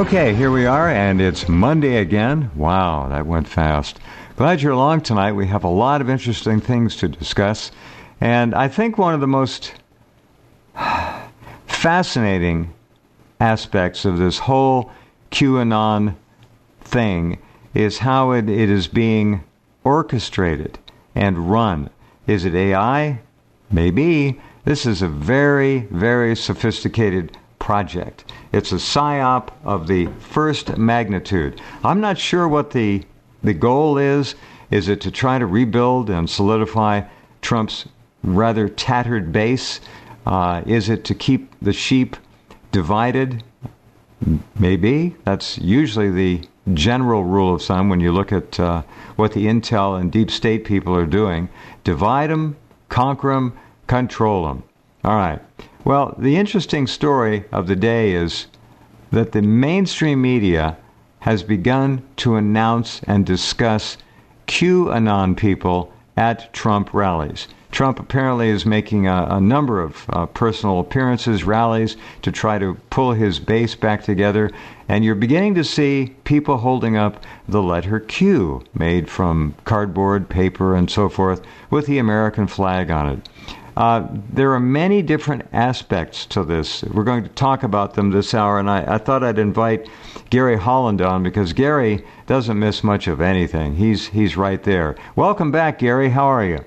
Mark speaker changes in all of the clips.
Speaker 1: Okay, here we are, and it's Monday again. Wow, that went fast. Glad you're along tonight. We have a lot of interesting things to discuss. And I think one of the most fascinating aspects of this whole QAnon thing is how it is being orchestrated and run. Is it AI? Maybe. This is a very, very sophisticated project. It's a psyop of the first magnitude. I'm not sure what the goal is. Is it to try to rebuild and solidify Trump's rather tattered base? Is it to keep the sheep divided? Maybe. That's usually the general rule of thumb when you look at what the intel and deep state people are doing. Divide them, conquer them, control them. All right. Well, the interesting story of the day is that the mainstream media has begun to announce and discuss QAnon people at Trump rallies. Trump apparently is making a number of personal appearances, rallies, to try to pull his base back together. And you're beginning to see people holding up the letter Q, made from cardboard, paper, and so forth, with the American flag on it. There are many different aspects to this. We're going to talk about them this hour, and I thought I'd invite Gary Holland on, because Gary doesn't miss much of anything. He's right there. Welcome back, Gary. How are you?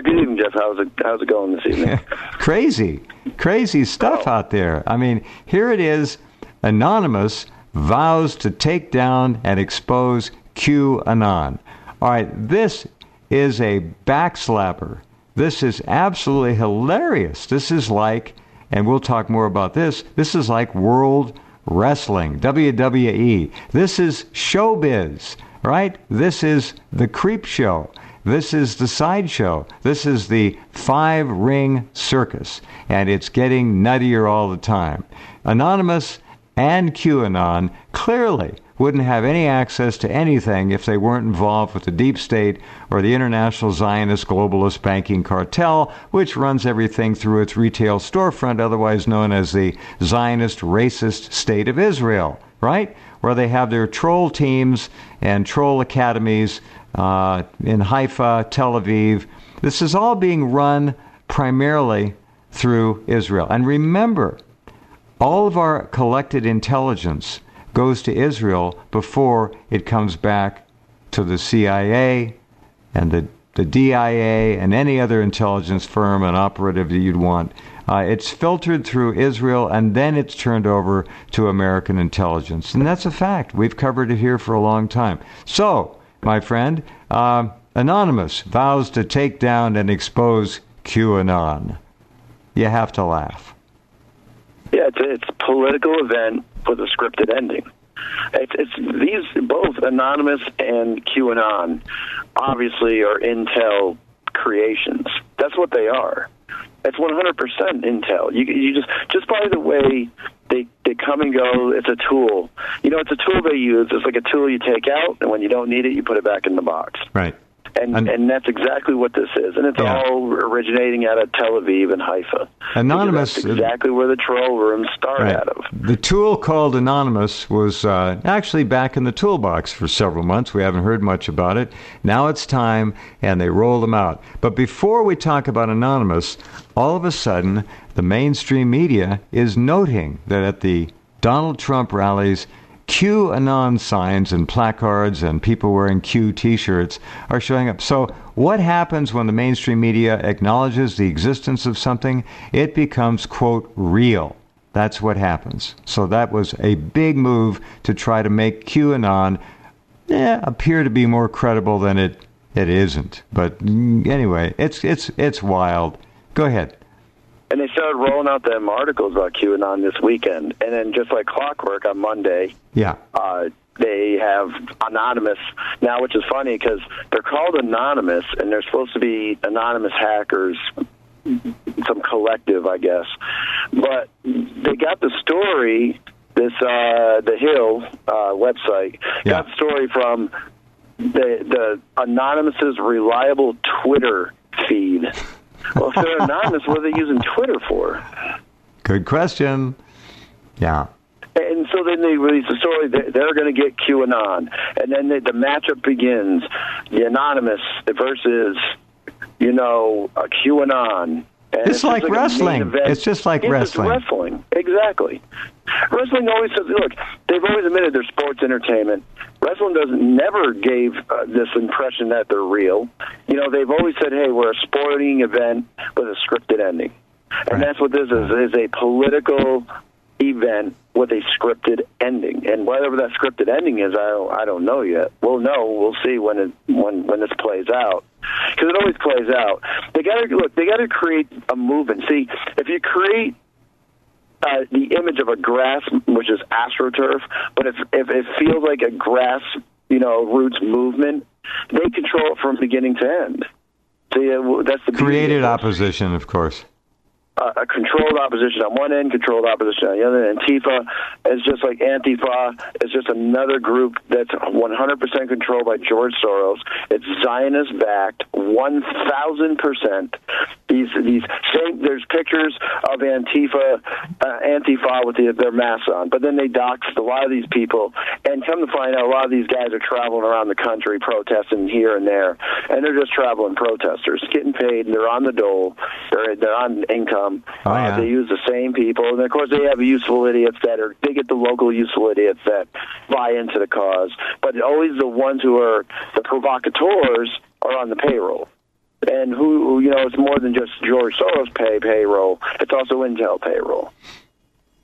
Speaker 2: Good evening, Jeff. How's it going this evening?
Speaker 1: Crazy stuff out there. I mean, here it is. Anonymous vows to take down and expose QAnon. All right, this is a backslapper. This is absolutely hilarious. This is like, and we'll talk more about this is like World Wrestling, WWE. This is showbiz, right? This is the creep show. This is the sideshow. This is the 5-ring circus, and it's getting nuttier all the time. Anonymous and QAnon clearly wouldn't have any access to anything if they weren't involved with the deep state or the international Zionist globalist banking cartel, which runs everything through its retail storefront, otherwise known as the Zionist racist state of Israel, right? Where they have their troll teams and troll academies in Haifa, Tel Aviv. This is all being run primarily through Israel. And remember, all of our collected intelligence goes to Israel before it comes back to the CIA and the DIA and any other intelligence firm and operative that you'd want. It's filtered through Israel, and then it's turned over to American intelligence. And that's a fact. We've covered it here for a long time. So, my friend, Anonymous vows to take down and expose QAnon. You have to laugh.
Speaker 2: Yeah, it's a political event with a scripted ending. It's these both Anonymous and QAnon obviously are intel creations. That's what they are. It's 100% intel. You just by the way they come and go. It's a tool. You know, it's a tool they use. It's like a tool you take out, and when you don't need it, you put it back in the box.
Speaker 1: Right.
Speaker 2: And that's exactly what this is. And it's all originating out of Tel Aviv and Haifa.
Speaker 1: Anonymous.
Speaker 2: That's exactly where the troll rooms start out of.
Speaker 1: The tool called Anonymous was actually back in the toolbox for several months. We haven't heard much about it. Now it's time, and they roll them out. But before we talk about Anonymous, all of a sudden, the mainstream media is noting that at the Donald Trump rallies, QAnon signs and placards and people wearing Q T-shirts are showing up. So what happens when the mainstream media acknowledges the existence of something? It becomes, quote, real. That's what happens. So that was a big move to try to make QAnon appear to be more credible than it isn't. But anyway, it's wild. Go ahead.
Speaker 2: And they started rolling out them articles about QAnon this weekend. And then just like clockwork on Monday, they have Anonymous now, which is funny because they're called Anonymous, and they're supposed to be anonymous hackers, some collective, I guess. But they got the story, the Hill website, got the story from the Anonymous's reliable Twitter feed. Well, if they're anonymous, what are they using Twitter for?
Speaker 1: Good question. Yeah.
Speaker 2: And so then they release the story that they're going to get QAnon. And then the matchup begins. The Anonymous versus, QAnon. And
Speaker 1: it's like wrestling. It's just like wrestling.
Speaker 2: It's wrestling. Exactly. Wrestling always says, look, they've always admitted they're sports entertainment. Wrestling never gave this impression that they're real. They've always said, hey, we're a sporting event with a scripted ending. And that's what this is a political event with a scripted ending. And whatever that scripted ending is, I don't know yet. We'll know. We'll see when this plays out. Because it always plays out. They got to create a movement. See, if you create the image of a grass, which is AstroTurf, but if it feels like a grass, roots movement, they control it from beginning to end. So, that's the
Speaker 1: created opposition, of course.
Speaker 2: A controlled opposition on one end, controlled opposition on the other. Antifa is just like Antifa. It's just another group that's 100% controlled by George Soros. It's Zionist-backed, 1,000%. There's pictures of Antifa with their masks on, but then they doxed a lot of these people, and come to find out, a lot of these guys are traveling around the country protesting here and there, and they're just traveling protesters, getting paid, and they're on the dole, they're on income. They use the same people, and of course they have useful idiots they get the local useful idiots that buy into the cause, but always the ones who are the provocateurs are on the payroll. And who it's more than just George Soros payroll, it's also Intel payroll.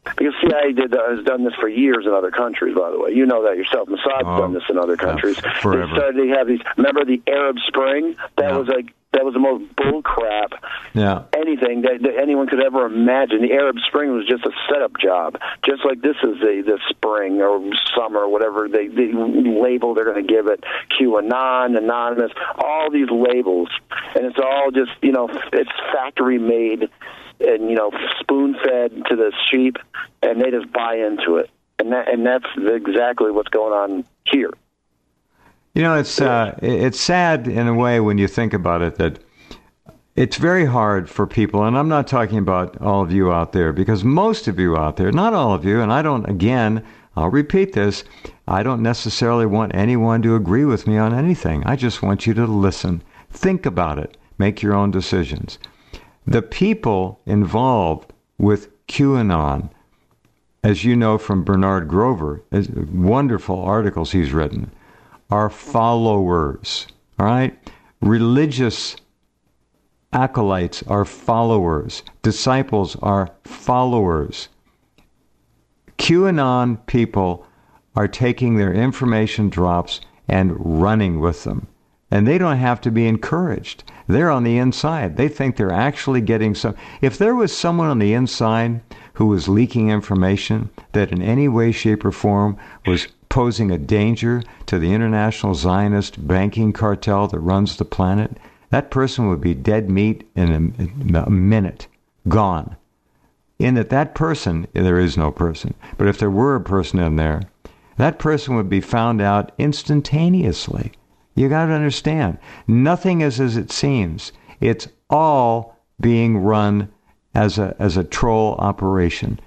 Speaker 2: Because CIA has done this for years in other countries, by the way. You know that yourself. Mossad's done this in other countries.
Speaker 1: Forever.
Speaker 2: They started to have these. Remember the Arab Spring? That was the most bull crap. Anything that anyone could ever imagine. The Arab Spring was just a setup job, just like this is the spring or summer, whatever the label they're going to give it. QAnon, Anonymous, all these labels, and it's all just it's factory made. And spoon-fed to the sheep, and they just buy into it, and that's exactly what's going on here.
Speaker 1: It's sad in a way when you think about it that it's very hard for people, and I'm not talking about all of you out there, because most of you out there, not all of you, and I'll repeat this, I don't necessarily want anyone to agree with me on anything. I just want you to listen, think about it, make your own decisions. The people involved with QAnon, as you know from Bernard Grover, wonderful articles he's written, are followers, all right? Religious acolytes are followers. Disciples are followers. QAnon people are taking their information drops and running with them. And they don't have to be encouraged. They're on the inside. They think they're actually getting some. If there was someone on the inside who was leaking information that in any way, shape, or form was posing a danger to the international Zionist banking cartel that runs the planet, that person would be dead meat in a minute, gone. In that person, there is no person. But if there were a person in there, that person would be found out instantaneously. You got to understand, nothing is as it seems. It's all being run as a troll operation.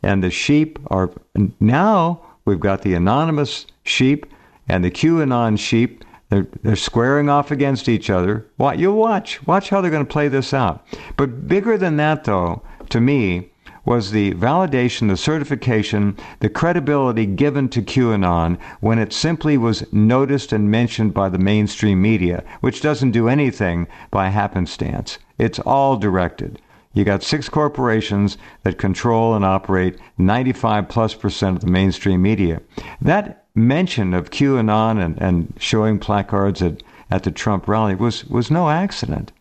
Speaker 1: And the sheep are, now we've got the anonymous sheep and the QAnon sheep. They're squaring off against each other. You'll watch how they're going to play this out. But bigger than that, though, to me, was the validation, the certification, the credibility given to QAnon when it simply was noticed and mentioned by the mainstream media, which doesn't do anything by happenstance. It's all directed. You got 6 corporations that control and operate 95+% of the mainstream media. That mention of QAnon and showing placards at the Trump rally was no accident.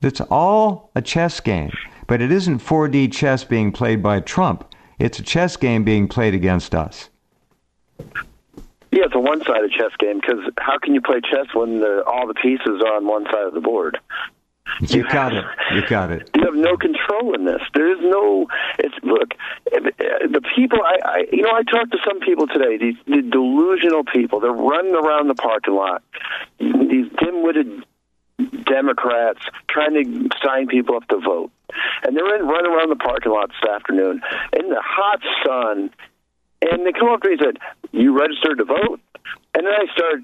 Speaker 1: It's all a chess game. But it isn't 4D chess being played by Trump. It's a chess game being played against us.
Speaker 2: Yeah, it's a one-sided chess game, because how can you play chess when all the pieces are on one side of the board?
Speaker 1: You got it.
Speaker 2: You have no control in this. There is no. Look, the people. I talked to some people today. These delusional people. They're running around the parking lot. These dim-witted Democrats trying to sign people up to vote. And they're running around the parking lot this afternoon in the hot sun, And they come up to me and said, "You registered to vote?" And then I start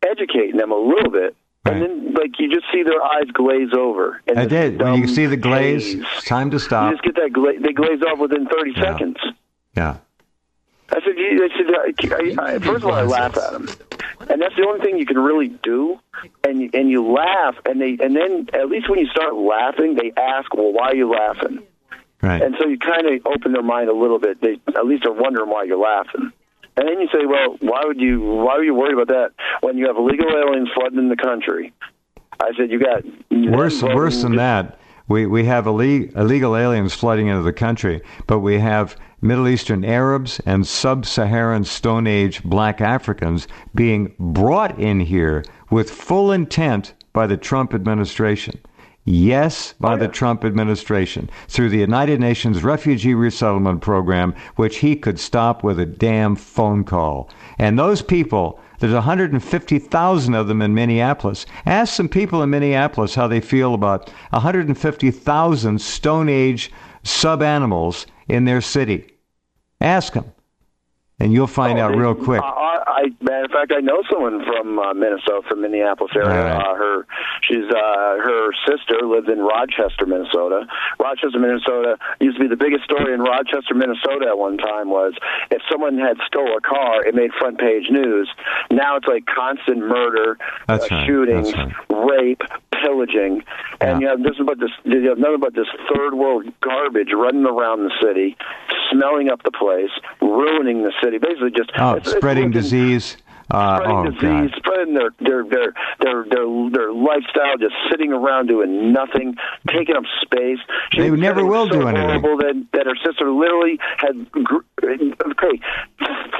Speaker 2: educating them a little bit. Right. And then, like, you just see their eyes glaze over. And
Speaker 1: I did. When you see the glaze, it's time to stop.
Speaker 2: You just get that they glaze off within 30 seconds.
Speaker 1: Yeah.
Speaker 2: I said, first of all, I laugh at them. And that's the only thing you can really do. And you laugh, and then at least when you start laughing, they ask, "Well, why are you laughing?"
Speaker 1: Right.
Speaker 2: And so you kind of open their mind a little bit. They at least are wondering why you're laughing. And then you say, "Well, why are you worried about that when you have illegal aliens flooding in the country?" I said, "You got
Speaker 1: worse than that. We have illegal aliens flooding into the country, but we have Middle Eastern Arabs and Sub-Saharan Stone Age Black Africans being brought in here with full intent by the Trump administration." Yes, by the Trump administration, through the United Nations Refugee Resettlement Program, which he could stop with a damn phone call. And those people, there's 150,000 of them in Minneapolis. Ask some people in Minneapolis how they feel about 150,000 Stone Age sub-animals in their city. Ask them, and you'll find out real quick.
Speaker 2: Matter of fact, I know someone from Minnesota, from Minneapolis area.
Speaker 1: Right.
Speaker 2: Her sister lived in Rochester, Minnesota. Rochester, Minnesota used to be the biggest story in Rochester, Minnesota at one time was if someone had stole a car, it made front page news. Now it's like constant murder, shootings, rape, pillaging, and you have nothing but this third world garbage running around the city, smelling up the place, ruining the city. Basically, just
Speaker 1: spreading disease.
Speaker 2: Spreading their lifestyle, just sitting around doing nothing, taking up space.
Speaker 1: They never will do anything.
Speaker 2: That her sister literally had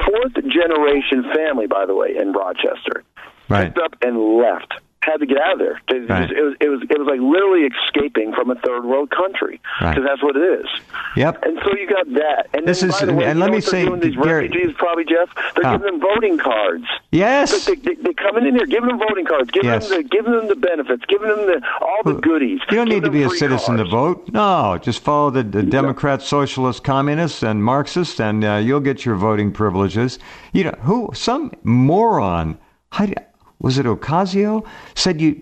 Speaker 2: fourth generation family, by the way, in Rochester, picked up and left. Had to get out of there. It was like literally escaping from a third world country because that's what it is.
Speaker 1: Yep.
Speaker 2: And so you got that. And
Speaker 1: this is,
Speaker 2: and
Speaker 1: let me say,
Speaker 2: these refugees, probably Jeff, they're giving them voting cards.
Speaker 1: Yes.
Speaker 2: They're coming in here, giving them voting cards, giving them the benefits, giving them all the goodies.
Speaker 1: You don't need to be a citizen to vote. No, just follow the Democrats, Socialists, Communists, and Marxists, and you'll get your voting privileges. You know, some moron. Was it Ocasio? Said you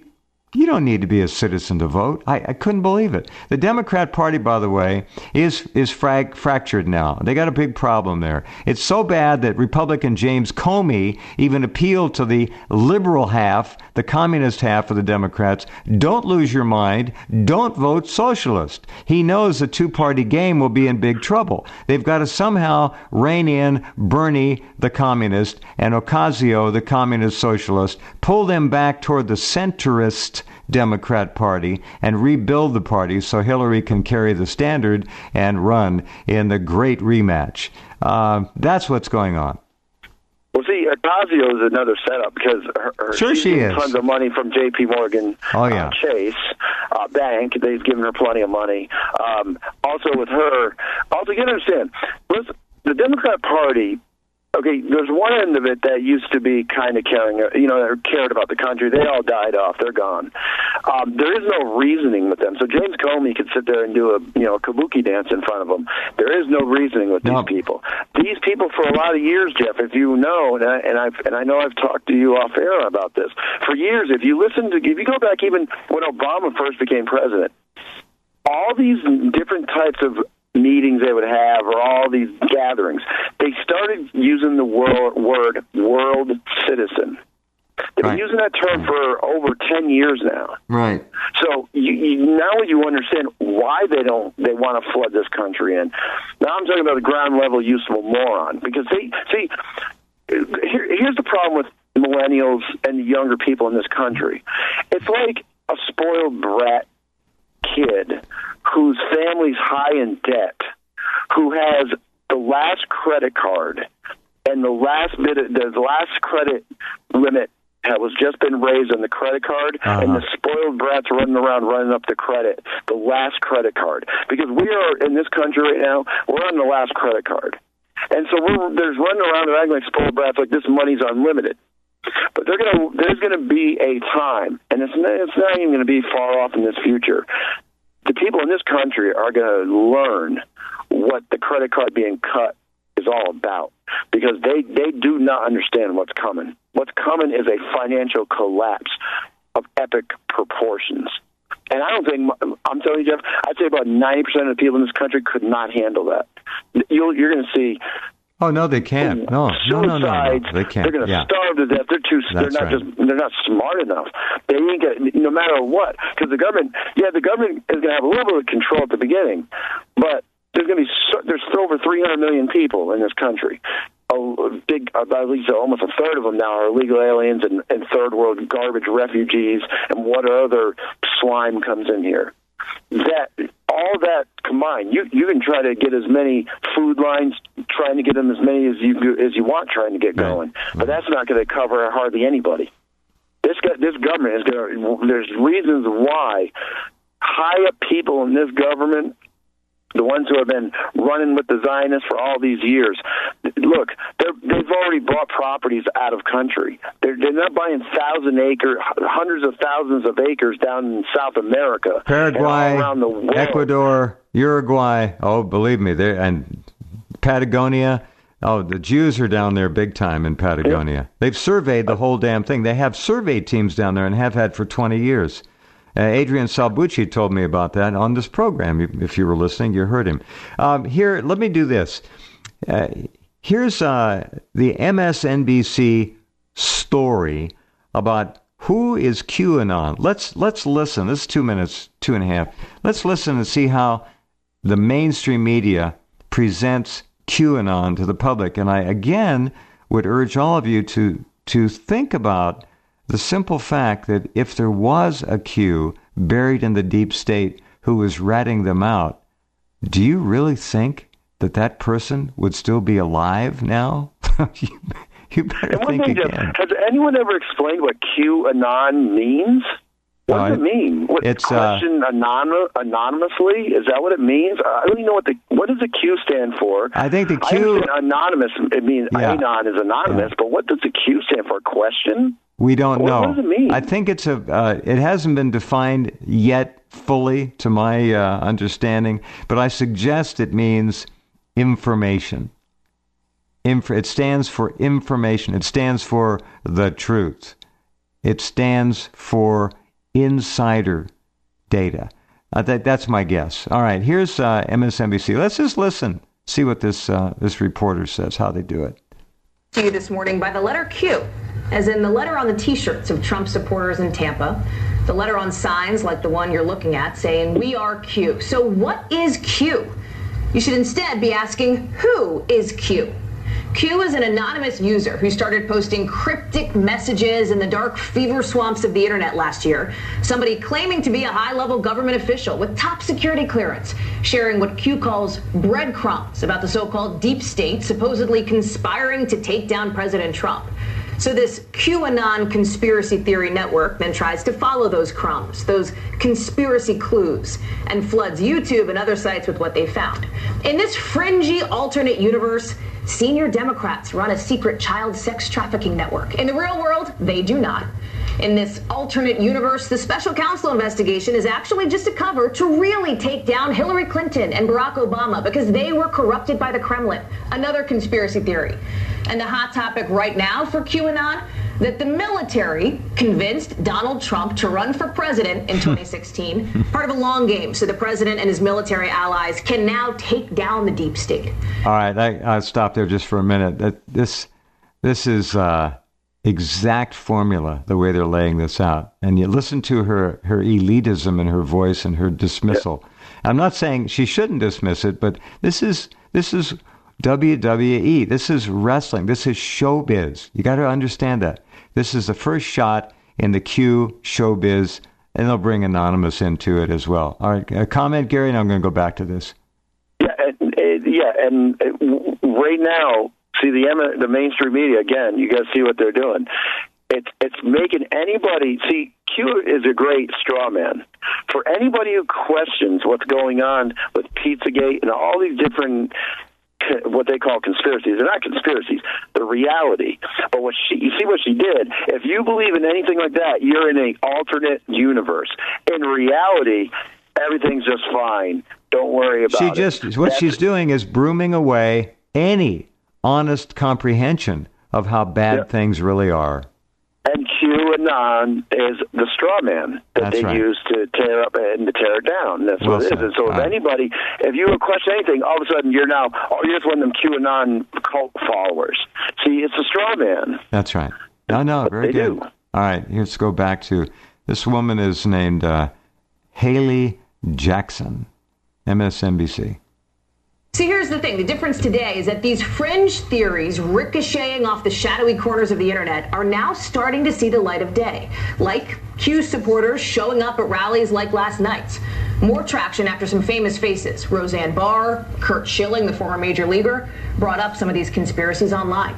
Speaker 1: don't need to be a citizen to vote. I couldn't believe it. The Democrat Party, by the way, is fractured now. They got a big problem there. It's so bad that Republican James Comey even appealed to the liberal half, the communist half of the Democrats. Don't lose your mind. Don't vote socialist. He knows the two-party game will be in big trouble. They've got to somehow rein in Bernie, the communist, and Ocasio, the communist socialist, pull them back toward the centrist Democrat Party and rebuild the party so Hillary can carry the standard and run in the great rematch. That's what's going on.
Speaker 2: Well, see, Ocasio is another setup because she's getting tons of money from J.P. Morgan Chase Bank. They've given her plenty of money. Also with her, you gotta understand, listen, the Democrat Party, okay, there's one end of it that used to be kind of caring, that cared about the country. They all died off. They're gone. There is no reasoning with them. So James Comey could sit there and do a kabuki dance in front of them. There is no reasoning with these people. These people, for a lot of years, Jeff, if you know, and I know I've talked to you off air about this, for years, if you go back even when Obama first became president, all these different types of meetings they would have or all these gatherings, they started using the word world citizen. They've been using that term for over 10 years now.
Speaker 1: Right.
Speaker 2: So now you understand why they want to flood this country in. Now I'm talking about the ground level useful moron, because here's the problem with millennials and the younger people in this country. It's like a spoiled brat kid whose family's high in debt, who has the last credit card and the last credit limit was just been raised on the credit card, and the spoiled brats running around running up the last credit card. Because we are, in this country right now, we're on the last credit card. And so there's running around and acting like spoiled brats like this money's unlimited. But there's going to be a time, and it's not even going to be far off in this future, the people in this country are going to learn what the credit card being cut is all about. because they do not understand what's coming. What's coming is a financial collapse of epic proportions. And I don't think, I'm telling you, Jeff, I'd say about 90% of the people in this country could not handle that. You're going to see.
Speaker 1: Oh, no, they can't. No. They can't.
Speaker 2: They're going to starve to death. They're not smart enough. They ain't get, no matter what. Because the government is going to have a little bit of control at the beginning, but there's going to be, there's over 300 million people in this country. At least almost a third of them now are illegal aliens and third world garbage refugees and what other slime comes in here. That all that combined, you can try to get as many food lines, trying to get them as many as you want, trying to get going, but that's not going to cover hardly anybody. This government is going to. There's reasons why high up people in this government, the ones who have been running with the Zionists for all these years, look, they've already bought properties out of country. They're not buying hundreds of thousands of acres down in South America,
Speaker 1: Paraguay,
Speaker 2: around the world.
Speaker 1: Ecuador, Uruguay. Oh, believe me, and Patagonia. Oh, the Jews are down there big time in Patagonia. Yeah. They've surveyed the whole damn thing. They have survey teams down there and have had for 20 years. Adrian Salbucci told me about that on this program. If you were listening, you heard him. Here, let me do this. Here's the MSNBC story about who is QAnon. Let's listen. This is 2 minutes, 2.5. Let's listen and see how the mainstream media presents QAnon to the public. And I, again, would urge all of you to think about the simple fact that if there was a Q buried in the deep state who was ratting them out, do you really think that person would still be alive now? you better think again.
Speaker 2: Has anyone ever explained what QAnon means? What does it mean? Question anonymously? Is that what it means? I don't even know what does the Q stand for.
Speaker 1: I think the Q...
Speaker 2: anonymous, it means anon is anonymous, but what does the Q stand for? Question?
Speaker 1: We don't know.
Speaker 2: What does it mean?
Speaker 1: I think it's it hasn't been defined yet fully to my understanding, but I suggest it means information. It stands for information. It stands for the truth. It stands for insider data. That's my guess. All right, here's MSNBC. Let's just listen, see what this reporter says, how they do it.
Speaker 3: To you this morning by the letter Q, as in the letter on the T-shirts of Trump supporters in Tampa, the letter on signs like the one you're looking at saying, "We are Q." So what is Q? You should instead be asking, who is Q? Q is an anonymous user who started posting cryptic messages in the dark fever swamps of the internet last year. Somebody claiming to be a high-level government official with top security clearance, sharing what Q calls breadcrumbs about the so-called deep state supposedly conspiring to take down President Trump. So this QAnon conspiracy theory network then tries to follow those crumbs, those conspiracy clues, and floods YouTube and other sites with what they found. In this fringy alternate universe, senior Democrats run a secret child sex trafficking network. In the real world, they do not. In this alternate universe, the special counsel investigation is actually just a cover to really take down Hillary Clinton and Barack Obama because they were corrupted by the Kremlin. Another conspiracy theory. And the hot topic right now for QAnon, that the military convinced Donald Trump to run for president in 2016, part of a long game, so the president and his military allies can now take down the deep state.
Speaker 1: All right, I'll stop there just for a minute. This is exact formula, the way they're laying this out. And you listen to her elitism in her voice and her dismissal. Yeah. I'm not saying she shouldn't dismiss it, but this is WWE. This is wrestling. This is showbiz. You got to understand that. This is the first shot in the Q showbiz, and they'll bring Anonymous into it as well. All right, a comment, Gary, and I'm going to go back to this.
Speaker 2: And right now, see the mainstream media again. You guys see what they're doing. It's making anybody see. Q is a great straw man for anybody who questions what's going on with Pizzagate and all these different, what they call conspiracies. They're not conspiracies. They're reality. But you see what she did? If you believe in anything like that, you're in an alternate universe. In reality, everything's just fine. Don't worry about
Speaker 1: it. She's doing is brooming away any honest comprehension of how bad things really are.
Speaker 2: And QAnon is the straw man that they use to tear up and to tear it down. That's what it is. And so if you question anything, all of a sudden you're just one of them QAnon cult followers. See, it's a straw man.
Speaker 1: That's right. No, very good. All right, let's go back to, this woman is named Haley Jackson, MSNBC.
Speaker 3: See, here's the thing. The difference today is that these fringe theories ricocheting off the shadowy corners of the internet are now starting to see the light of day. Like Q supporters showing up at rallies like last night's. More traction after some famous faces. Roseanne Barr, Curt Schilling, the former major leaguer, brought up some of these conspiracies online.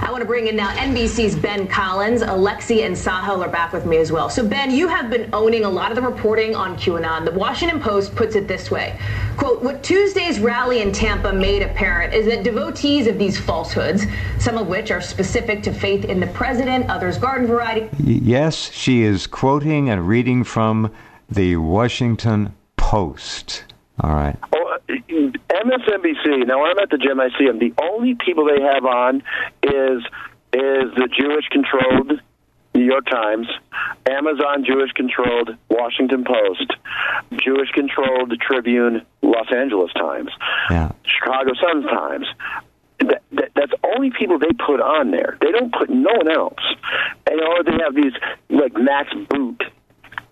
Speaker 3: I want to bring in now NBC's Ben Collins. Alexi and Sahil are back with me as well. So, Ben, you have been owning a lot of the reporting on QAnon. The Washington Post puts it this way, quote, what Tuesday's rally in Tampa made apparent is that devotees of these falsehoods, some of which are specific to faith in the president, others garden variety.
Speaker 1: Yes, she is quoting and reading from the Washington Post. All right.
Speaker 2: MSNBC, now when I'm at the gym, I see them. The only people they have on is the Jewish-controlled New York Times, Amazon Jewish-controlled Washington Post, Jewish-controlled Tribune Los Angeles Times, Chicago Sun-Times. That's only people they put on there. They don't put no one else. And they have these, like Max Boot,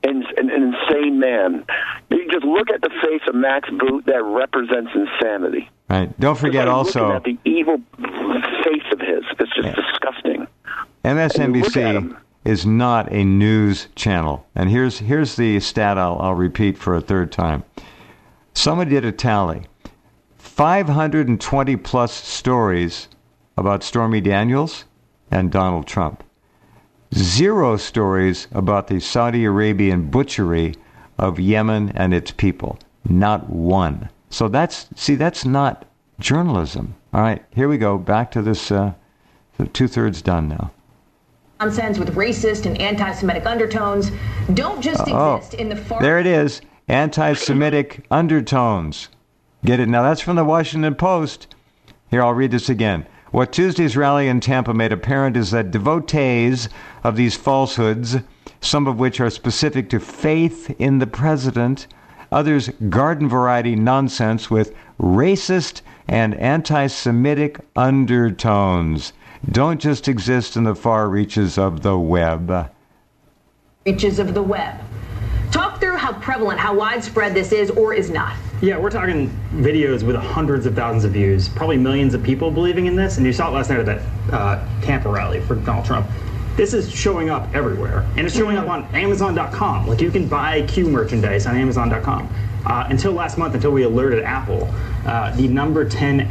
Speaker 2: an insane man. You just look at the face of Max Boot, that represents insanity.
Speaker 1: Right. Don't forget also
Speaker 2: at the evil face of his. It's just disgusting.
Speaker 1: MSNBC is not a news channel. And here's the stat I'll repeat for a third time. Somebody did a tally. 520 plus stories about Stormy Daniels and Donald Trump. 0 stories about the Saudi Arabian butchery of Yemen and its people. Not one. So that's not journalism. All right, here we go. Back to this, 2/3 done now.
Speaker 3: Nonsense with racist and anti-Semitic undertones don't just exist in the far...
Speaker 1: There it is. Anti-Semitic undertones. Get it? Now, that's from the Washington Post. Here, I'll read this again. What Tuesday's rally in Tampa made apparent is that devotees of these falsehoods, some of which are specific to faith in the president, others garden variety nonsense with racist and anti-Semitic undertones, don't just exist in the far reaches of the web.
Speaker 3: Reaches of the web. Talk through how prevalent, how widespread this is or is not.
Speaker 4: Yeah, we're talking videos with hundreds of thousands of views, probably millions of people believing in this, and you saw it last night at that Tampa rally for Donald Trump. This is showing up everywhere, and it's showing up on Amazon.com. Like, you can buy Q merchandise on Amazon.com. Until last month, until we alerted Apple, the number 10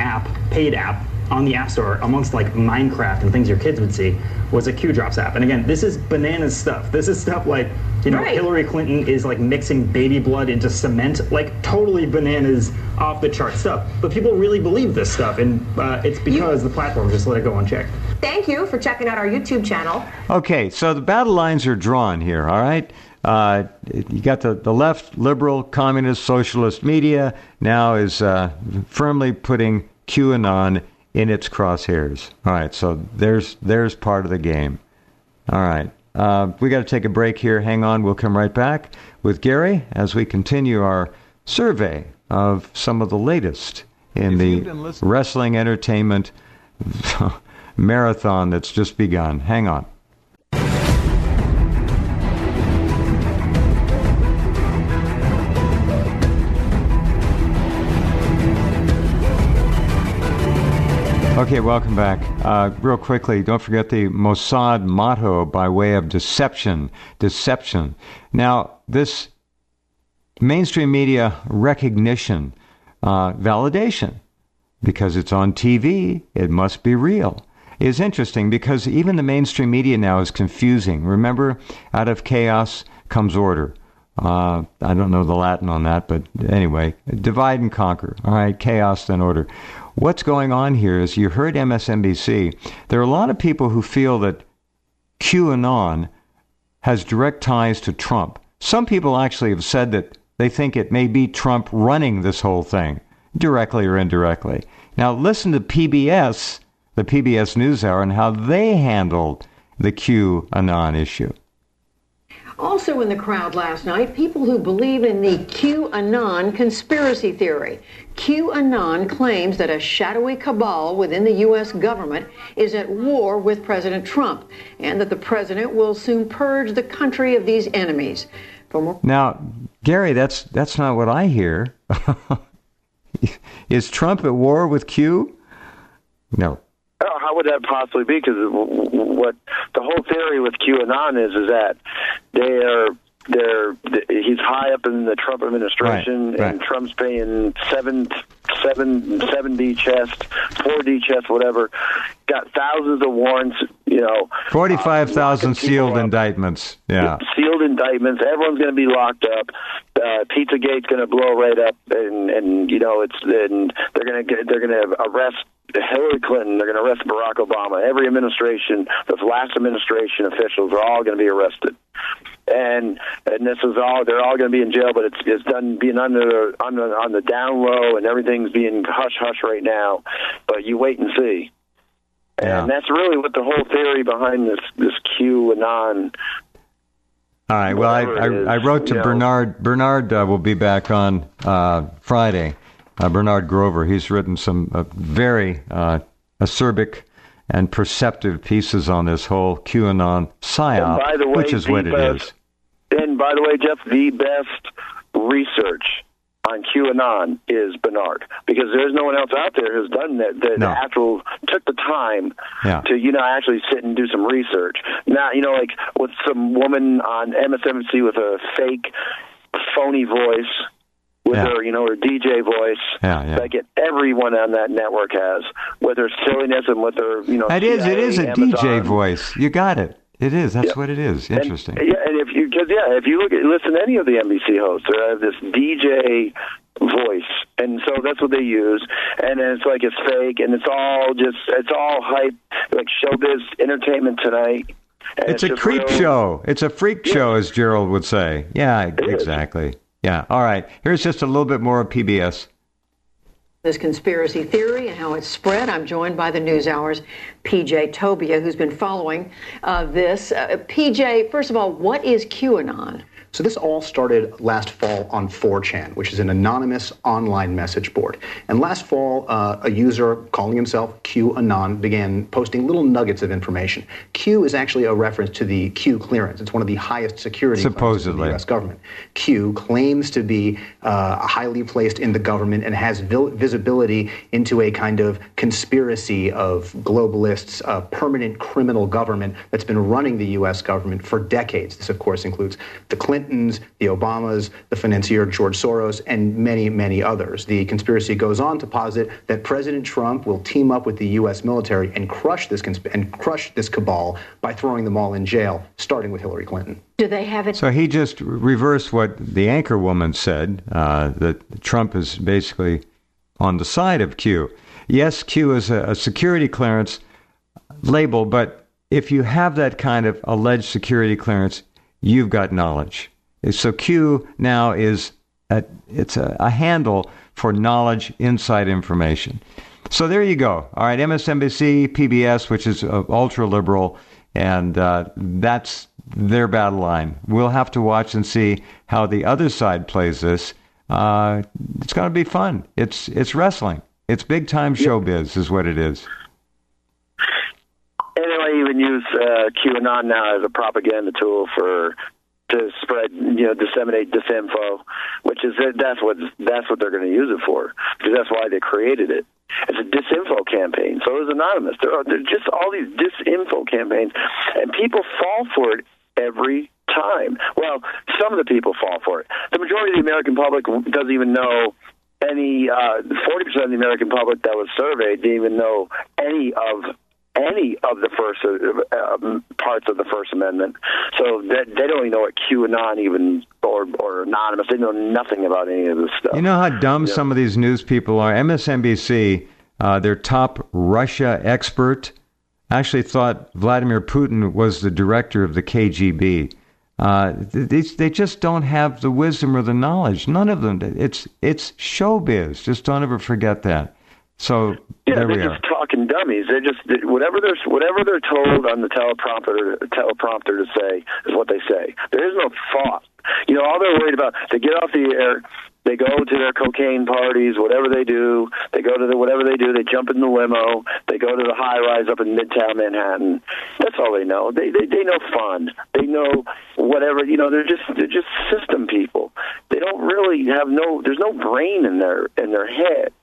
Speaker 4: paid app on the App Store, amongst like Minecraft and things your kids would see, was a Q Drops app. And again, this is bananas stuff. This is stuff like, Hillary Clinton is like mixing baby blood into cement, like totally bananas, off the chart stuff. But people really believe this stuff, and it's because the platform just let it go unchecked.
Speaker 3: Thank you for checking out our YouTube channel.
Speaker 1: Okay, so the battle lines are drawn here, all right? You got the left, liberal, communist, socialist media now is firmly putting QAnon in its crosshairs. All right, so there's part of the game. All right, we got to take a break here. Hang on, we'll come right back with Gary as we continue our survey of some of the latest in the wrestling entertainment marathon that's just begun. Hang on. Okay, welcome back. Real quickly, don't forget the Mossad motto by way of deception. Deception. Now, this mainstream media recognition, validation, because it's on TV, it must be real, is interesting because even the mainstream media now is confusing. Remember, out of chaos comes order. I don't know the Latin on that, but anyway, divide and conquer. All right, chaos then order. What's going on here is, you heard MSNBC, there are a lot of people who feel that QAnon has direct ties to Trump. Some people actually have said that they think it may be Trump running this whole thing, directly or indirectly. Now listen to PBS the PBS NewsHour and how they handled the QAnon issue.
Speaker 5: Also in the crowd last night, people who believe in the QAnon conspiracy theory. QAnon claims that a shadowy cabal within the U.S. government is at war with President Trump, and that the president will soon purge the country of these enemies.
Speaker 1: Now, Gary, that's not what I hear. Is Trump at war with Q? No.
Speaker 2: Oh, how would that possibly be? Because what the whole theory with QAnon is that he's high up in the Trump administration,
Speaker 1: right.
Speaker 2: and Trump's paying 7D chest, 4D chest, whatever. Got thousands of warrants,
Speaker 1: 45,000 sealed indictments. Yeah,
Speaker 2: sealed indictments. Everyone's going to be locked up. Pizzagate's going to blow right up, and they're going to arrest Hillary Clinton. They're going to arrest Barack Obama. Every administration, the last administration officials are all going to be arrested. And this is all, they're all going to be in jail, but it's done being on the down low, and everything's being hush-hush right now. But you wait and see.
Speaker 1: Yeah.
Speaker 2: And that's really what the whole theory behind this QAnon.
Speaker 1: All right. Well, I wrote to Bernard. Bernard will be back on Friday. Bernard Grover. He's written some very acerbic and perceptive pieces on this whole QAnon psyop, which is what it is.
Speaker 2: And by the way, Jeff, the best research on QAnon is Bernard, because there's no one else out there who's done that. Took the time to actually sit and do some research. Now, like with some woman on MSNBC with a fake, phony voice. With her, her DJ voice, that everyone on that network has, with her silliness and with her,
Speaker 1: It is a Amazon. DJ voice. You got it. It is. That's what it is. Interesting.
Speaker 2: And if you listen to any of the NBC hosts, they have this DJ voice, and so that's what they use. And it's like it's fake, and it's all hype, like showbiz entertainment tonight.
Speaker 1: It's a creep show. It's a freak show, as Gerald would say. Yeah, exactly. Yeah. All right. Here's just a little bit more of PBS.
Speaker 5: This conspiracy theory and how it's spread. I'm joined by the NewsHour's PJ Tobia, who's been following this. PJ, first of all, what is QAnon?
Speaker 6: So this all started last fall on 4chan, which is an anonymous online message board. And last fall, a user calling himself QAnon began posting little nuggets of information. Q is actually a reference to the Q clearance. It's one of the highest security clearances in the U.S. government. Q claims to be highly placed in the government and has visibility into a kind of conspiracy of globalists, a permanent criminal government that's been running the U.S. government for decades. This, of course, includes the Clintons, the Obamas, the financier George Soros, and many, many others. The conspiracy goes on to posit that President Trump will team up with the U.S. military and crush this cabal by throwing them all in jail, starting with Hillary Clinton.
Speaker 5: Do they have it?
Speaker 1: So he just reversed what the anchor woman said, that Trump is basically on the side of Q. Yes, Q is a security clearance label, but if you have that kind of alleged security clearance, you've got knowledge. So Q now is it's a handle for knowledge, inside information. So there you go. All right, MSNBC, PBS, which is ultra-liberal, and that's their battle line. We'll have to watch and see how the other side plays this. It's going to be fun. It's wrestling. It's big-time showbiz is what it is.
Speaker 2: And they even use QAnon now as a propaganda tool to spread, disseminate disinfo, which is that's what they're going to use it for, because that's why they created it. It's a disinfo campaign. So it was anonymous. There are just all these disinfo campaigns, and people fall for it every time. Well, some of the people fall for it. The majority of the American public doesn't even know any. 40% of the American public that was surveyed didn't even know any of the first parts of the First Amendment. So they don't even know what QAnon even or anonymous. They know nothing about any of this stuff.
Speaker 1: You know how dumb some of these news people are? MSNBC, their top Russia expert, actually thought Vladimir Putin was the director of the KGB. They just don't have the wisdom or the knowledge. None of them. It's showbiz. Just don't ever forget that. So
Speaker 2: yeah,
Speaker 1: there we
Speaker 2: they're
Speaker 1: are.
Speaker 2: just talking dummies. They're just whatever they're told on the teleprompter to say is what they say. There is no thought. You know, all they're worried about, they get off the air, they go to their cocaine parties, whatever they do. They go to whatever they do. They jump in the limo. They go to the high rise up in Midtown Manhattan. That's all they know. They know fun. They know whatever. You know, they're just system people. They don't really have there's no brain in their head.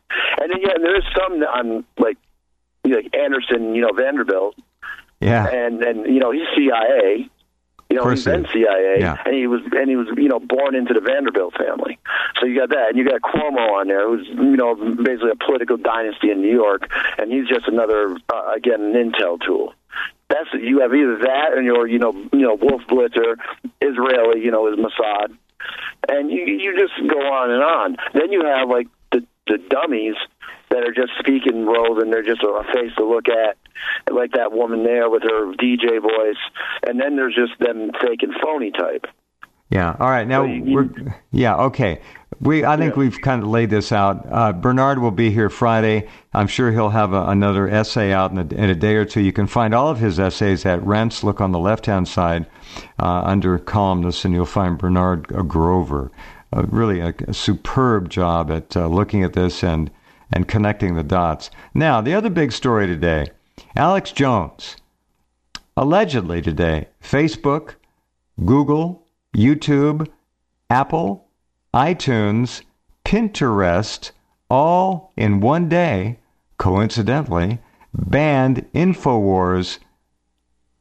Speaker 2: And then, yeah, there is some on like Anderson, Vanderbilt.
Speaker 1: Yeah.
Speaker 2: And he's CIA. He's been CIA,
Speaker 1: yeah.
Speaker 2: and he was born into the Vanderbilt family. So you got that, and you got Cuomo on there, who's basically a political dynasty in New York, and he's just another again an intel tool. You have either that, and Wolf Blitzer, Israeli, is Mossad, and you just go on and on. Then you have like the dummies that are just speaking roles, and they're just a face to look at, like that woman there with her DJ voice, and then there's just them fake and phony type.
Speaker 1: Yeah. All right. Now okay. I think we've kind of laid this out. Bernard will be here Friday. I'm sure he'll have another essay out in a day or two. You can find all of his essays at Rense. Look on the left-hand side under columnists, and you'll find Bernard Grover. Really a superb job at looking at this and connecting the dots. Now, the other big story today, Alex Jones, allegedly today, Facebook, Google, YouTube, Apple, iTunes, Pinterest, all in one day, coincidentally, banned InfoWars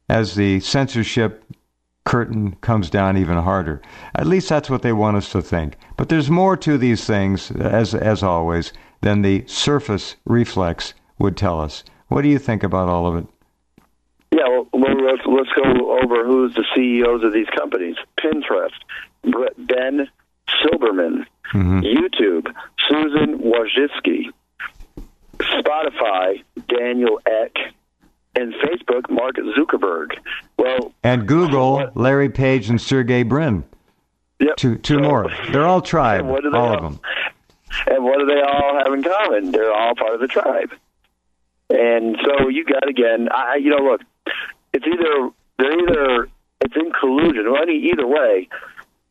Speaker 1: as the censorship curtain comes down even harder. At least that's what they want us to think. But there's more to these things, as always, than the surface reflex would tell us. What do you think about all of it?
Speaker 2: Yeah, well let's go over who's the CEOs of these companies. Pinterest, Ben Silbermann. Mm-hmm. YouTube, Susan Wojcicki. Spotify, Daniel Ek. And Facebook, Mark Zuckerberg. Well,
Speaker 1: and Google, Larry Page and Sergey Brin.
Speaker 2: Yep.
Speaker 1: Two more. They're all tribe, all of them.
Speaker 2: And what do they all have in common? They're all part of the tribe. And so you got, again, look, it's in collusion. Well, either way,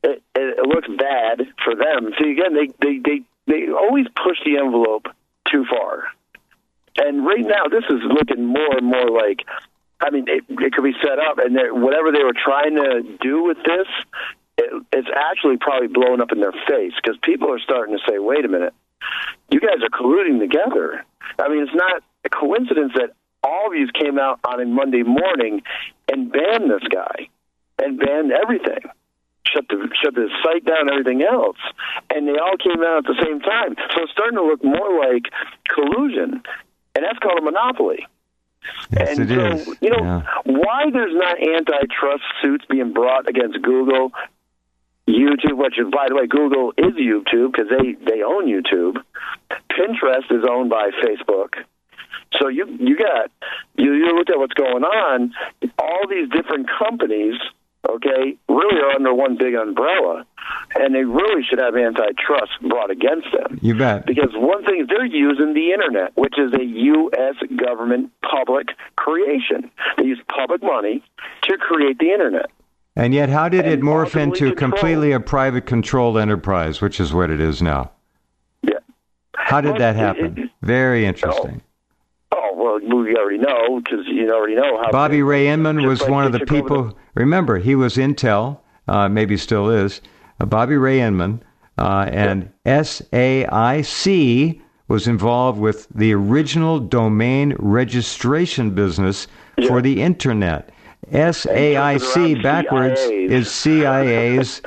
Speaker 2: it looks bad for them. See, again, they always push the envelope too far. And right now, this is looking more and more like, it could be set up, and whatever they were trying to do with this, it's actually probably blown up in their face, because people are starting to say, wait a minute, you guys are colluding together. It's not a coincidence that all of you came out on a Monday morning and banned this guy, and banned everything. Shut the site down, everything else. And they all came out at the same time. So it's starting to look more like collusion. And that's called a monopoly.
Speaker 1: Yes,
Speaker 2: and
Speaker 1: it is.
Speaker 2: Why there's not antitrust suits being brought against Google, YouTube, which, by the way, Google is YouTube because they own YouTube. Pinterest is owned by Facebook. So you look at what's going on, all these different companies, okay, really are under one big umbrella, and they really should have antitrust brought against them.
Speaker 1: You bet.
Speaker 2: Because one thing is they're using the Internet, which is a U.S. government public creation. They use public money to create the Internet.
Speaker 1: And yet, how did it morph into completely a private controlled enterprise, which is what it is now?
Speaker 2: Yeah.
Speaker 1: How did that happen? Very interesting.
Speaker 2: Well, we already know, because you already know how...
Speaker 1: Bobby Ray Inman was one of the people... Remember, he was Intel, maybe still is. Bobby Ray Inman, and SAIC was involved with the original domain registration business for the Internet. SAIC backwards is CIA's.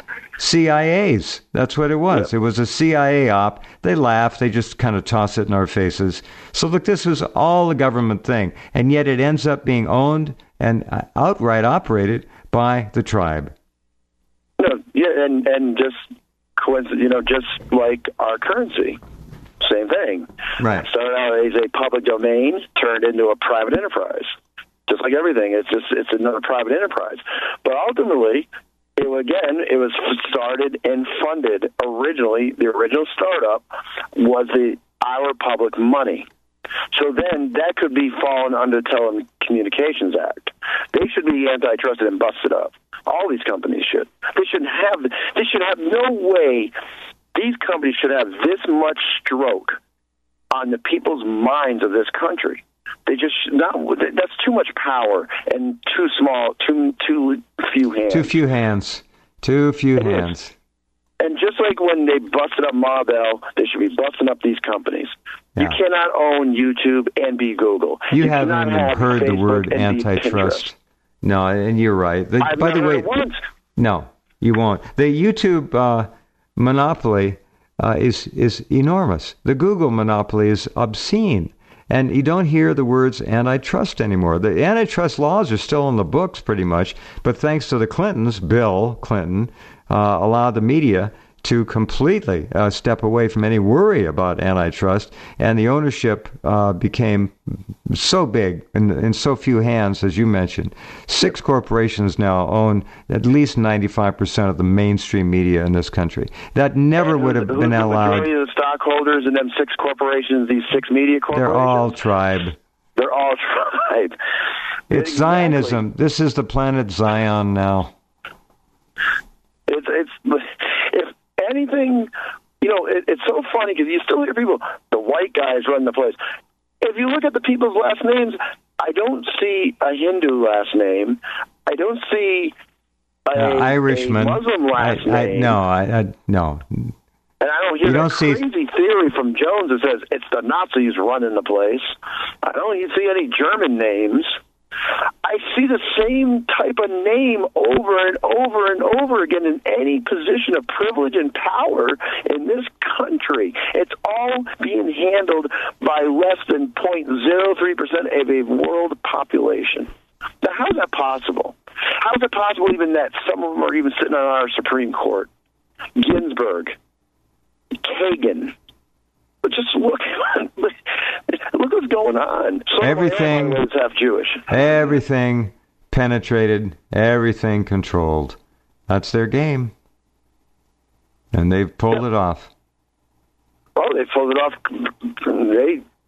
Speaker 1: That's what it was. Yep. It was a CIA op. They laugh. They just kind of toss it in our faces. So look, this was all a government thing, and yet it ends up being owned and outright operated by the tribe.
Speaker 2: No, yeah, and just coincidence, just like our currency, same thing.
Speaker 1: Right.
Speaker 2: Started out as a public domain, turned into a private enterprise. Just like everything, it's another private enterprise. But ultimately, it was started and funded originally. The original startup was our public money. So then that could be fallen under Telecommunications Act. They should be antitrusted and busted up. All these companies should. They should have no way. These companies should have this much stroke on the people's minds of this country. They just not. That's too much power and too small. Too few hands.
Speaker 1: Too few hands. Too few hands.
Speaker 2: And just like when they busted up Ma Bell, they should be busting up these companies. Yeah. You cannot own YouTube and be Google.
Speaker 1: You haven't even heard the word antitrust. No, and you're right. By the way, no, you won't. The YouTube monopoly is enormous. The Google monopoly is obscene. And you don't hear the words antitrust anymore. The antitrust laws are still in the books pretty much, but thanks to the Clintons, Bill Clinton, allowed the media to completely step away from any worry about antitrust, and the ownership became so big in so few hands, as you mentioned. 6 corporations now own at least 95% of the mainstream media in this country. That never would have been allowed.
Speaker 2: The majority of the stockholders in them 6 corporations, these 6 media corporations?
Speaker 1: They're all tribe.
Speaker 2: They're all tribe.
Speaker 1: It's exactly. Zionism. This is the planet Zion now.
Speaker 2: It's if anything, it's so funny because you still hear people, the white guys run the place. If you look at the people's last names, I don't see a Hindu last name. I don't see
Speaker 1: Irishman.
Speaker 2: A Muslim last name.
Speaker 1: No.
Speaker 2: And I don't hear that crazy theory from Jones that says it's the Nazis running the place. I don't even see any German names. I see the same type of name over and over and over again in any position of privilege and power in this country. It's all being handled by less than 0.03% of a world population. Now, how is that possible? How is it possible even that some of them are even sitting on our Supreme Court? Ginsburg, Kagan. But just look what's going on.
Speaker 1: Everything
Speaker 2: is half Jewish.
Speaker 1: Everything penetrated, everything controlled. That's their game, and they've pulled it off.
Speaker 2: Oh, they pulled it off.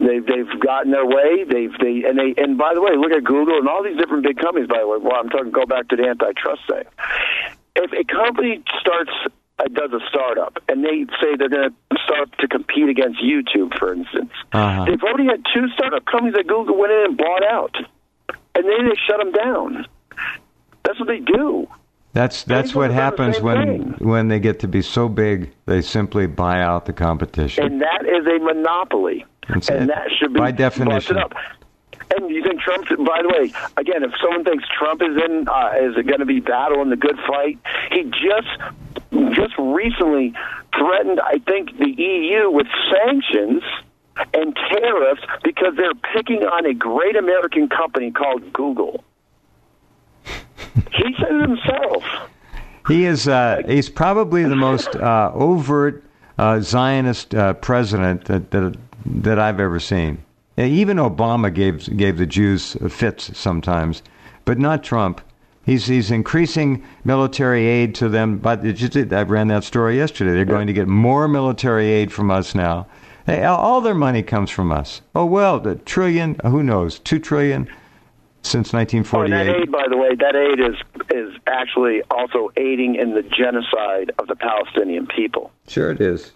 Speaker 2: They've gotten their way. And by the way, look at Google and all these different big companies. By the way, well, I'm talking. Go back to the antitrust thing. If a company does a startup, and they say they're going to start to compete against YouTube, for instance. They've already had 2 startup companies that Google went in and bought out, and then they shut them down. That's what they do.
Speaker 1: That's what happens when they get to be so big, they simply buy out the competition.
Speaker 2: And that is a monopoly. That should be
Speaker 1: by definition.
Speaker 2: Busted up. And you think Trump? By the way, again, if someone thinks Trump is going to be battling the good fight, he just recently threatened, I think, the EU with sanctions and tariffs because they're picking on a great American company called Google. He said it himself.
Speaker 1: He is. He's probably the most overt Zionist president that I've ever seen. Even Obama gave the Jews fits sometimes, but not Trump. He's increasing military aid to them. But I ran that story yesterday. They're going to get more military aid from us now. Hey, all their money comes from us. Oh, well, the trillion, who knows, 2 trillion since 1948.
Speaker 2: And that aid, by the way, that aid is actually also aiding in the genocide of the Palestinian people.
Speaker 1: Sure it is.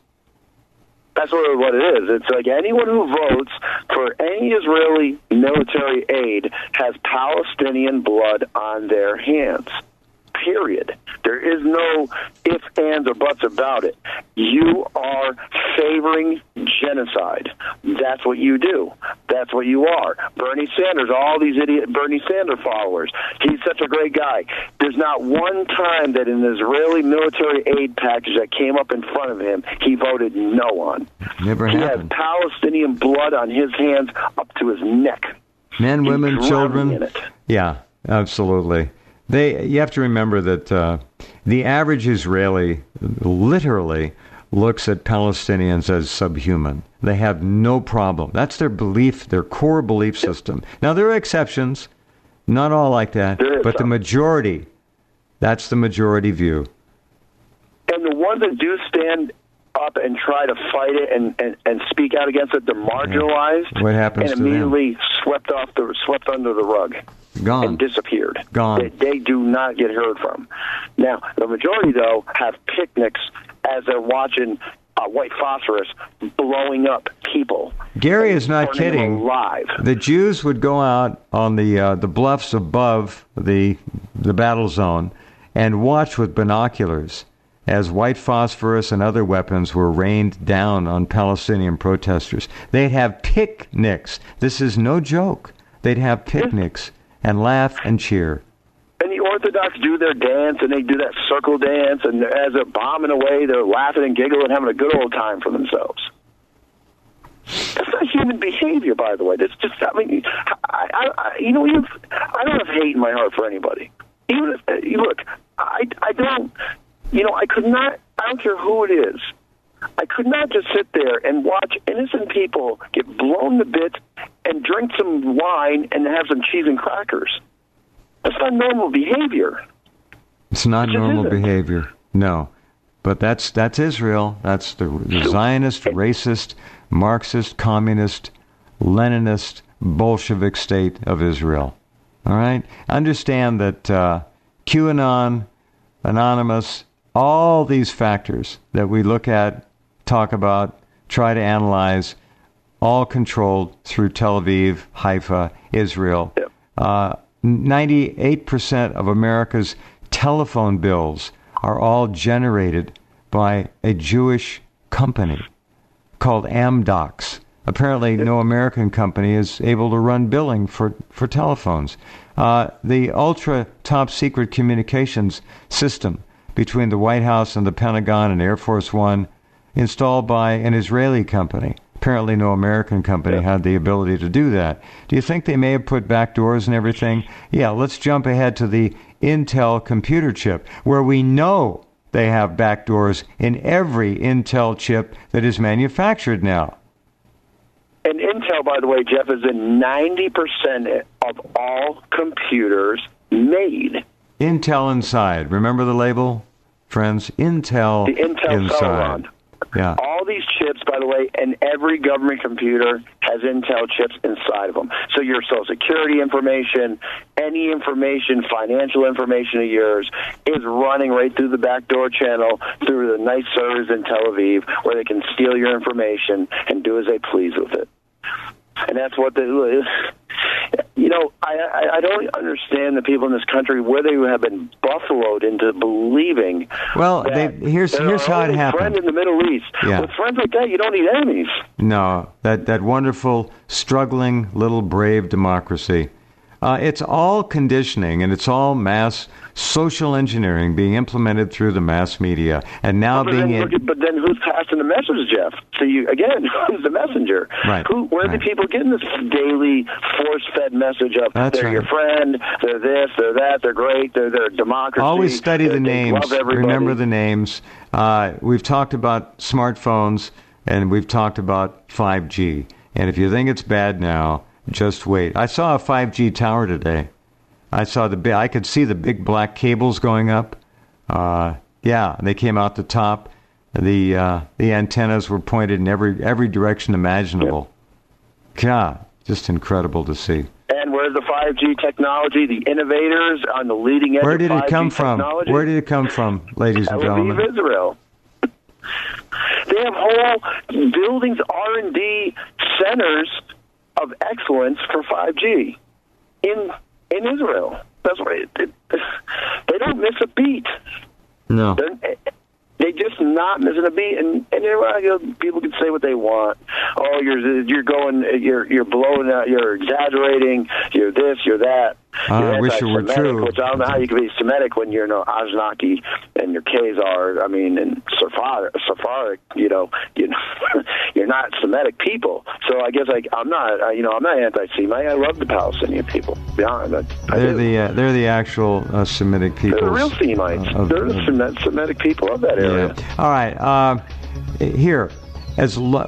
Speaker 2: That's what it is. It's like anyone who votes for any Israeli military aid has Palestinian blood on their hands. Period. There is no ifs, ands, or buts about it. You are favoring genocide. That's what you do. That's what you are. Bernie Sanders, all these idiot Bernie Sanders followers. He's such a great guy. There's not one time that an Israeli military aid package that came up in front of him, he voted no on.
Speaker 1: Never happened.
Speaker 2: He has Palestinian blood on his hands up to his neck.
Speaker 1: Men, women, children. Yeah, absolutely. You have to remember that the average Israeli literally looks at Palestinians as subhuman. They have no problem. That's their belief, their core belief system. Now, there are exceptions, not all like that, but the majority, that's the majority view.
Speaker 2: And the ones that do stand up and try to fight it and speak out against it, they're marginalized.
Speaker 1: What happens
Speaker 2: and
Speaker 1: to
Speaker 2: immediately swept under the rug.
Speaker 1: Gone.
Speaker 2: And disappeared.
Speaker 1: Gone.
Speaker 2: They do not get heard from. Now, the majority, though, have picnics as they're watching white phosphorus blowing up people.
Speaker 1: Gary is not kidding.
Speaker 2: Alive.
Speaker 1: The Jews would go out on the bluffs above the battle zone and watch with binoculars as white phosphorus and other weapons were rained down on Palestinian protesters. They'd have picnics. This is no joke. They'd have picnics and laugh and cheer.
Speaker 2: And the Orthodox do their dance, and they do that circle dance, and as they're bombing away, they're laughing and giggling, having a good old time for themselves. That's not human behavior, by the way. That's just, I mean, I don't have hate in my heart for anybody. Even if, look, I don't, I could not, I don't care who it is, I could not just sit there and watch innocent people get blown to bits and drink some wine and have some cheese and crackers. That's not normal behavior.
Speaker 1: It's not normal behavior, no. But that's Israel. That's the Zionist, racist, Marxist, communist, Leninist, Bolshevik state of Israel. All right? Understand that QAnon, Anonymous, all these factors that we look at, talk about, try to analyze, all controlled through Tel Aviv, Haifa, Israel. 98% of America's telephone bills are all generated by a Jewish company called Amdocs. Apparently, no American company is able to run billing for telephones. The ultra top secret communications system between the White House and the Pentagon and Air Force One, installed by an Israeli company. Apparently no American company had the ability to do that. Do you think they may have put backdoors and everything? Yeah, let's jump ahead to the Intel computer chip, where we know they have backdoors in every Intel chip that is manufactured now.
Speaker 2: And Intel, by the way, Jeff, is in 90% of all computers made.
Speaker 1: Intel Inside. Remember the label, friends? Intel
Speaker 2: the Intel
Speaker 1: Inside. Yeah.
Speaker 2: All these chips, by the way, and every government computer has Intel chips inside of them. So your Social Security information, any information, financial information of yours, is running right through the backdoor channel through the nice servers in Tel Aviv, where they can steal your information and do as they please with it. And that's what I don't understand the people in this country where they have been buffaloed into believing.
Speaker 1: Well, here's how it happened.
Speaker 2: Friend in the Middle East.
Speaker 1: Yeah.
Speaker 2: With friends like that, you don't need enemies.
Speaker 1: No, that wonderful, struggling little brave democracy. It's all conditioning, and it's all mass social engineering being implemented through the mass media, and now
Speaker 2: but then who's passing the message, Jeff? So who's the messenger?
Speaker 1: Right.
Speaker 2: Where are the people getting this daily force-fed message of they're your friend, they're this, they're that, they're great, they're democracy?
Speaker 1: Always study the names. Remember the names. We've talked about smartphones, and we've talked about 5G. And if you think it's bad now, just wait. I saw a 5G tower today. I could see the big black cables going up. They came out the top. The antennas were pointed in every direction imaginable. Yep. God, just incredible to see.
Speaker 2: And where's the 5G technology? The innovators on the leading edge of 5G technology?
Speaker 1: Where did it come from? Where did it come from, ladies and gentlemen?
Speaker 2: Tel Aviv, Israel. They have whole buildings, R&D centers of excellence for 5G in Israel. That's right. They don't miss a beat.
Speaker 1: No.
Speaker 2: They just not missing a beat, and people can say what they want. Oh, you're blowing out, you're exaggerating, you're this, you're that.
Speaker 1: I wish it were true.
Speaker 2: Which I don't know how you can be Semitic when you're Aznaki and your Khazar. I mean, and Sephardic. You're not Semitic people. So I guess I'm not. I'm not anti-Semite. I love the Palestinian people. Beyond that,
Speaker 1: they're the actual Semitic people.
Speaker 2: They're the real Semites. They're the Semitic people of that area.
Speaker 1: Yeah. All right. Here,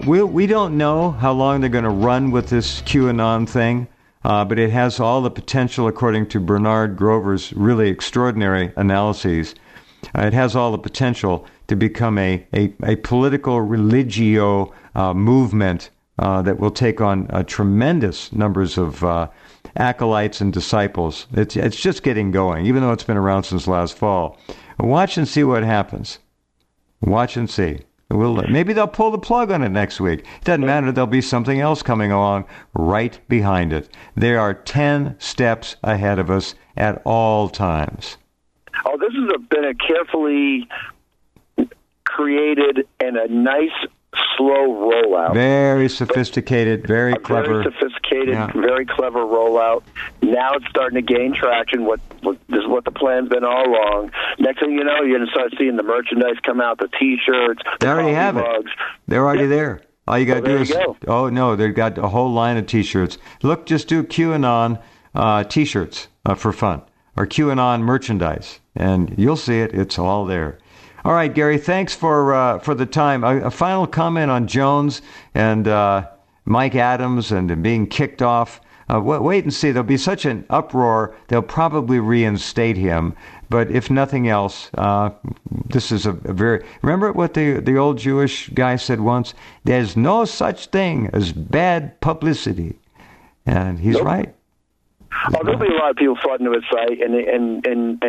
Speaker 1: we don't know how long they're going to run with this QAnon thing. But it has all the potential, according to Bernard Grover's really extraordinary analyses, it has all the potential to become a political religio movement that will take on tremendous numbers of acolytes and disciples. It's just getting going, even though it's been around since last fall. Watch and see what happens. Watch and see. Maybe they'll pull the plug on it next week. It doesn't matter. There'll be something else coming along right behind it. They are 10 steps ahead of us at all times.
Speaker 2: Oh, this has been a carefully created and a nice, slow rollout.
Speaker 1: Very sophisticated, very clever.
Speaker 2: Very sophisticated, very clever rollout. Now it's starting to gain traction. This is what the plan's been all along. Next thing you know, you're going to start seeing the merchandise come out, the T-shirts,
Speaker 1: they already have
Speaker 2: mugs.
Speaker 1: They're already there. All you got to do is... Oh, no, they've got a whole line of T-shirts. Look, just do QAnon T-shirts for fun, or QAnon merchandise, and you'll see it. It's all there. All right, Gary, thanks for the time. A final comment on Jones and Mike Adams and being kicked off. Wait and see. There'll be such an uproar, they'll probably reinstate him. But if nothing else, this is a very... Remember what the old Jewish guy said once? There's no such thing as bad publicity. And he's right.
Speaker 2: There'll be a lot of people flooding to his site and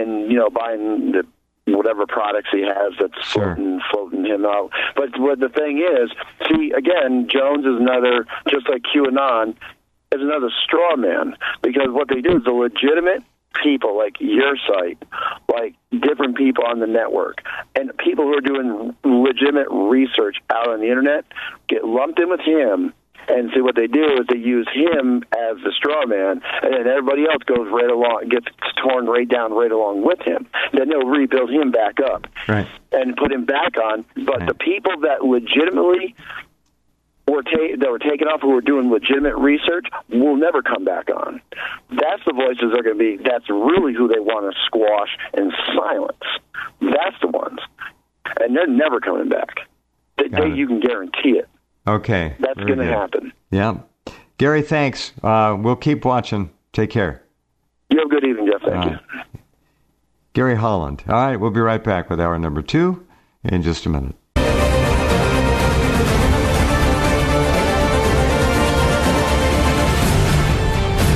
Speaker 2: buying the whatever products he has that's floating him out. But what the thing is, see, again, Jones is another, just like QAnon, is another straw man, because what they do is the legitimate people like your site, like different people on the network, and people who are doing legitimate research out on the internet get lumped in with him. And see, what they do is they use him as the straw man, and then everybody else goes right along, gets torn right down right along with him. Then they'll rebuild him back up and put him back on. But the people that legitimately were taken off, who were doing legitimate research, will never come back on. That's the voices they're going to be. That's really who they want to squash and silence. That's the ones, and they're never coming back. You can guarantee it.
Speaker 1: Okay.
Speaker 2: That's going to happen.
Speaker 1: Yeah. Gary, thanks. We'll keep watching. Take care.
Speaker 2: You have a good evening, Jeff. Thank you.
Speaker 1: Gary Holland. All right, we'll be right back with hour number 2 in just a minute.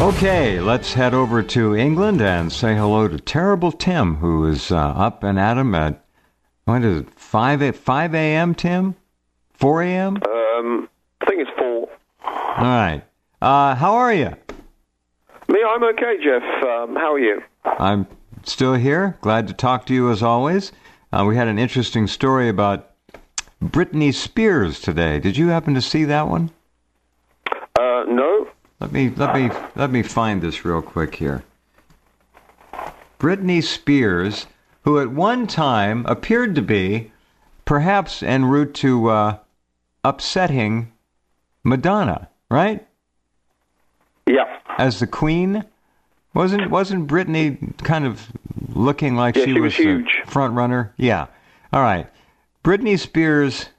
Speaker 1: Okay, let's head over to England and say hello to Terrible Tim, who is up and at him at, what is it, 5 a.m., Tim? 4 a.m.?
Speaker 7: I think it's 4.
Speaker 1: All right. How are you?
Speaker 7: Me, I'm okay, Jeff. How are you?
Speaker 1: I'm still here. Glad to talk to you as always. We had an interesting story about Britney Spears today. Did you happen to see that one?
Speaker 7: No.
Speaker 1: Let me find this real quick here. Britney Spears, who at one time appeared to be perhaps en route to upsetting Madonna, right?
Speaker 7: Yeah.
Speaker 1: As the queen, wasn't Britney kind of looking like she was huge front runner? Yeah. All right. Britney Spears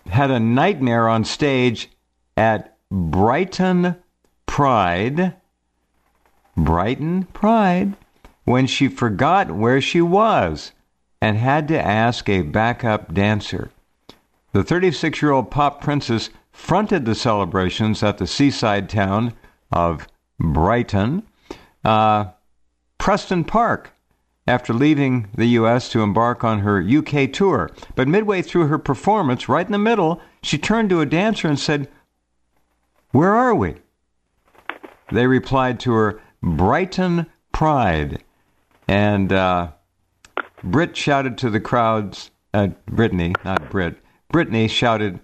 Speaker 1: had a nightmare on stage at Brighton Pride, when she forgot where she was and had to ask a backup dancer. The 36-year-old pop princess fronted the celebrations at the seaside town of Brighton, Preston Park, after leaving the U.S. to embark on her UK tour. But midway through her performance, right in the middle, she turned to a dancer and said, "Where are we?" They replied to her, "Brighton Pride." And Brit shouted to the crowds, Brittany, not Brit, Brittany shouted,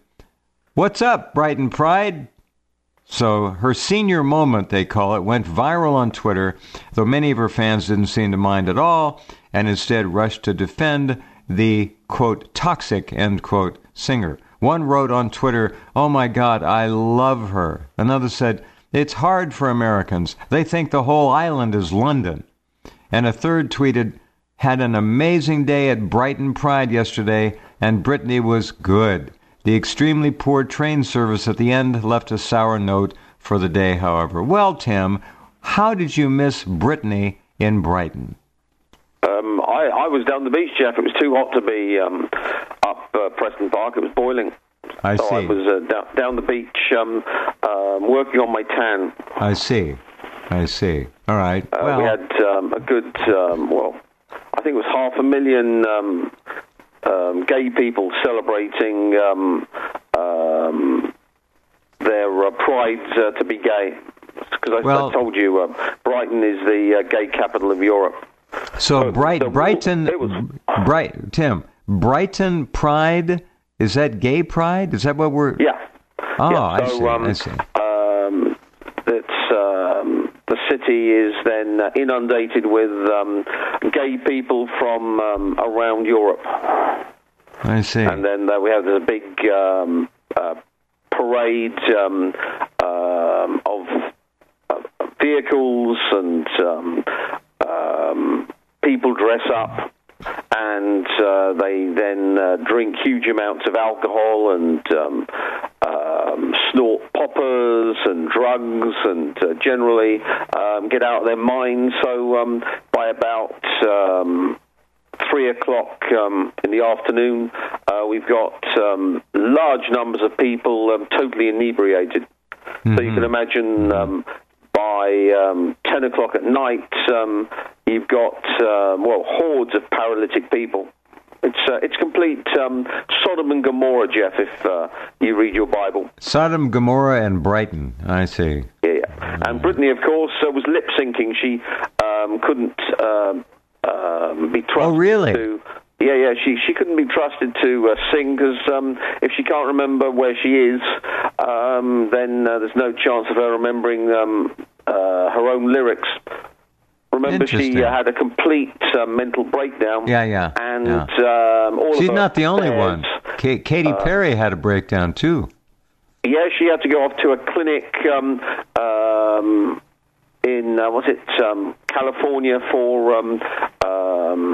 Speaker 1: "What's up, Brighton Pride?" So her senior moment, they call it, went viral on Twitter, though many of her fans didn't seem to mind at all, and instead rushed to defend the, quote, toxic, end quote, singer. One wrote on Twitter, "Oh my God, I love her." Another said, "It's hard for Americans. They think the whole island is London." And a third tweeted, "Had an amazing day at Brighton Pride yesterday, and Brittany was good. The extremely poor train service at the end left a sour note for the day, however." Well, Tim, how did you miss Brittany in Brighton?
Speaker 7: I I was down the beach, Jeff. It was too hot to be up Preston Park. It was boiling.
Speaker 1: I see.
Speaker 7: So I was down the beach working on my tan.
Speaker 1: I see. All right. Well,
Speaker 7: we had a good, I think it was 500,000 gay people celebrating their pride to be gay. Because I told you, Brighton is the gay capital of Europe.
Speaker 1: So Brighton Pride, is that gay pride? Is that what we're...
Speaker 7: Yeah.
Speaker 1: Oh,
Speaker 7: yeah.
Speaker 1: I see.
Speaker 7: The city is then inundated with gay people from around Europe.
Speaker 1: I see.
Speaker 7: And then we have this big parade of vehicles and people dress up, and they then drink huge amounts of alcohol and snort poppers and drugs and generally get out of their minds. So by about 3 o'clock in the afternoon, we've got large numbers of people totally inebriated. Mm-hmm. So you can imagine by 10 o'clock at night, you've got hordes of paralytic people. It's complete Sodom and Gomorrah, Jeff, if you read your Bible.
Speaker 1: Sodom, Gomorrah, and Brighton. I see.
Speaker 7: Yeah. And Brittany, of course, was lip syncing. She couldn't be trusted.
Speaker 1: Oh, really?
Speaker 7: Yeah. She couldn't be trusted to sing because if she can't remember where she is, then there's no chance of her remembering her own lyrics. Remember, she had a complete mental breakdown.
Speaker 1: Yeah.
Speaker 7: And
Speaker 1: she's not the only one. Katy Perry had a breakdown too.
Speaker 7: Yeah, she had to go off to a clinic in California for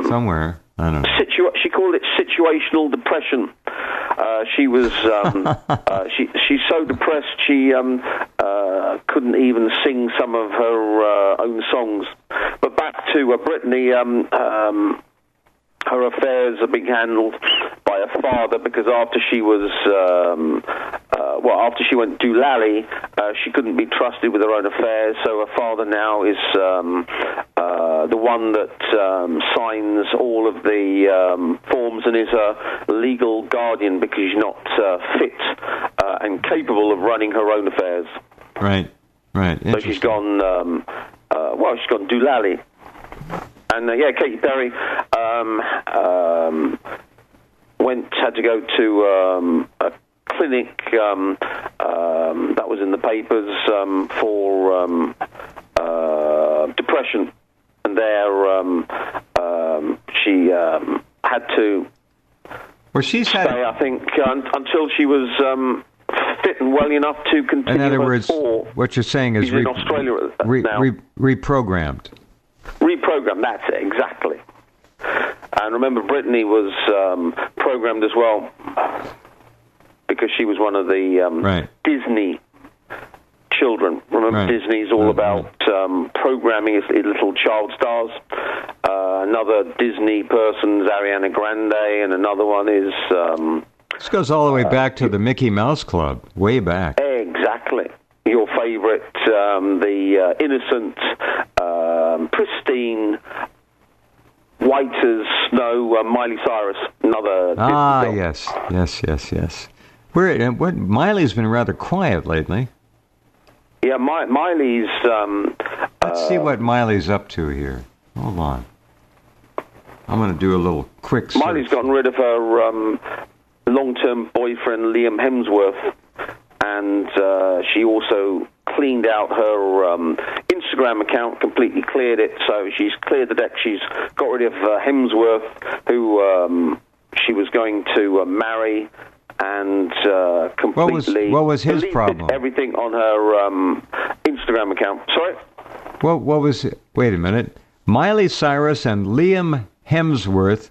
Speaker 1: somewhere. I don't know.
Speaker 7: She called it situational depression. She was she's so depressed she couldn't even sing some of her own songs. But back to Brittany, her affairs are being handled by her father because after she was after she went doolally, she couldn't be trusted with her own affairs. So her father now is the one that signs all of the forms and is her legal guardian because she's not fit and capable of running her own affairs.
Speaker 1: Right.
Speaker 7: So she's gone. She's gone doolally. And Katy Perry had to go to a clinic that was in the papers for depression, and there she had to stay, I think, until she was fit and well enough to continue.
Speaker 1: In other words, what you're saying is
Speaker 7: in Australia now.
Speaker 1: Reprogrammed.
Speaker 7: Reprogrammed, that's it, exactly. And remember, Brittany was programmed as well because she was one of the Disney children. Remember, Disney's all about programming its little child stars. Another Disney person's Ariana Grande, and another one is...
Speaker 1: this goes all the way back to the Mickey Mouse Club, way back.
Speaker 7: Exactly. Your favorite, the innocent, pristine, white as snow, Miley Cyrus, another Disney
Speaker 1: film. Miley's been rather quiet lately.
Speaker 7: Yeah, Miley's...
Speaker 1: let's see what Miley's up to here. Hold on. I'm going to do a little quick search.
Speaker 7: Miley's gotten rid of her long-term boyfriend, Liam Hemsworth, and she also cleaned out her Instagram account, completely cleared it, so she's cleared the deck. She's got rid of Hemsworth, who she was going to marry, and completely...
Speaker 1: What was his problem?
Speaker 7: Everything on her Instagram account. Sorry?
Speaker 1: What was it? Wait a minute. Miley Cyrus and Liam Hemsworth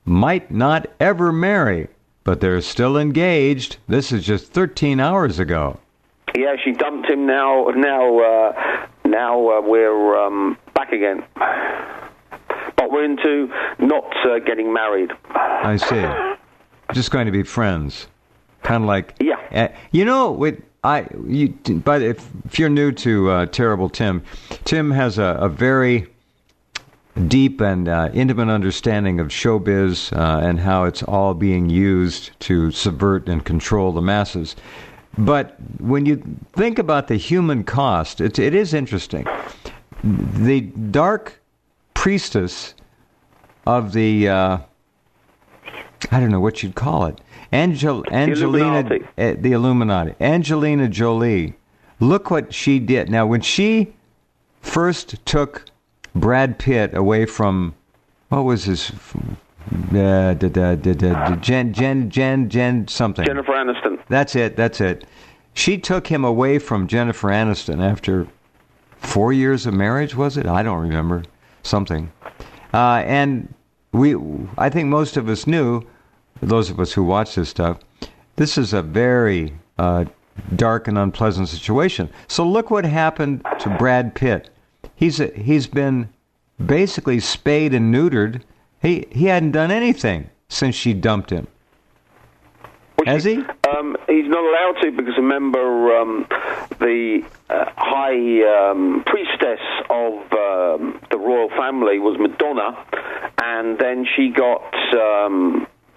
Speaker 1: might not ever marry, but they're still engaged. This is just 13 hours ago.
Speaker 7: Yeah, she dumped him now. Now we're back again. By what we're into, not getting married.
Speaker 1: I see. Just going to be friends. Kind of like...
Speaker 7: Yeah.
Speaker 1: But if you're new to Terrible Tim, Tim has a very deep and intimate understanding of showbiz and how it's all being used to subvert and control the masses. But when you think about the human cost, it is interesting. The dark priestess of the, I don't know what you'd call it, Angelina, the Illuminati, Angelina Jolie. Look what she did. Now, when she first took Brad Pitt away from, what was his, Jen something.
Speaker 7: Jennifer Aniston.
Speaker 1: That's it. She took him away from Jennifer Aniston after 4 years of marriage, was it? I don't remember. Something. And I think most of us knew, those of us who watch this stuff, this is a very dark and unpleasant situation. So look what happened to Brad Pitt. He's been basically spayed and neutered. He hadn't done anything since she dumped him. Has he?
Speaker 7: He's not allowed to, because remember the high priestess of the royal family was Madonna, and then she got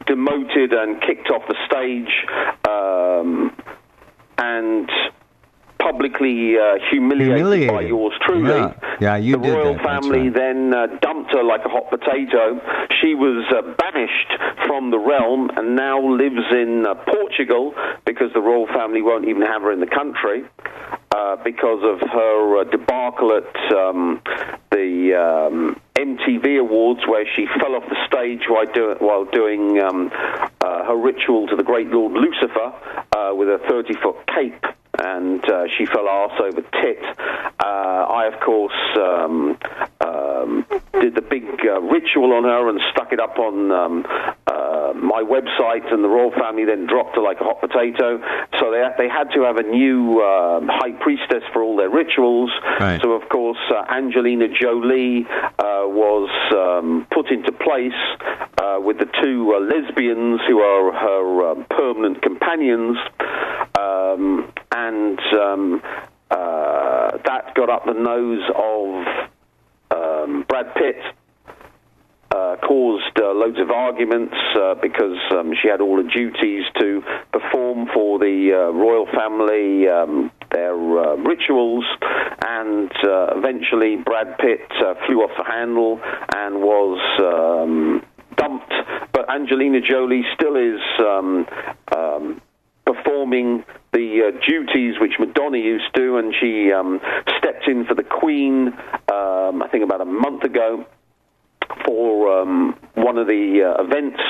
Speaker 7: demoted and kicked off the stage and publicly humiliated by yours truly.
Speaker 1: Yeah, you
Speaker 7: the
Speaker 1: did
Speaker 7: royal
Speaker 1: that.
Speaker 7: family then dumped her like a hot potato. She was banished from the realm and now lives in Portugal, because the royal family won't even have her in the country because of her debacle at the MTV Awards, where she fell off the stage while doing her ritual to the great Lord Lucifer with a 30-foot cape. And she fell arse over tit. I, of course, did the big ritual on her and stuck it up on my website, and the royal family then dropped her like a hot potato. So they had to have a new high priestess for all their rituals.
Speaker 1: Right.
Speaker 7: So, of course, Angelina Jolie was put into place with the two lesbians who are her permanent companions. And that got up the nose of Brad Pitt, caused loads of arguments because she had all the duties to perform for the royal family, their rituals, and eventually Brad Pitt flew off the handle and was dumped. But Angelina Jolie still is performing the duties which Madonna used to, and she stepped in for the Queen, I think about a month ago, for one of the events.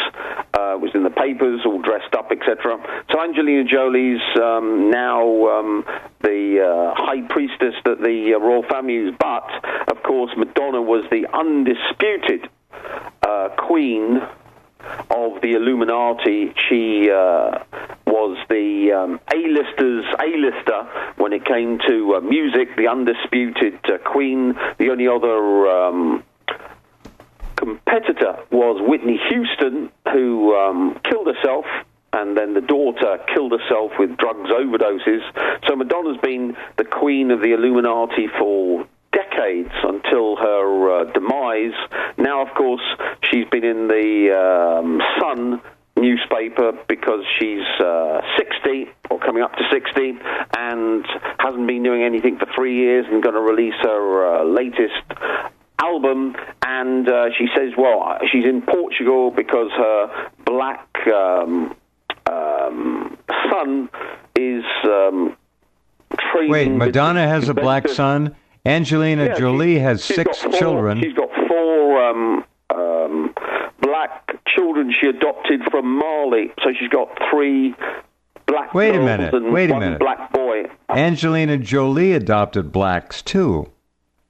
Speaker 7: Was in the papers, all dressed up, etc. So Angelina Jolie's now the high priestess that the royal family used, but of course Madonna was the undisputed queen of the Illuminati. She was the A-lister's A-lister when it came to music, the undisputed queen. The only other competitor was Whitney Houston, who killed herself, and then the daughter killed herself with drugs overdoses. So Madonna's been the queen of the Illuminati for decades until her demise. Now, of course, she's been in the Sun newspaper because she's 60 or coming up to 60 and hasn't been doing anything for 3 years and going to release her latest album. And she says, well, she's in Portugal because her black son is trading.
Speaker 1: Wait, Madonna has a black son? Angelina Jolie has six children.
Speaker 7: She's got four black children she adopted from Mali. So she's got 3 black girls and one black boy.
Speaker 1: Angelina Jolie adopted blacks too.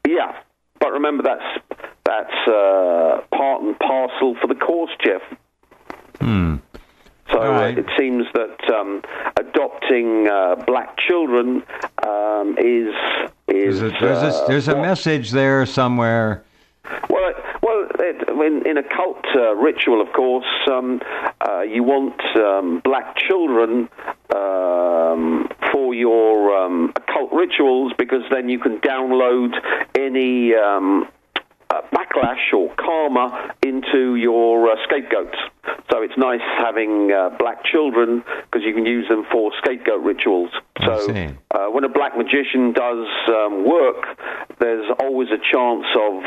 Speaker 7: Yeah, but remember that's part and parcel for the course, Jeff. So
Speaker 1: right.
Speaker 7: It seems that adopting black children is
Speaker 1: there's a message there somewhere.
Speaker 7: Well, ritual, of course, you want black children for your occult rituals, because then you can download any backlash or karma into your scapegoats. So it's nice having black children, because you can use them for scapegoat rituals. So when a black magician does work, there's always a chance of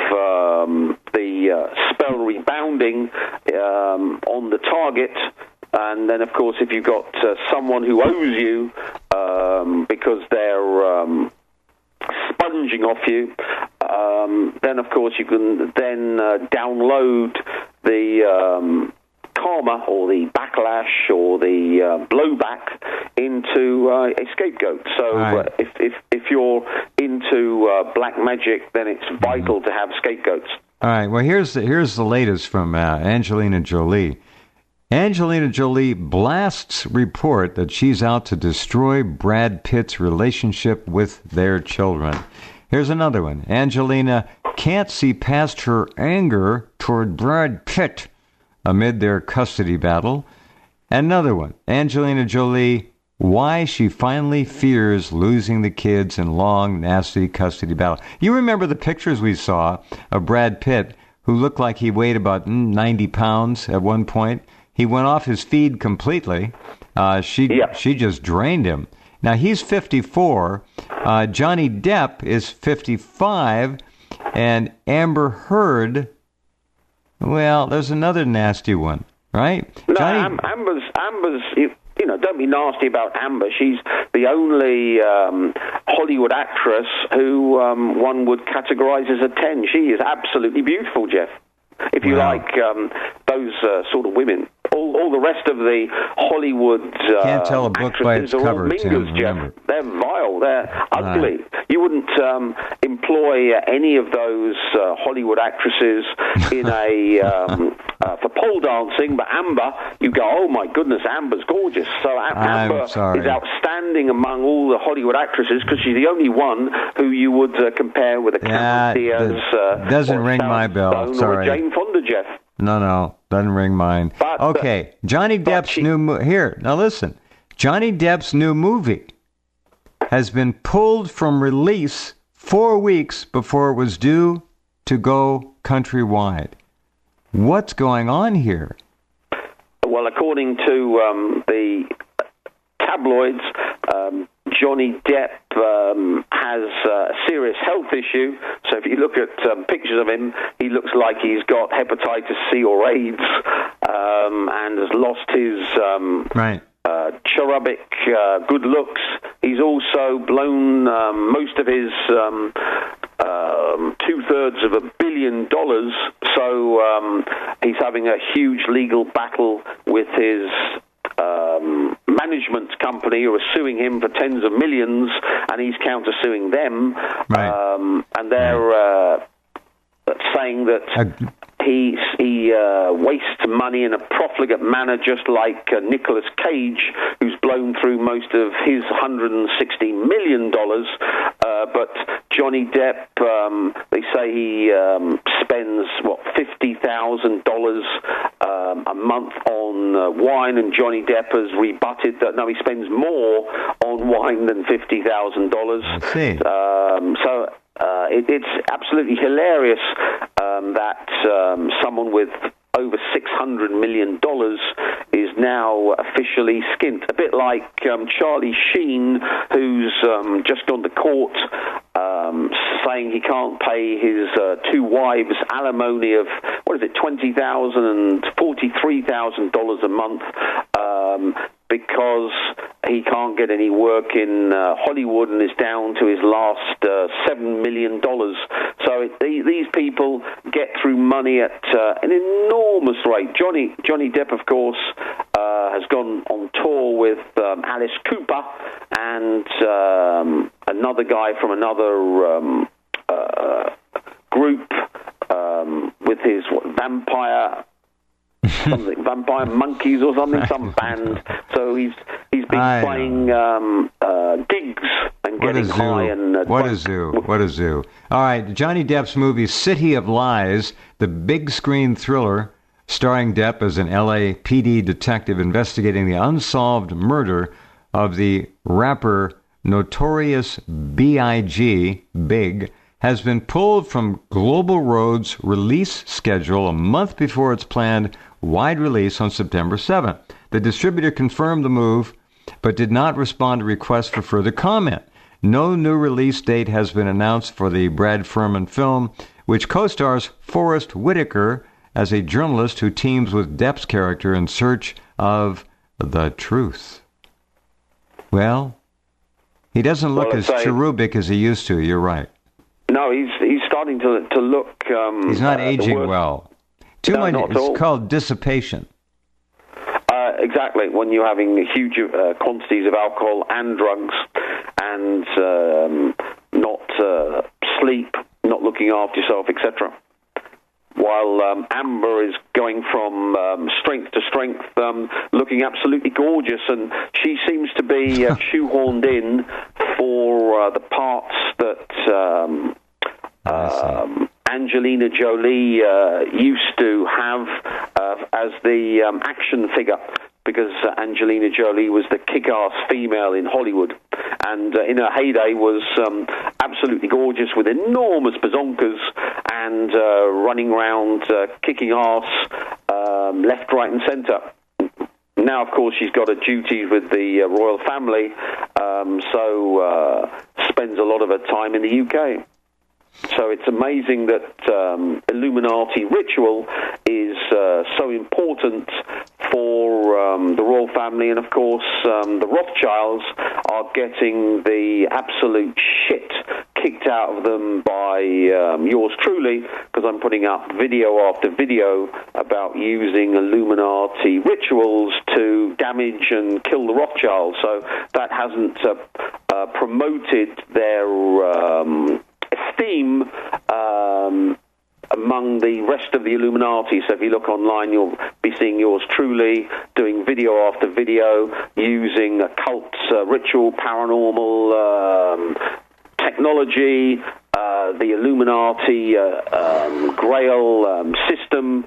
Speaker 7: the spell rebounding on the target. And then, of course, if you've got someone who owes you because they're sponging off you, then, of course, you can then download the karma or the backlash or the blowback into a scapegoat. So if you're into black magic, then it's vital to have scapegoats.
Speaker 1: All right. Well, here's the latest from Angelina Jolie. Angelina Jolie blasts report that she's out to destroy Brad Pitt's relationship with their children. Here's another one. Angelina can't see past her anger toward Brad Pitt amid their custody battle. Another one. Angelina Jolie, why she finally fears losing the kids in long, nasty custody battle. You remember the pictures we saw of Brad Pitt, who looked like he weighed about 90 pounds at one point? He went off his feed completely. She just drained him. Now, he's 54. Johnny Depp is 55. And Amber Heard, well, there's another nasty one, right?
Speaker 7: No, Amber's don't be nasty about Amber. She's the only Hollywood actress who one would categorize as a 10. She is absolutely beautiful, Jeff. If you like those sort of women. All the rest of the Hollywood
Speaker 1: can't tell a book by its cover,
Speaker 7: mingers, Jeff. They're vile. They're ugly. You wouldn't employ any of those Hollywood actresses in a for pole dancing, but Amber, you go, oh my goodness, Amber's gorgeous. So Amber is outstanding among all the Hollywood actresses, because she's the only one who you would compare with a Cameron Diaz.
Speaker 1: Doesn't ring my bell. Sorry.
Speaker 7: Or a Jane Fonda, Jeff.
Speaker 1: No, doesn't ring mine. But, okay, Johnny Depp's new here. Now listen, Johnny Depp's new movie has been pulled from release 4 weeks before it was due to go countrywide. What's going on here?
Speaker 7: Well, according to the tabloids, Johnny Depp has a serious health issue. So if you look at pictures of him, he looks like he's got hepatitis C or AIDS, and has lost his cherubic good looks. He's also blown most of his 2/3 of $1 billion. So he's having a huge legal battle with his management company, who are suing him for tens of millions, and he's countersuing them. And they're saying that he wastes money in a profligate manner, just like Nicolas Cage, who's blown through most of his $160 million. But Johnny Depp, they say he spends, $50,000 a month on wine, and Johnny Depp has rebutted that, no, he spends more on wine than $50,000. So it's absolutely hilarious that someone with over $600 million is now officially skint. A bit like Charlie Sheen, who's just gone to court saying he can't pay his two wives alimony of, $20,000 and $43,000 a month, because he can't get any work in Hollywood and is down to his last $7 million. So these people get through money at an enormous rate. Johnny Depp, of course, has gone on tour with Alice Cooper and another guy from another group with his vampire monkeys or something, some band. So he's been playing gigs and getting high. And
Speaker 1: what a zoo! All right, Johnny Depp's movie City of Lies, the big screen thriller starring Depp as an LAPD detective investigating the unsolved murder of the rapper Notorious B.I.G., Big, has been pulled from Global Road's release schedule a month before its planned wide release on September 7th. The distributor confirmed the move, but did not respond to requests for further comment. No new release date has been announced for the Brad Furman film, which co-stars Forrest Whitaker as a journalist who teams with Depp's character in search of the truth. Well, he doesn't look as cherubic as he used to. You're right.
Speaker 7: No, he's starting to look.
Speaker 1: He's not aging well. Too much. It's called dissipation.
Speaker 7: Exactly. When you're having huge quantities of alcohol and drugs, and not sleep, not looking after yourself, etc. While Amber is going from strength to strength, looking absolutely gorgeous, and she seems to be shoehorned in for the parts that Angelina Jolie used to have as the action figure, because Angelina Jolie was the kick-ass female in Hollywood, and in her heyday was absolutely gorgeous with enormous bazonkas and running around kicking ass left, right and centre. Now, of course, she's got her duties with the royal family, so spends a lot of her time in the UK. So it's amazing that Illuminati ritual is so important for the royal family, and of course the Rothschilds are getting the absolute shit kicked out of them by yours truly, because I'm putting up video after video about using Illuminati rituals to damage and kill the Rothschilds. So that hasn't promoted their esteem among the rest of the Illuminati. So if you look online, you'll be seeing yours truly doing video after video using occult ritual, paranormal technology, the Illuminati Grail system,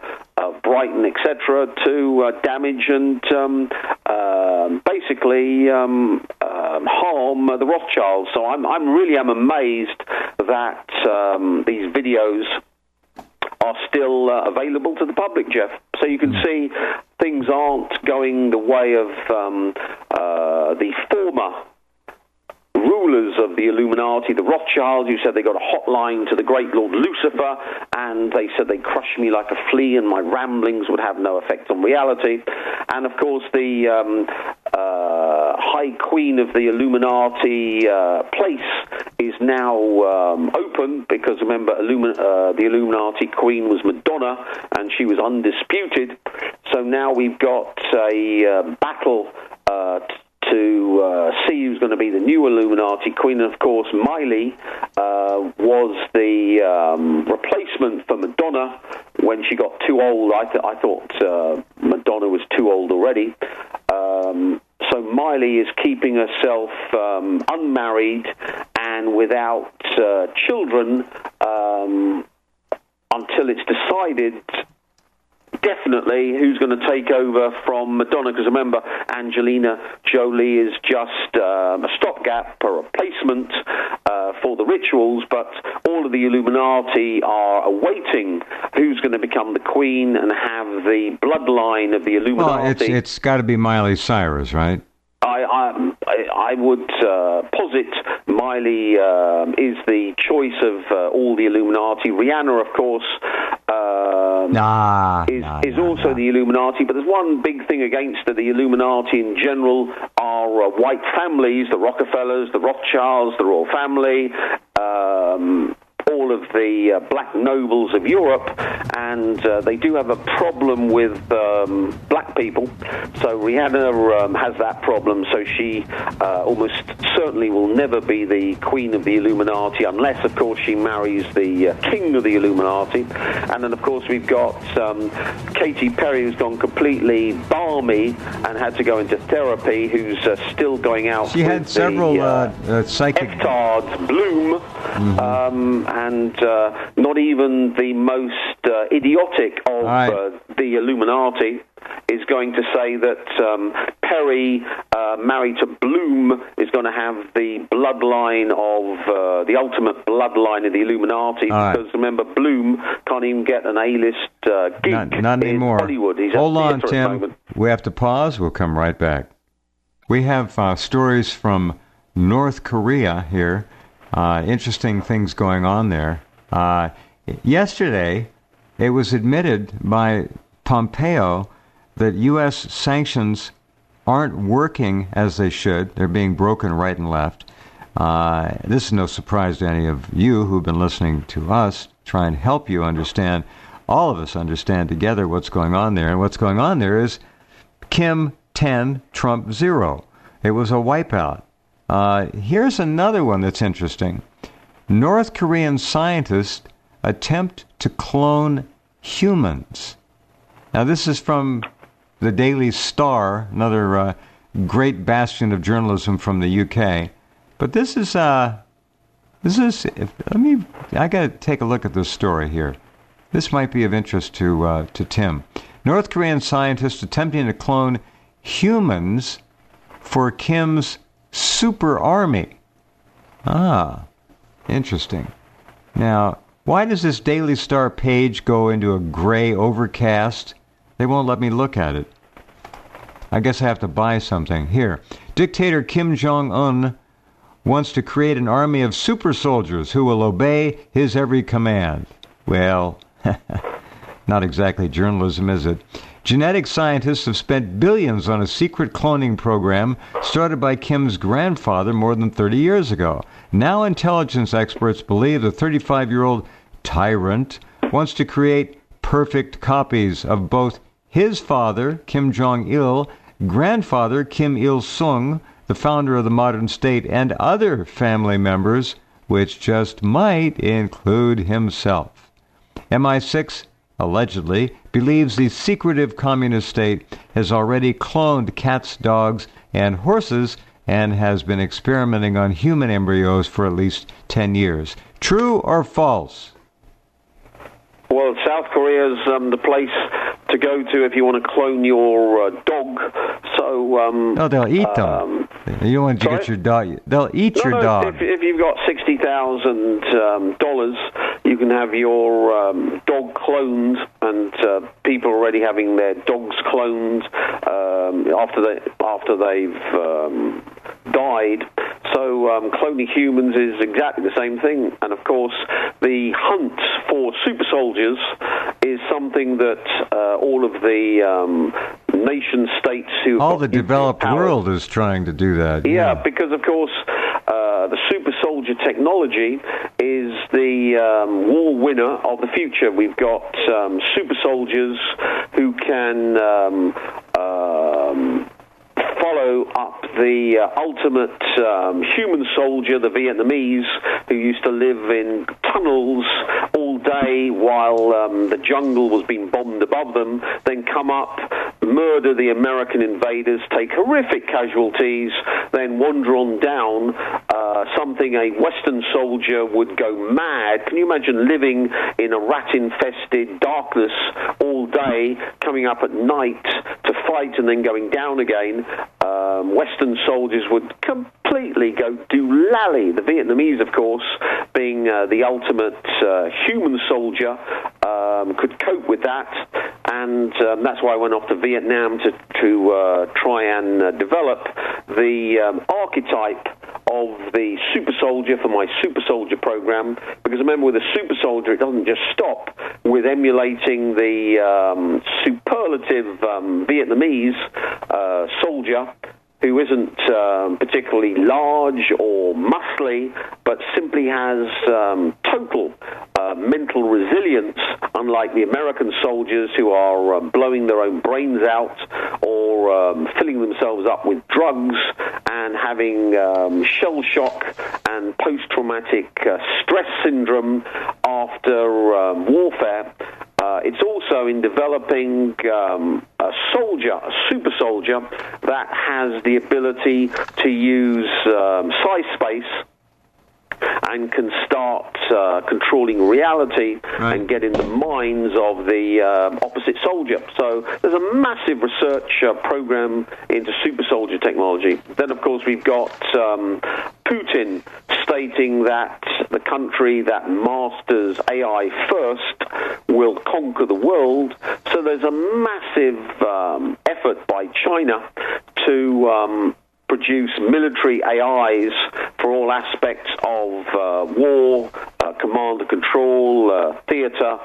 Speaker 7: Brighton, etc., to damage and basically harm the Rothschilds. So I'm really amazed that these videos are still available to the public, Jeff. So you can see things aren't going the way of the former rulers of the Illuminati, the Rothschilds, who said they got a hotline to the great Lord Lucifer, and they said they'd crush me like a flea and my ramblings would have no effect on reality. And of course the High Queen of the Illuminati place is now open, because remember the Illuminati Queen was Madonna and she was undisputed. So now we've got a battle to see who's going to be the new Illuminati Queen. And of course, Miley was the replacement for Madonna when she got too old. I thought Madonna was too old already. So Miley is keeping herself unmarried and without children until it's decided definitely who's going to take over from Madonna, because remember, Angelina Jolie is just a stopgap, a replacement for the rituals, but all of the Illuminati are awaiting who's going to become the queen and have the bloodline of the Illuminati.
Speaker 1: Well, it's got to be Miley Cyrus, right?
Speaker 7: I would posit Miley is the choice of all the Illuminati. Rihanna, of course, is also the Illuminati, but there's one big thing against the Illuminati in general are white families, the Rockefellers, the Rothschilds, the royal family, all of the black nobles of Europe, and they do have a problem with black people. So Rihanna has that problem, so she almost certainly will never be the queen of the Illuminati unless, of course, she marries the king of the Illuminati. And then, of course, we've got Katy Perry, who's gone completely balmy and had to go into therapy, who's still going out.
Speaker 1: She had several psychic...
Speaker 7: F-Tard Bloom, and not even the most idiotic of the Illuminati is going to say that Perry, married to Bloom, is going to have the bloodline of the ultimate bloodline of the Illuminati. Because remember, Bloom can't even get an A-list gig
Speaker 1: not anymore.
Speaker 7: In Hollywood. He's
Speaker 1: Hold on, Tim. We have to pause. We'll come right back. We have stories from North Korea here. Interesting things going on there. Yesterday, it was admitted by Pompeo that U.S. sanctions aren't working as they should. They're being broken right and left. This is no surprise to any of you who've been listening to us try and help you understand, all of us understand together what's going on there. And what's going on there is Kim 10, Trump 0. It was a wipeout. Here's another one that's interesting. North Korean scientists attempt to clone humans. Now, this is from the Daily Star, another great bastion of journalism from the UK. But I got to take a look at this story here. This might be of interest to Tim. North Korean scientists attempting to clone humans for Kim's super army. Interesting. Now, why does this Daily Star page go into a gray overcast? They won't let me look at it. I guess I have to buy something. Here. Dictator Kim Jong-un wants to create an army of super soldiers who will obey his every command. Well, not exactly journalism, is it? Genetic scientists have spent billions on a secret cloning program started by Kim's grandfather more than 30 years ago. Now intelligence experts believe the 35-year-old tyrant wants to create perfect copies of both his father, Kim Jong-il, grandfather, Kim Il-sung, the founder of the modern state, and other family members, which just might include himself. MI6 allegedly believes the secretive communist state has already cloned cats, dogs, and horses and has been experimenting on human embryos for at least 10 years. True or false?
Speaker 7: Well, South Korea's the place to go to if you want to clone your dog. So
Speaker 1: no, they'll eat them. You don't want to get your dog. They'll eat your dog.
Speaker 7: If you've got $60,000, you can have your dog cloned, and people are already having their dogs cloned after they've died. So cloning humans is exactly the same thing. And of course, the hunt for super soldiers is something that all of the nation states who
Speaker 1: all the developed world is trying to do that.
Speaker 7: Yeah, because of course the super soldier technology is the war winner of the future. We've got super soldiers who can follow up the ultimate human soldier, the Vietnamese, who used to live in tunnels all day while the jungle was being bombed above them, then come up, murder the American invaders, take horrific casualties, then wander on down, something a Western soldier would go mad. Can you imagine living in a rat-infested darkness all day, coming up at night to fight and then going down again? Western soldiers would completely go doolally. The Vietnamese, of course, being the ultimate human soldier, could cope with that, and that's why I went off to Vietnam to try and develop the archetype of the super soldier for my super soldier program, because remember, with a super soldier, it doesn't just stop with emulating the superlative Vietnamese soldier. who isn't particularly large or muscly, but simply has total mental resilience, unlike the American soldiers who are blowing their own brains out or filling themselves up with drugs and having shell shock and post-traumatic stress syndrome after warfare. It's also in developing a soldier, a super soldier, that has the ability to use space and can start controlling reality and get in the minds of the opposite soldier. So there's a massive research program into super soldier technology. Then, of course, we've got Putin stating that the country that masters AI first will conquer the world. So there's a massive effort by China to produce military AIs for all aspects of war, command and control, theater,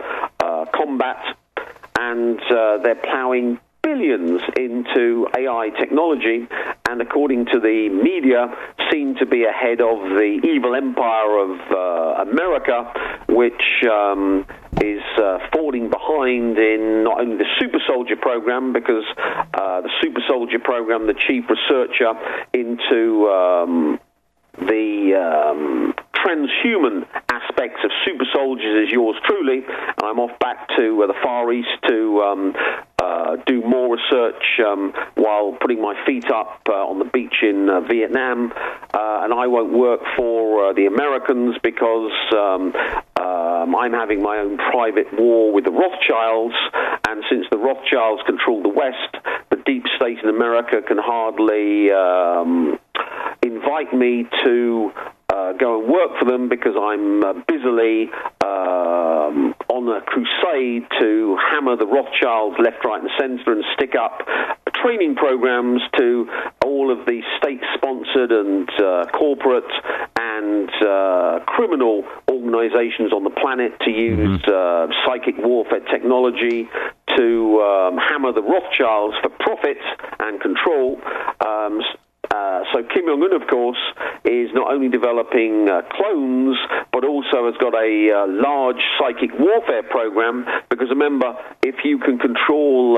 Speaker 7: combat, and they're plowing billions into AI technology, and according to the media, seem to be ahead of the evil empire of America, which is falling behind in not only the super soldier program, because the super soldier program, the chief researcher into the transhuman aspects of super soldiers is yours truly. I'm off back to the Far East to do more research while putting my feet up on the beach in Vietnam. And I won't work for the Americans because I'm having my own private war with the Rothschilds. And since the Rothschilds control the West, the deep state in America can hardly invite me to go and work for them, because I'm busily on a crusade to hammer the Rothschilds left, right, and centre and stick up training programs to all of the state-sponsored and corporate and criminal organizations on the planet to use psychic warfare technology to hammer the Rothschilds for profit and control. So Kim Jong-un, of course, is not only developing clones, but also has got a large psychic warfare program, because remember, if you can control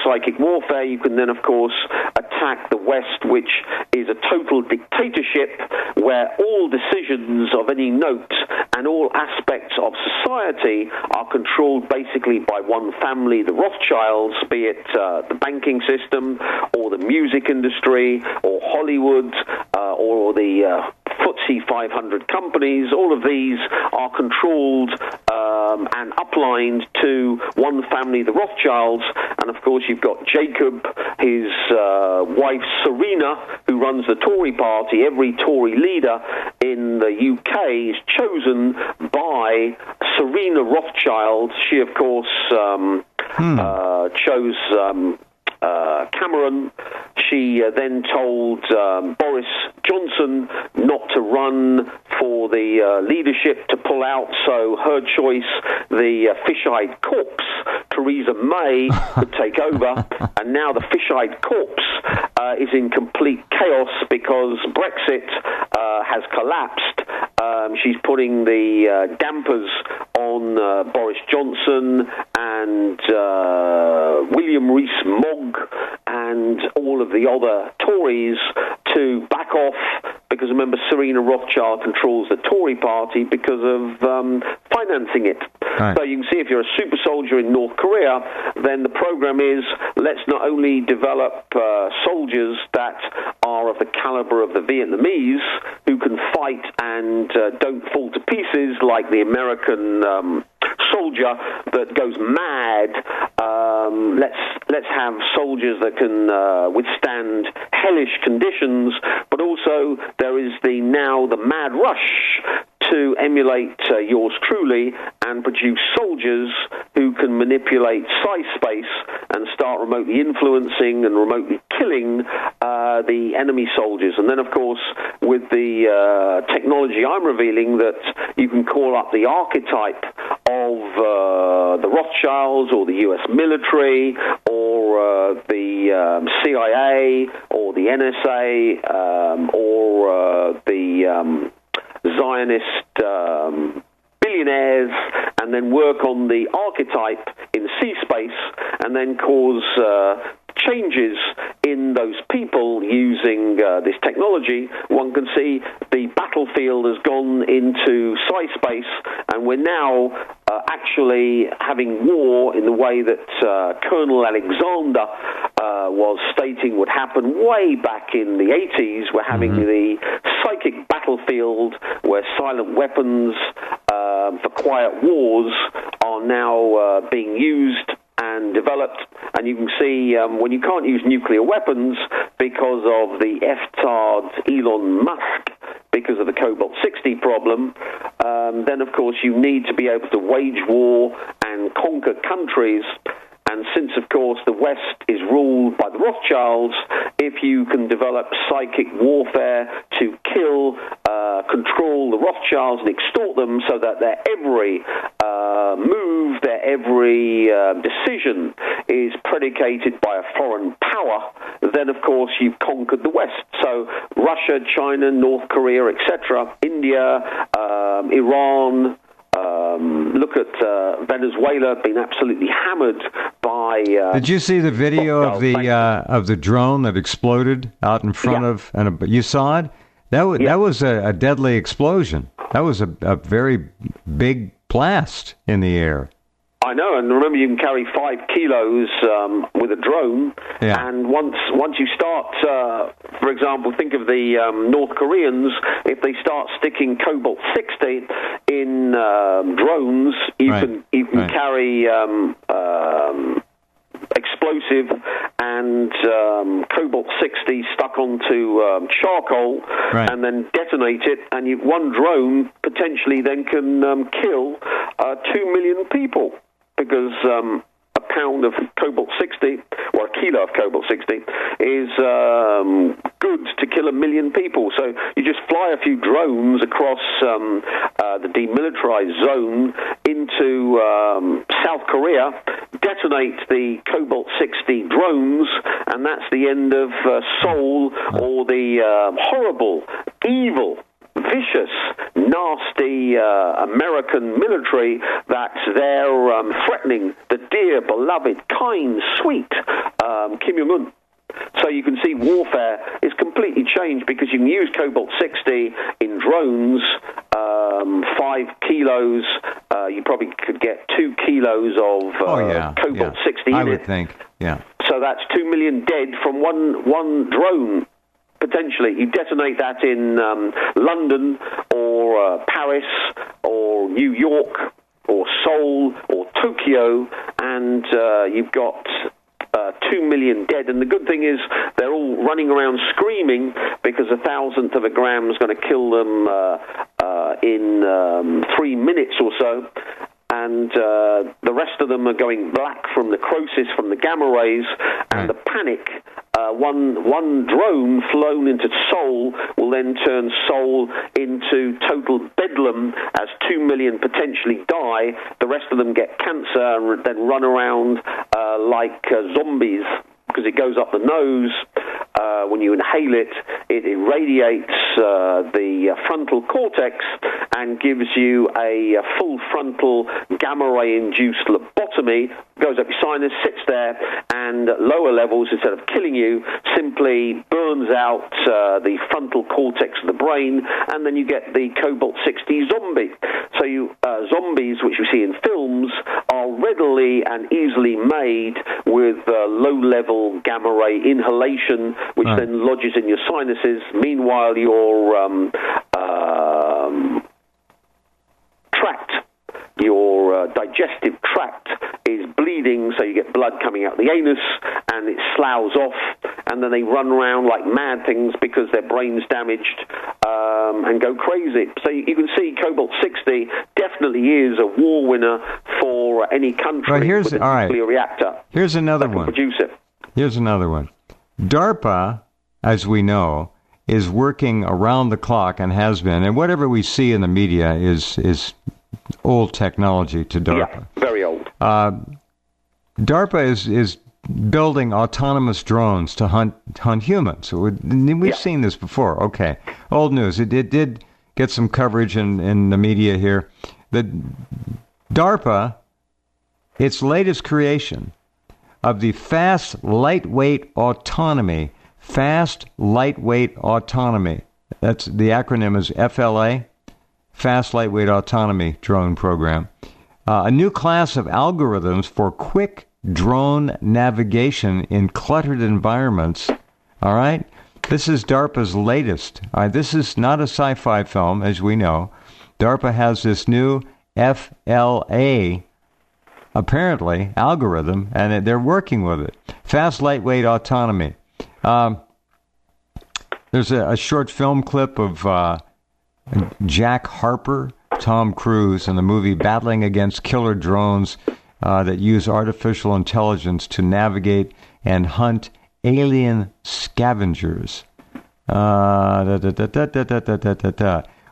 Speaker 7: psychic warfare, you can then, of course, attack the West, which is a total dictatorship where all decisions of any note and all aspects of society are controlled basically by one family, the Rothschilds, be it the banking system or the music industry or Hollywood or the FTSE 500 companies. All of these are controlled and uplined to one family, the Rothschilds. And of course you've got Jacob, his wife Serena, who runs the Tory party. Every Tory leader in the UK is chosen by Serena Rothschild. She, of course, chose Cameron. She then told Boris Johnson not to run for the leadership, to pull out, so her choice, the fish-eyed corpse, Theresa May, would take over. And now the fish-eyed corpse is in complete chaos because Brexit has collapsed. She's putting the dampers on Boris Johnson and William Rees-Mogg and all of the other Tories to back off, because remember, Serena Rothschild controls the Tory party because of financing it. Right. So you can see, if you're a super soldier in North Korea, then the program is, let's not only develop soldiers that are of the caliber of the Vietnamese, who can fight and don't fall to pieces like the American soldier that goes mad. Let's have soldiers that can withstand hellish conditions, but also there is now the mad rush to emulate yours truly and produce soldiers who can manipulate space and start remotely influencing and remotely killing the enemy soldiers. And then, of course, with the technology I'm revealing, that you can call up the archetype of the Rothschilds or the U.S. military or the CIA or the NSA or the Zionist billionaires, and then work on the archetype in C-space, and then cause changes in those people using this technology. One can see the battlefield has gone into cyberspace, and we're now actually having war in the way that Colonel Alexander was stating would happen way back in the 80s. We're having the psychic battlefield where silent weapons for quiet wars are now being used and developed, and you can see when you can't use nuclear weapons because of the F-tard Elon Musk, because of the Cobalt-60 problem, then of course you need to be able to wage war and conquer countries. And since, of course, the West is ruled by the Rothschilds, if you can develop psychic warfare to kill, control the Rothschilds and extort them so that their every move, their every decision is predicated by a foreign power, then, of course, you've conquered the West. So Russia, China, North Korea, etc., India, Iran, look at Venezuela being absolutely hammered by.
Speaker 1: Did you see the video of the drone that exploded out in front of? And you saw it. That was a deadly explosion. That was a very big blast in the air.
Speaker 7: I know, and remember, you can carry 5 kilos with a drone, and once you start, for example, think of the North Koreans. If they start sticking Cobalt-60 in drones, you can carry explosive and Cobalt-60 stuck onto charcoal, and then detonate it, and one drone potentially then can kill 2 million people. Because a pound of Cobalt-60, or a kilo of Cobalt-60, is good to kill 1 million people. So you just fly a few drones across the demilitarized zone into South Korea, detonate the Cobalt-60 drones, and that's the end of Seoul, or the horrible, evil, vicious, nasty American military that's there threatening the dear, beloved, kind, sweet Kim Jong-un. So you can see warfare is completely changed because you can use Cobalt-60 in drones, 5 kilos. You probably could get 2 kilos of Cobalt-60 in it.
Speaker 1: I would think,
Speaker 7: So that's 2 million dead from one drone. Potentially, you detonate that in London or Paris or New York or Seoul or Tokyo, and you've got 2 million dead. And the good thing is they're all running around screaming because 1,000th of a gram is going to kill them in 3 minutes or so. And the rest of them are going black from necrosis, from the gamma rays, and the panic. One drone flown into Seoul will then turn Seoul into total bedlam as 2 million potentially die. The rest of them get cancer and then run around like zombies, because it goes up the nose. When you inhale it, it irradiates the frontal cortex and gives you a full frontal gamma ray-induced lobotomy. Goes up your sinus, sits there, and at lower levels, instead of killing you, simply burns out the frontal cortex of the brain, and then you get the Cobalt-60 zombie. So zombies, which you see in films, are readily and easily made with low-level gamma ray inhalation, which then lodges in your sinuses. Meanwhile, your your digestive tract is bleeding, so you get blood coming out the anus, and it sloughs off, and then they run around like mad things because their brain's damaged, and go crazy. So you can see Cobalt-60 definitely is a war winner for any country with a nuclear reactor.
Speaker 1: Here's another one.
Speaker 7: Produce it.
Speaker 1: Here's another one. DARPA, as we know, is working around the clock and has been, and whatever we see in the media is old technology to DARPA.
Speaker 7: Yeah, very old.
Speaker 1: DARPA is building autonomous drones to hunt humans. So we've seen this before. Okay, old news. It did get some coverage in the media here. The DARPA, its latest creation of the Fast Lightweight Autonomy. Fast Lightweight Autonomy. That's the acronym is FLA, Fast Lightweight Autonomy Drone Program. A new class of algorithms for quick drone navigation in cluttered environments. All right? This is DARPA's latest. This is not a sci-fi film, as we know. DARPA has this new FLA, apparently, algorithm, and they're working with it. Fast Lightweight Autonomy. There's a short film clip of Jack Harper, Tom Cruise, in the movie battling against killer drones that use artificial intelligence to navigate and hunt alien scavengers.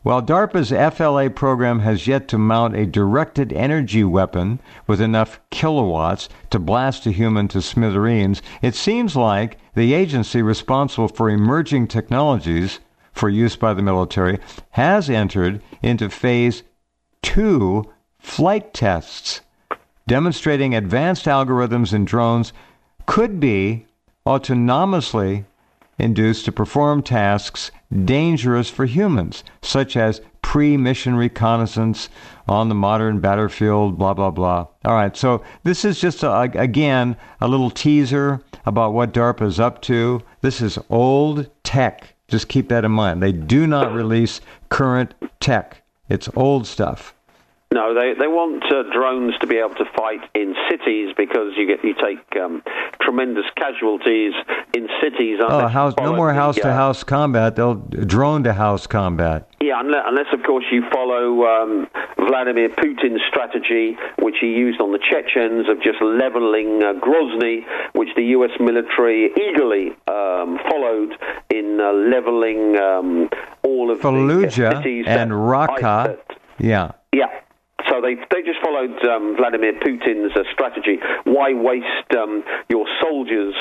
Speaker 1: While DARPA's FLA program has yet to mount a directed energy weapon with enough kilowatts to blast a human to smithereens, it seems like the agency responsible for emerging technologies for use by the military has entered into Phase 2 flight tests, demonstrating advanced algorithms in drones could be autonomously induced to perform tasks dangerous for humans, such as pre-mission reconnaissance on the modern battlefield, blah, blah, blah. All right, so this is just, again, a little teaser about what DARPA is up to. This is old tech. Just keep that in mind. They do not release current tech. It's old stuff.
Speaker 7: No, they want drones to be able to fight in cities because you take tremendous casualties in cities.
Speaker 1: No more house-to-house combat. They'll drone-to-house combat.
Speaker 7: Yeah, unless of course you follow Vladimir Putin's strategy, which he used on the Chechens of just leveling Grozny, which the U.S. military eagerly followed in leveling all of
Speaker 1: Fallujah
Speaker 7: the cities
Speaker 1: and Raqqa. Yeah.
Speaker 7: So they just followed Vladimir Putin's strategy. Why waste your soldiers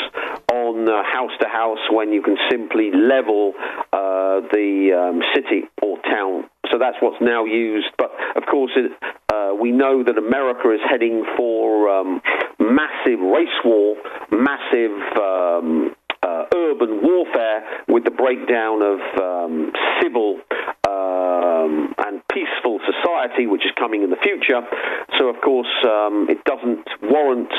Speaker 7: on house to house when you can simply level the city or town? So that's what's now used. But of course, we know that America is heading for massive race war, massive urban warfare with the breakdown of civil and peaceful society, which is coming in the future. So, of course, it doesn't warrant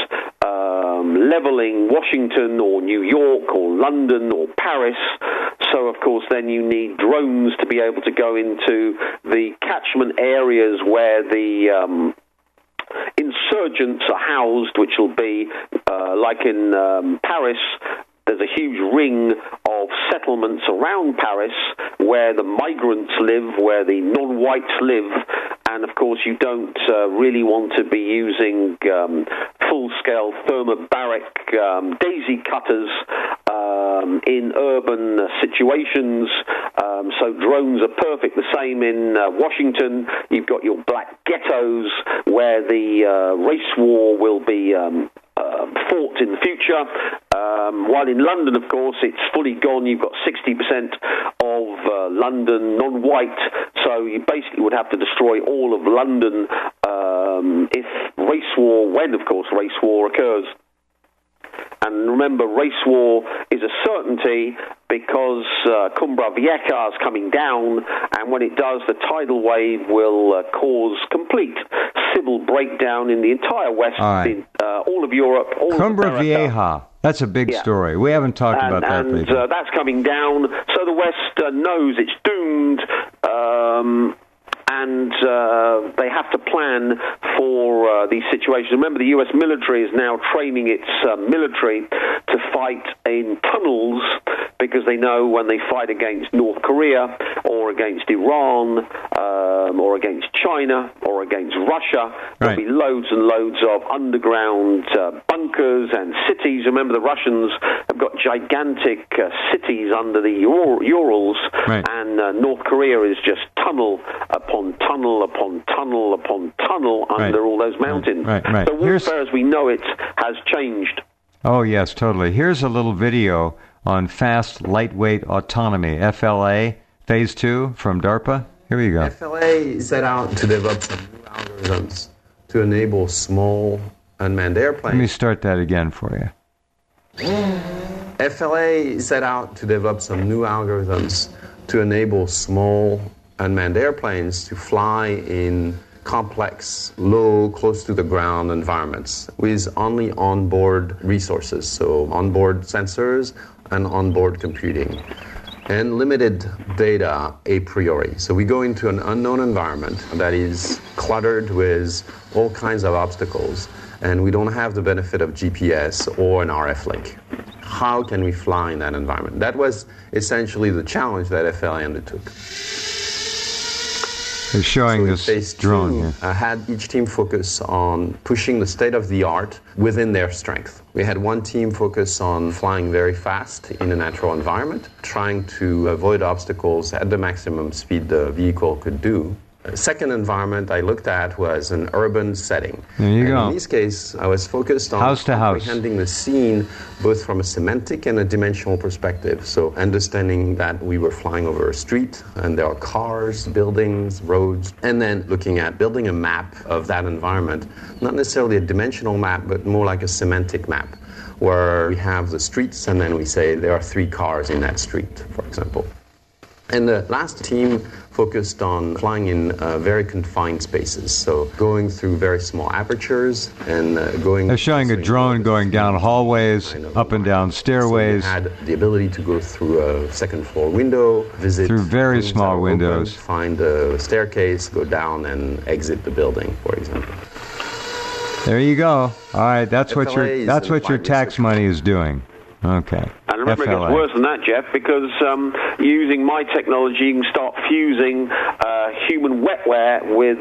Speaker 7: leveling Washington or New York or London or Paris. So, of course, then you need drones to be able to go into the catchment areas where the insurgents are housed, which will be like in Paris. There's a huge ring of settlements around Paris where the migrants live, where the non-whites live, and of course you don't really want to be using full-scale thermobaric daisy cutters in urban situations. So drones are perfect. The same in Washington. You've got your black ghettos where the race war will be fought in the future. While in London, of course, it's fully gone. You've got 60% of London non-white, so you basically would have to destroy all of London if when, of course, race war occurs. And remember, race war is a certainty because Cumbra Vieja is coming down, and when it does, the tidal wave will cause complete civil breakdown in the entire West, in all of Europe, all
Speaker 1: Cumbra
Speaker 7: of America.
Speaker 1: Vieja. That's a big story. We haven't talked about that.
Speaker 7: And that's coming down, so the West knows it's doomed, and they have to plan for these situations. Remember, the U.S. military is now training its military to fight in tunnels because they know when they fight against North Korea or against Iran or against China or against Russia, there'll be loads and loads of underground bunkers and cities. Remember, the Russians have got gigantic cities under the Urals, and North Korea is just tunnel upon tunnel upon tunnel upon tunnel under all those mountains. So warfare as we know it has changed.
Speaker 1: Oh, yes, totally. Here's a little video on fast, lightweight autonomy, FLA, Phase 2 from DARPA. Here we go.
Speaker 8: FLA set out to develop some new algorithms to enable small unmanned airplanes.
Speaker 1: Let me start that again for you.
Speaker 8: FLA set out to develop some new algorithms to enable small unmanned airplanes to fly in complex, low, close to the ground environments with only onboard resources, so onboard sensors and onboard computing, and limited data a priori. So we go into an unknown environment that is cluttered with all kinds of obstacles, and we don't have the benefit of GPS or an RF link. How can we fly in that environment? That was essentially the challenge that FLA undertook.
Speaker 1: They're showing this drone here.
Speaker 8: Had each team focus on pushing the state-of-the-art within their strength. We had one team focus on flying very fast in a natural environment, trying to avoid obstacles at the maximum speed the vehicle could do. The second environment I looked at was an urban setting.
Speaker 1: There you go.
Speaker 8: In this case, I was focused on comprehending the scene both from a semantic and a dimensional perspective. So understanding that we were flying over a street and there are cars, buildings, roads, and then looking at building a map of that environment, not necessarily a dimensional map, but more like a semantic map, where we have the streets and then we say there are 3 cars in that street, for example. And the last team focused on flying in very confined spaces, so going through very small apertures and going...
Speaker 1: They're showing a drone going down hallways, up and down stairways.
Speaker 8: So we had the ability to go through a second-floor window, visit...
Speaker 1: Through very small windows.
Speaker 8: Open, find a staircase, go down and exit the building, for example.
Speaker 1: There you go. All right, that's what your tax money is doing. Okay.
Speaker 7: And remember, it gets worse than that, Jeff, because using my technology, you can start fusing human wetware with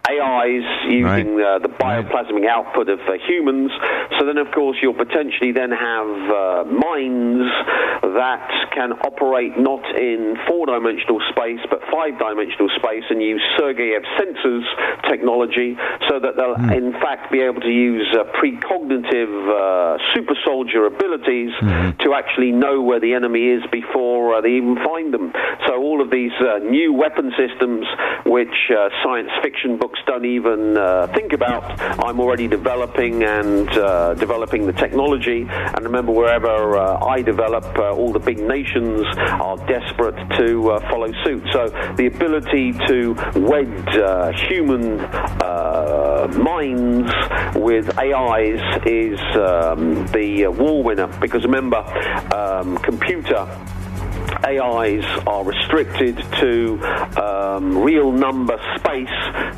Speaker 7: AIs using the bioplasmic output of humans. So then, of course, you'll potentially then have minds that can operate not in 4-dimensional space, but 5-dimensional space, and use Sergeyev sensors technology so that they'll, in fact, be able to use precognitive super soldier abilities to actually know where the enemy is before they even find them. So all of these new weapon systems, which science fiction books don't even think about, I'm already developing and developing the technology. And remember, wherever I develop, all the big nations are desperate to follow suit. So the ability to wed human minds with AIs is the war winner, because remember, computer AIs are restricted to real number space.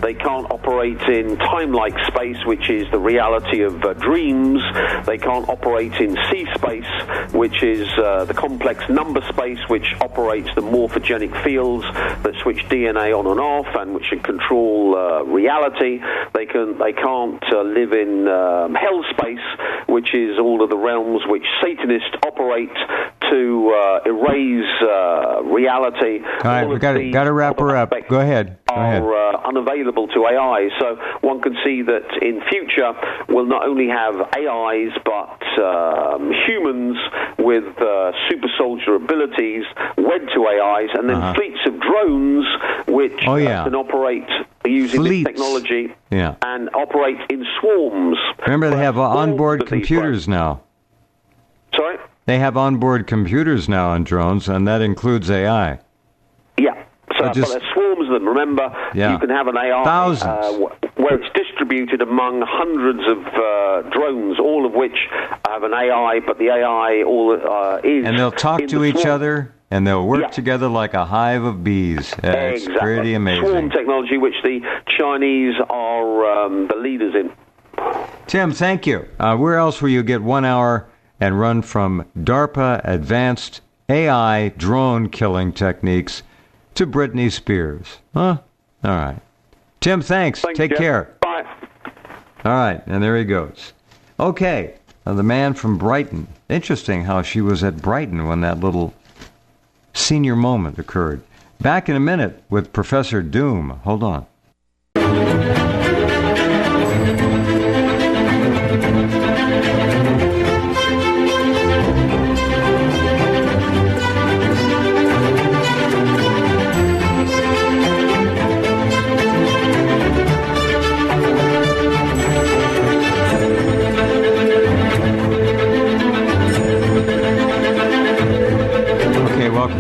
Speaker 7: They can't operate in time-like space, which is the reality of dreams. They can't operate in C-space, which is the complex number space, which operates the morphogenic fields that switch DNA on and off and which can control reality. They can't live in hell space, which is all of the realms which Satanists operate to erase reality.
Speaker 1: All right, we've got to wrap her up. Go ahead.
Speaker 7: Are unavailable to AI. So one can see that in future we'll not only have AIs but humans with super soldier abilities wed to AIs, and then fleets of drones which can operate using this technology and operate in swarms.
Speaker 1: Remember, they have onboard computers now.
Speaker 7: Sorry?
Speaker 1: They have onboard computers now on drones, and that includes AI.
Speaker 7: Yeah. So but there's swarms of them. Remember, you can have an AI where it's distributed among hundreds of drones, all of which have an AI, but the AI is...
Speaker 1: And they'll talk to each other, and they'll work together like a hive of bees. It's pretty amazing.
Speaker 7: Swarm technology, which the Chinese are the leaders in.
Speaker 1: Tim, thank you. Where else will you get 1 hour and run from DARPA advanced AI drone killing techniques to Britney Spears? Huh? All right. Tim, thanks. Take care.
Speaker 7: Bye.
Speaker 1: All right, and there he goes. Okay, the man from Brighton. Interesting how she was at Brighton when that little senior moment occurred. Back in a minute with Professor Doom. Hold on.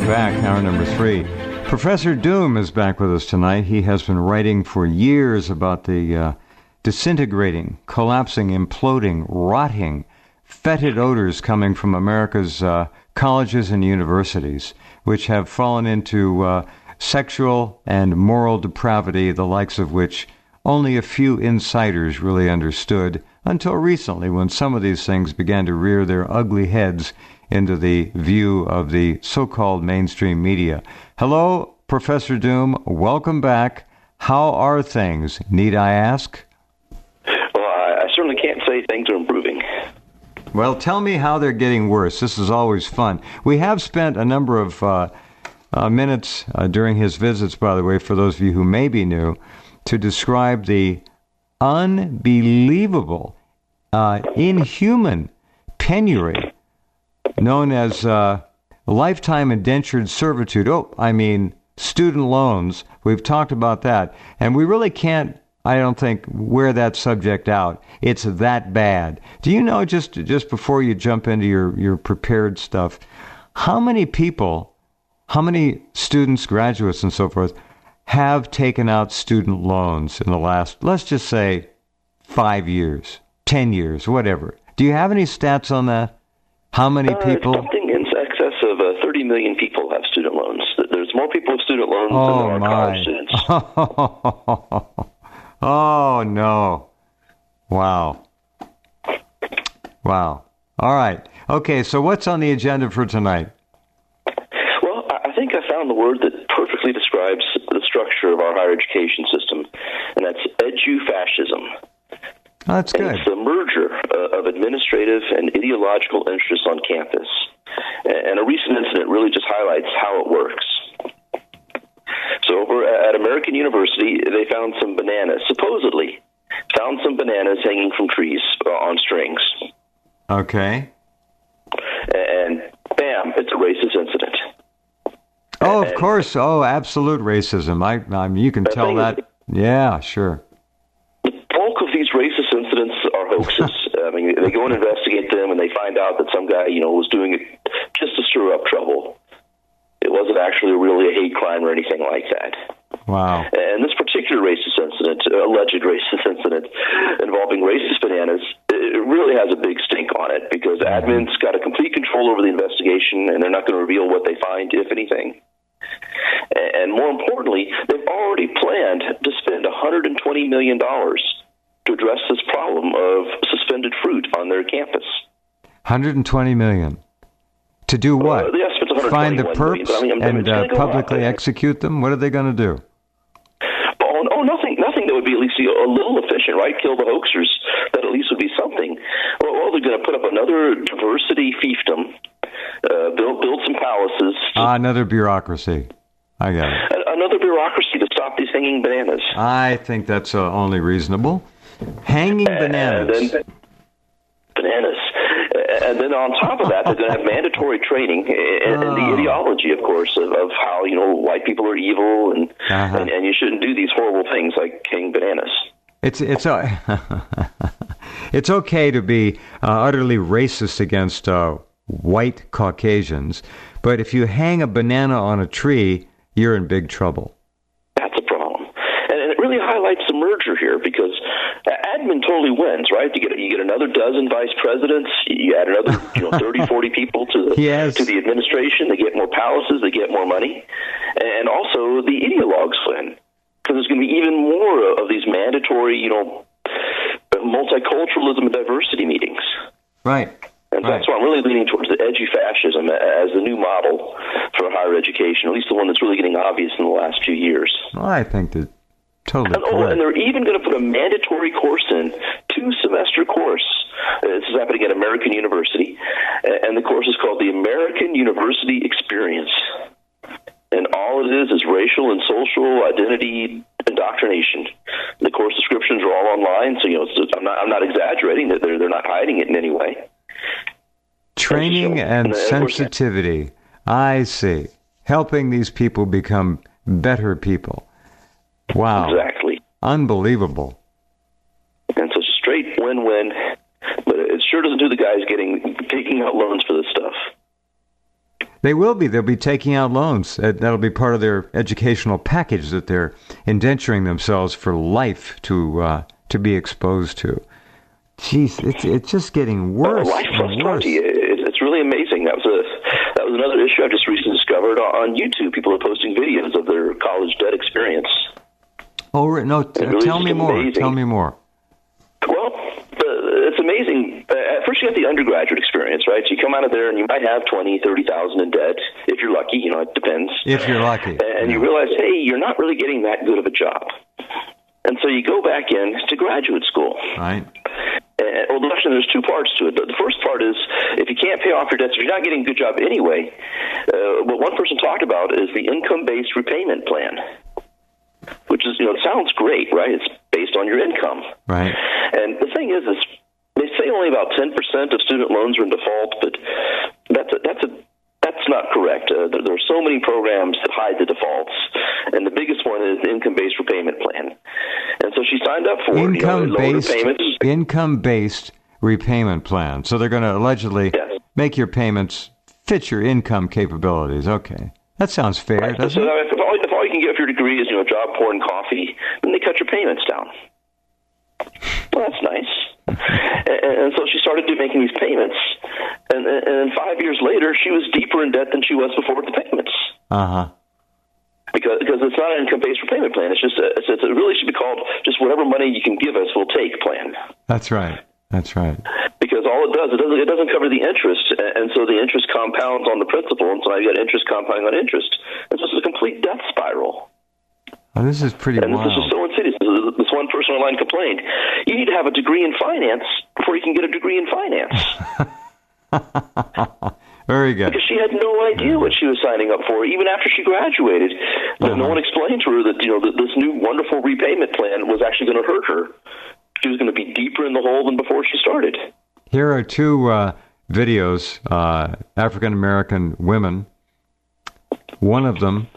Speaker 1: Welcome back, hour number 3. Professor Doom is back with us tonight. He has been writing for years about the disintegrating, collapsing, imploding, rotting, fetid odors coming from America's colleges and universities, which have fallen into sexual and moral depravity, the likes of which only a few insiders really understood until recently, when some of these things began to rear their ugly heads into the view of the so-called mainstream media. Hello, Professor Doom. Welcome back. How are things, need I ask?
Speaker 9: Well, I certainly can't say things are improving.
Speaker 1: Well, tell me how they're getting worse. This is always fun. We have spent a number of minutes during his visits, by the way, for those of you who may be new, to describe the unbelievable, inhuman penury known as lifetime indentured servitude. Student loans. We've talked about that. And we really can't, I don't think, wear that subject out. It's that bad. Do you know, just before you jump into your prepared stuff, how many people, how many students, graduates, and so forth, have taken out student loans in the last, let's just say, 5 years, 10 years, whatever? Do you have any stats on that? How many people?
Speaker 9: Something in excess of 30 million people have student loans. There's more people with student loans than there are college students.
Speaker 1: Oh, no. Wow. All right. Okay, so what's on the agenda for tonight?
Speaker 9: Well, I think I found the word that perfectly describes the structure of our higher education system, and that's edu-fascism.
Speaker 1: That's good.
Speaker 9: And it's the merger of administrative and ideological interests on campus. And a recent incident really just highlights how it works. So over at American University, they found some bananas, supposedly found some bananas hanging from trees on strings.
Speaker 1: Okay.
Speaker 9: And bam, it's a racist incident.
Speaker 1: Oh, of course. Oh, absolute racism. I mean, you can tell that. Yeah, sure.
Speaker 9: The bulk of these racist incidents are hoaxes. I mean, they go and investigate them, and they find out that some guy, was doing it just to stir up trouble. It wasn't actually really a hate crime or anything like that.
Speaker 1: Wow.
Speaker 9: And this particular racist incident, alleged racist incident involving racist bananas, it really has a big stink on it because admin's got a complete control over the investigation, and they're not going to reveal what they find, if anything. And more importantly, they've already planned to spend $120 million to address this problem of suspended fruit on their campus.
Speaker 1: $120 million. To do what?
Speaker 9: The estimate's $121
Speaker 1: Find the
Speaker 9: million,
Speaker 1: perps and publicly execute them? What are they going to do?
Speaker 9: Oh, nothing that would be at least a little efficient, right? Kill the hoaxers. That at least would be something. Well, they're going to put up another diversity fiefdom, build some palaces.
Speaker 1: Another bureaucracy. I got it.
Speaker 9: Another bureaucracy to stop these hanging bananas.
Speaker 1: I think that's only reasonable. Hanging bananas.
Speaker 9: Bananas. And then on top of that, they're going to have mandatory training and the ideology, of course, of how, white people are evil and you shouldn't do these horrible things like hang bananas.
Speaker 1: It's okay to be utterly racist against white Caucasians, but if you hang a banana on a tree, you're in big trouble.
Speaker 9: That's a problem. And it really highlights the merger here because admin totally wins, right? You get another dozen vice presidents, you add another 30, 40 people to the administration, they get more palaces, they get more money, and also the ideologues win because there's going to be even more of these mandatory, multiculturalism and diversity meetings.
Speaker 1: Right.
Speaker 9: And that's why I'm really leaning towards the edu-fascism as the new model for higher education, at least the one that's really getting obvious in the last few years.
Speaker 1: Well, I think that totally correct.
Speaker 9: And they're even going to put a mandatory course in, 2-semester course. This is happening at American University, and the course is called the American University Experience. And all it is racial and social identity indoctrination. The course descriptions are all online, so I'm not exaggerating that they're not hiding it in any way.
Speaker 1: Training and sensitivity. I see. Helping these people become better people. Wow.
Speaker 9: Exactly.
Speaker 1: Unbelievable.
Speaker 9: And so straight win-win, but it sure doesn't do the guys taking out loans for this stuff.
Speaker 1: They will be. They'll be taking out loans. That'll be part of their educational package that they're indenturing themselves for life to be exposed to. Jeez, it's just getting worse and worse.
Speaker 9: It's really amazing. That was another issue I just recently discovered on YouTube. People are posting videos of their college debt experience.
Speaker 1: Oh, no, tell me more. Tell me more.
Speaker 9: Well, it's amazing. At first, you get the undergraduate experience, right? So you come out of there, and you might have $20,000-$30,000 in debt if you're lucky. It depends.
Speaker 1: If you're lucky,
Speaker 9: and you realize, hey, you're not really getting that good of a job, and so you go back in to graduate school.
Speaker 1: Right.
Speaker 9: Well, actually, there's two parts to it. The first part is if you can't pay off your debts, if you're not getting a good job anyway, what one person talked about is the income-based repayment plan, which is, it sounds great, right? It's based on your income.
Speaker 1: Right.
Speaker 9: And the thing is they say only about 10% of student loans are in default, but that's not correct. There are so many programs that hide the defaults, and the biggest one is the income-based repayment plan. And so she signed up for
Speaker 1: income-based repayment plan. So they're going to allegedly make your payments fit your income capabilities. Okay. That sounds fair, doesn't it?
Speaker 9: If all you can get for your degree is, a job pouring coffee, then they cut your payments down. Well, that's nice. And so she started making these payments, and 5 years later, she was deeper in debt than she was before the payments. Because it's not an income-based repayment plan. It's just it really should be called just whatever money you can give us, we'll take plan.
Speaker 1: That's right.
Speaker 9: Because all it doesn't cover the interest, and so the interest compounds on the principal, and so now you got interest compounding on interest. It's just a complete death spiral.
Speaker 1: Oh, this is pretty wild.
Speaker 9: And this is so insidious. This one person online complained, you need to have a degree in finance before you can get a degree in finance.
Speaker 1: Very good.
Speaker 9: Because she had no idea what she was signing up for, even after she graduated. But no one explained to her that that this new wonderful repayment plan was actually going to hurt her. She was going to be deeper in the hole than before she started.
Speaker 1: Here are two videos, African-American women. One of them,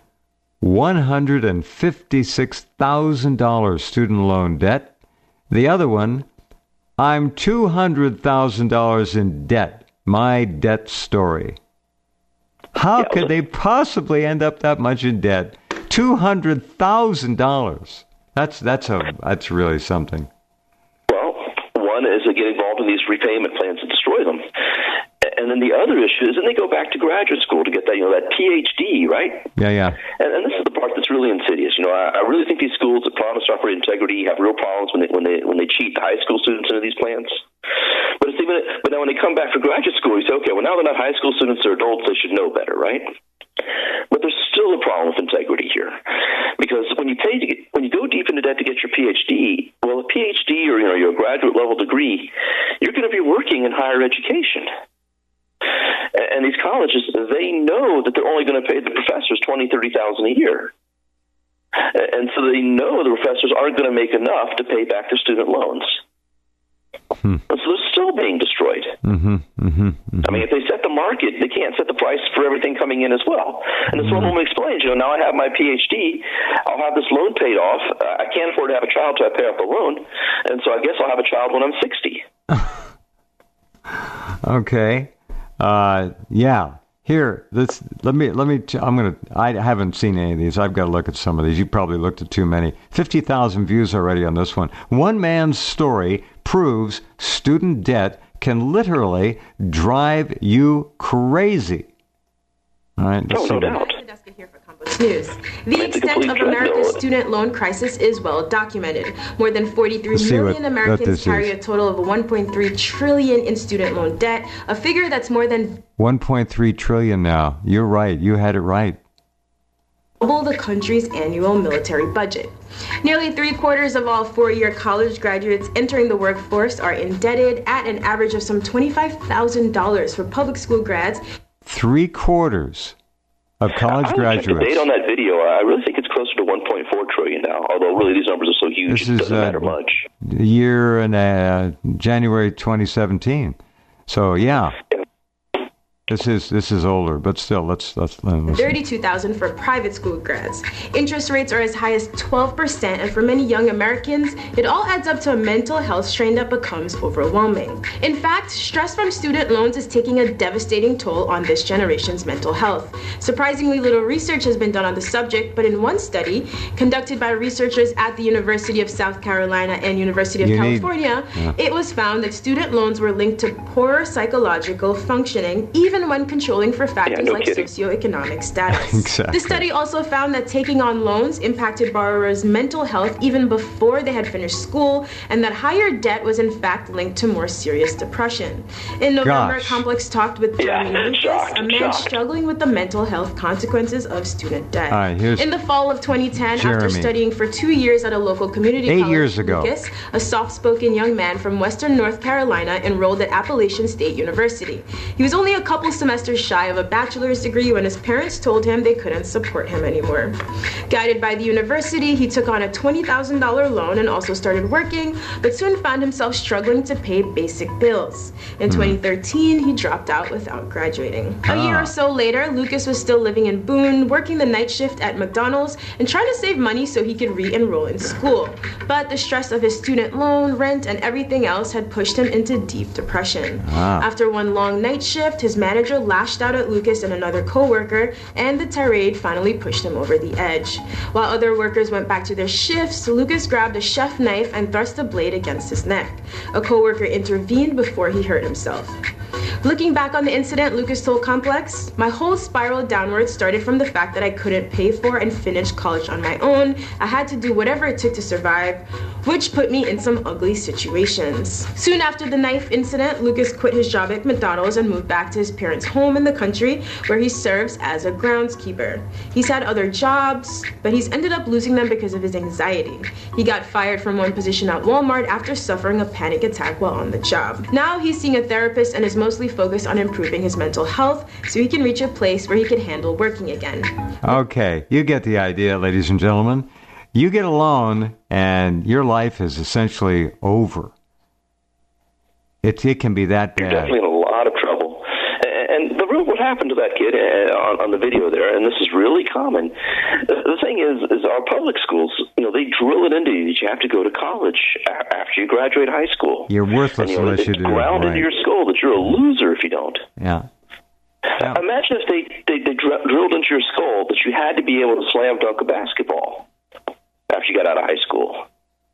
Speaker 1: $156,000 student loan debt. The other one, I'm $200,000 in debt. My debt story. How could they possibly end up that much in debt? $200,000. That's really something.
Speaker 9: Well, one is to get involved in these repayment plans and destroy them. And then the other issue is then they go back to graduate school to get that that PhD, right?
Speaker 1: Yeah.
Speaker 9: And this is the part that's really insidious. I really think these schools that promise to operate integrity have real problems when they cheat the high school students into these plans. But now when they come back for graduate school, you say, okay, well now they're not high school students, they're adults, they should know better, right? But there's still a problem with integrity here, because when you go deep into debt to get your PhD, well, a PhD or your graduate level degree, you're going to be working in higher education. And these colleges, they know that they're only going to pay the professors $20,000-$30,000 a year. And so they know the professors aren't going to make enough to pay back their student loans. And so they're still being destroyed. I mean, if they set the market, they can't set the price for everything coming in as well. And this one woman explains, now I have my PhD, I'll have this loan paid off, I can't afford to have a child till I pay off the loan, and so I guess I'll have a child when I'm 60.
Speaker 1: Okay. Yeah. Here, I haven't seen any of these. I've got to look at some of these. You probably looked at too many. 50,000 views already on this one. One man's story proves student debt can literally drive you crazy. All right.
Speaker 9: No doubt.
Speaker 3: News. The extent of America's student loan crisis is well documented. More than 43 million Americans carry a total of $1.3 trillion in student loan debt, a figure that's more than
Speaker 1: 1.3 trillion now. You're right. You had it right.
Speaker 3: Double the country's annual military budget. Nearly 3/4 of all four-year college graduates entering the workforce are indebted at an average of some $25,000 for public school grads. 3/4
Speaker 1: of college graduates.
Speaker 9: The date on that video, I really think it's closer to 1.4 trillion now, although really these numbers are so huge it doesn't matter much.
Speaker 1: Year in January 2017. So, yeah. This is older, but still, let's listen.
Speaker 10: $32,000 for private school grads. Interest rates are as high as 12%, and for many young Americans, it all adds up to a mental health strain that becomes overwhelming. In fact, stress from student loans is taking a devastating toll on this generation's mental health. Surprisingly little research has been done on the subject, but in one study conducted by researchers at the University of South Carolina and University of California, it was found that student loans were linked to poorer psychological functioning, even when controlling for factors like socioeconomic status.
Speaker 1: Exactly.
Speaker 10: The study also found that taking on loans impacted borrowers' mental health even before they had finished school, and that higher debt was in fact linked to more serious depression. In November, Complex talked with Jeremy Lucas, a man struggling with the mental health consequences of student debt. In the fall of 2010, after studying for 2 years at a local community college, Lucas, a soft-spoken young man from Western North Carolina, enrolled at Appalachian State University. He was only a couple semesters shy of a bachelor's degree when his parents told him they couldn't support him anymore. Guided by the university, he took on a $20,000 loan and also started working, but soon found himself struggling to pay basic bills. In 2013, he dropped out without graduating. A year or so later, Lucas was still living in Boone, working the night shift at McDonald's and trying to save money so he could re-enroll in school. But the stress of his student loan, rent, and everything else had pushed him into deep depression. After one long night shift, his manager lashed out at Lucas and another co-worker, and the tirade finally pushed him over the edge. While other workers went back to their shifts, Lucas grabbed a chef knife and thrust the blade against his neck. A co-worker intervened before he hurt himself. Looking back on the incident, Lucas told Complex, "My whole spiral downward started from the fact that I couldn't pay for and finish college on my own. I had to do whatever it took to survive, which put me in some ugly situations." Soon after the knife incident, Lucas quit his job at McDonald's and moved back to his parents' home in the country, where he serves as a groundskeeper. He's had other jobs, but he's ended up losing them because of his anxiety. He got fired from one position at Walmart after suffering a panic attack while on the job. Now he's seeing a therapist and is mostly focused on improving his mental health so he can reach a place where he can handle working again.
Speaker 1: Okay, you get the idea, ladies and gentlemen. You get a loan and your life is essentially over. It can be that bad.
Speaker 9: You're definitely in a lot of trouble. And what happened to that kid on the video there, and this is really common. The thing is our public schools, they drill it into you that you have to go to college after you graduate high school.
Speaker 1: You're worthless unless you do.
Speaker 9: It's ground into your skull that you're a loser if you don't.
Speaker 1: Yeah.
Speaker 9: Imagine if they drilled into your skull that you had to be able to slam dunk a basketball after you got out of high school.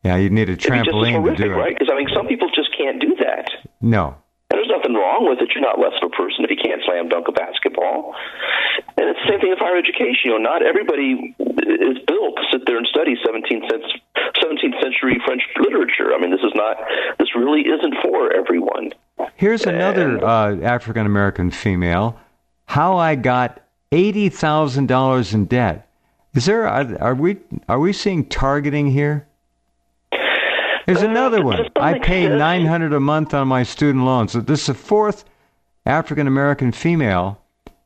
Speaker 1: Yeah, you'd need a trampoline to do it.
Speaker 9: Right? Because, some people just can't do that.
Speaker 1: No.
Speaker 9: And there's nothing wrong with it. You're not less of a person if you can't slam dunk a basketball. And it's the same thing with higher education. Not everybody is built to sit there and study 17th century French literature. This really isn't for everyone.
Speaker 1: Here's another African American female. How I got $80,000 in debt. Are we seeing targeting here? There's another one. I pay $900 a month on my student loans. So this is the fourth African American female